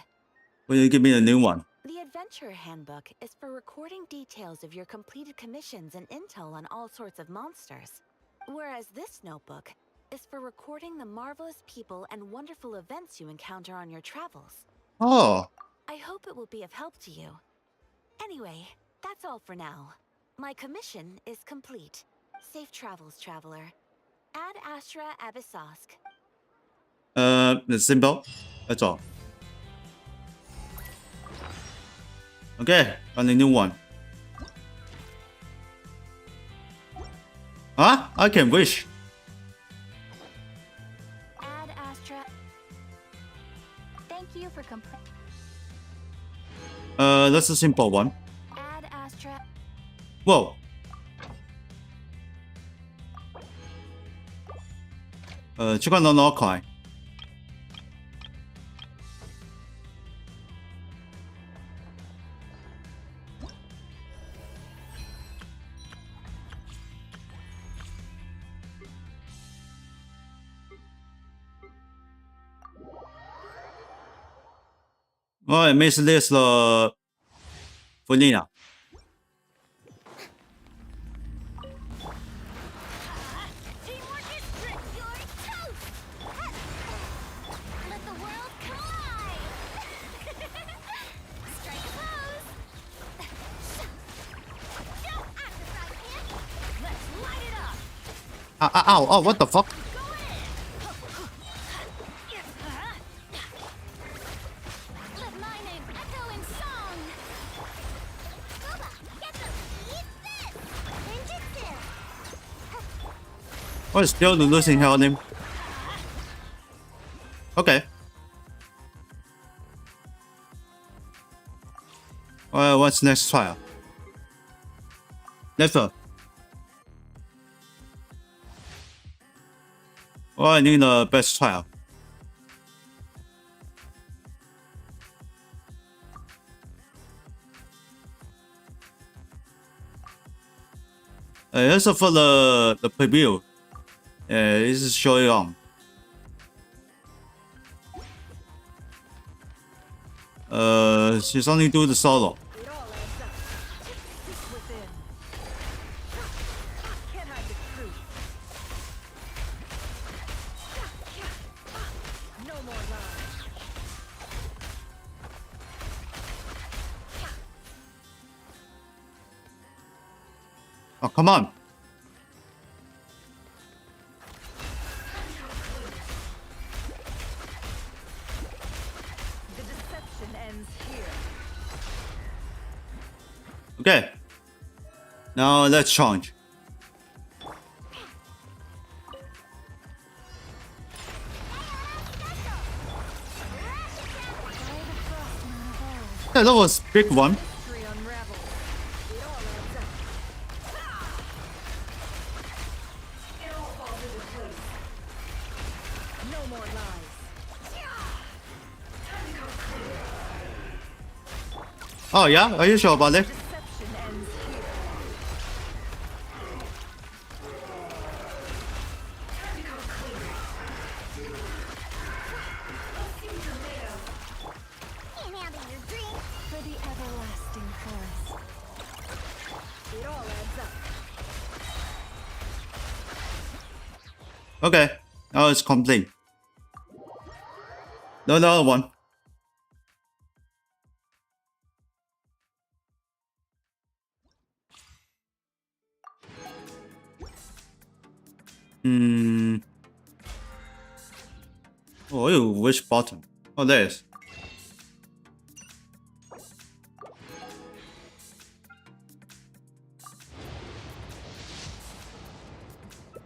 Will you give me a new one? The Adventurer Handbook is for recording details of your completed commissions and intel on all sorts of monsters. Whereas this notebook is for recording the marvelous people and wonderful events you encounter on your travels. Oh. I hope it will be of help to you. Anyway, that's all for now. My commission is complete. Safe travels, traveler. Ad Astra Abyssosque. The symbol. That's all. Okay, and a new one. Huh? I can wish. Ad Astra. Thank you for completing. That's a simple one. Ad Astra. Whoa. 추가 넣어놓고. Ouais, mais je laisse le Folina. Ow, oh, what the fuck? What is still losing her name? Okay. What's next trial? Never. Oh, I need the best trial. Also for the preview. This is showing on. She's only do the solo. Oh, come on. The deception ends here. Okay. Now let's change. Yeah, that was big one. Oh yeah? Are you sure about it? Okay, now it's complete. No, another one. Oh, which button? Oh, there's.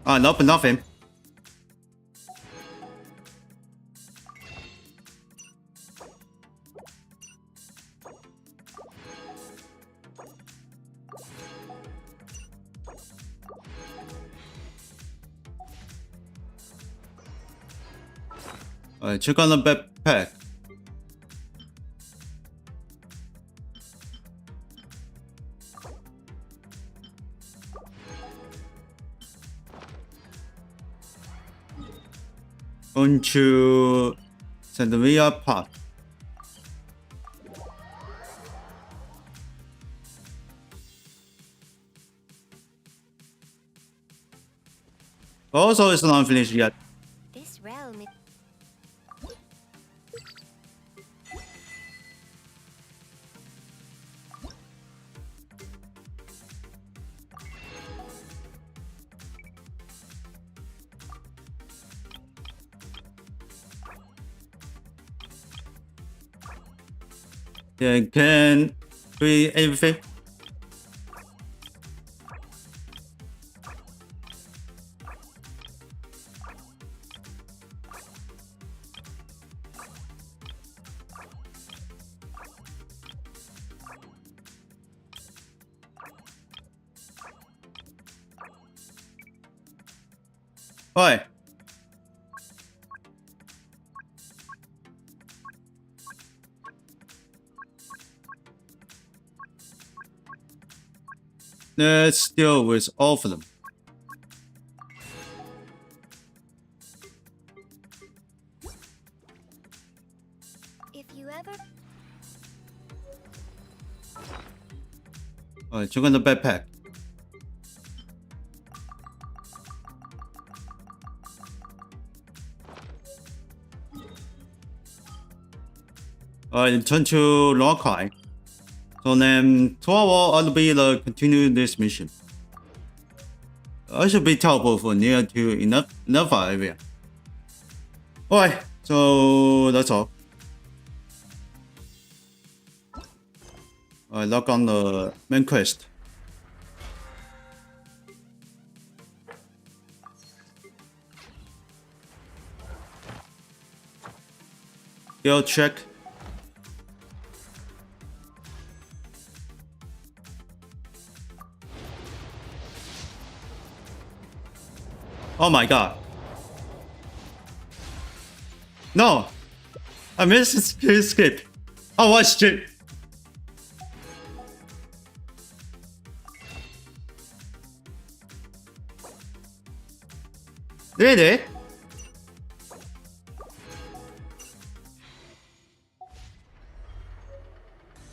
Ah, nope, nothing. Alright, check on the backpack. On to Sandaria Park. Also, it's not finished yet. This realm. Yeah, can we everything? Oi. Let's deal with all of them. If you ever. Alright, check on the backpack. Alright, turn to Lokai. So then, tomorrow I'll be continue this mission. I should be teleport for near to enough area. Alright, so that's all. I log on the main quest. Skill check. Oh my god. No! I missed his skip. I watched it. Really?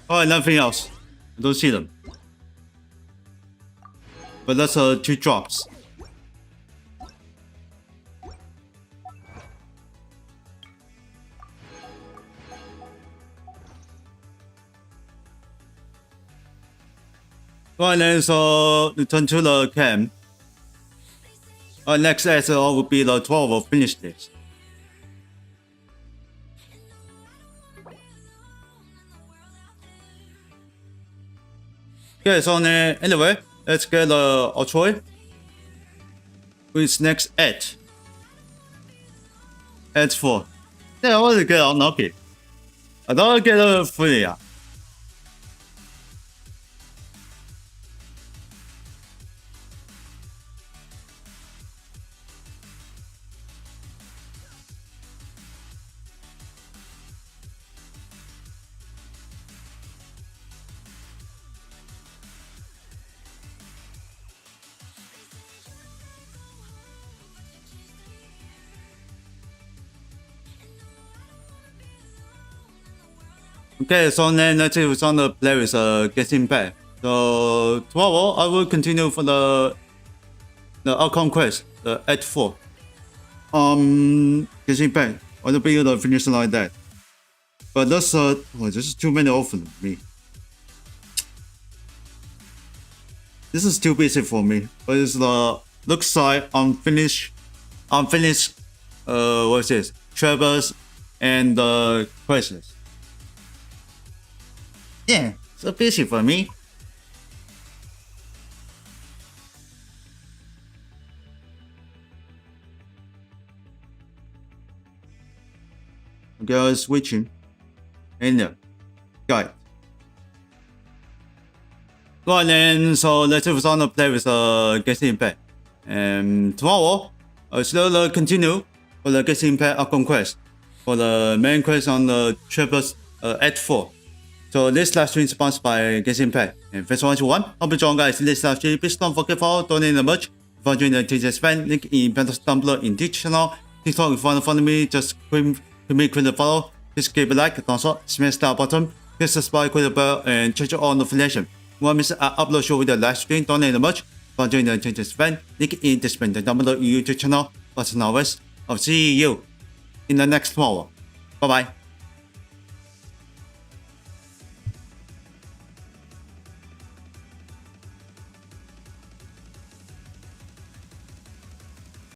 Oh, nothing else. I don't see them. But that's 2 drops. Right then, so return to the camp. Next SL will be the 12 of finish this. Okay, so anyway, let's get Ochoy. With next 8. 8-4. Yeah, I want to get unlucky. I don't get a free. Okay, so then let's see if some of the players getting back. So tomorrow I will continue for the outcome quest, the 8-4. Getting back. I will be able to finish like that. But that's this is too many of me. This is too busy for me. But it's the looks like unfinished unfinished what's this? Travels and quests. Yeah, so busy for me. Okay, switching. And guide. Go on then, so let's have on play with Genshin Impact. And tomorrow, still continue for the Genshin Impact outcome quest. For the main quest on the Traverse Act 4. So this live stream is sponsored by Genshin Impact. And thanks for watching one. Hope you join guys in this live stream. Please don't forget to donate the merch. If you join the TGS fan, link in down below in this channel. TikTok, if you want to follow me, just click the follow. Please give a like, thumbs up, smash that button, hit subscribe, click the bell, and check all notifications. Want miss I upload show with the live stream, donate the merch. For join the TGS fan, link in the description down below in YouTube channel. But now, I'll see you in the next tomorrow. Bye bye.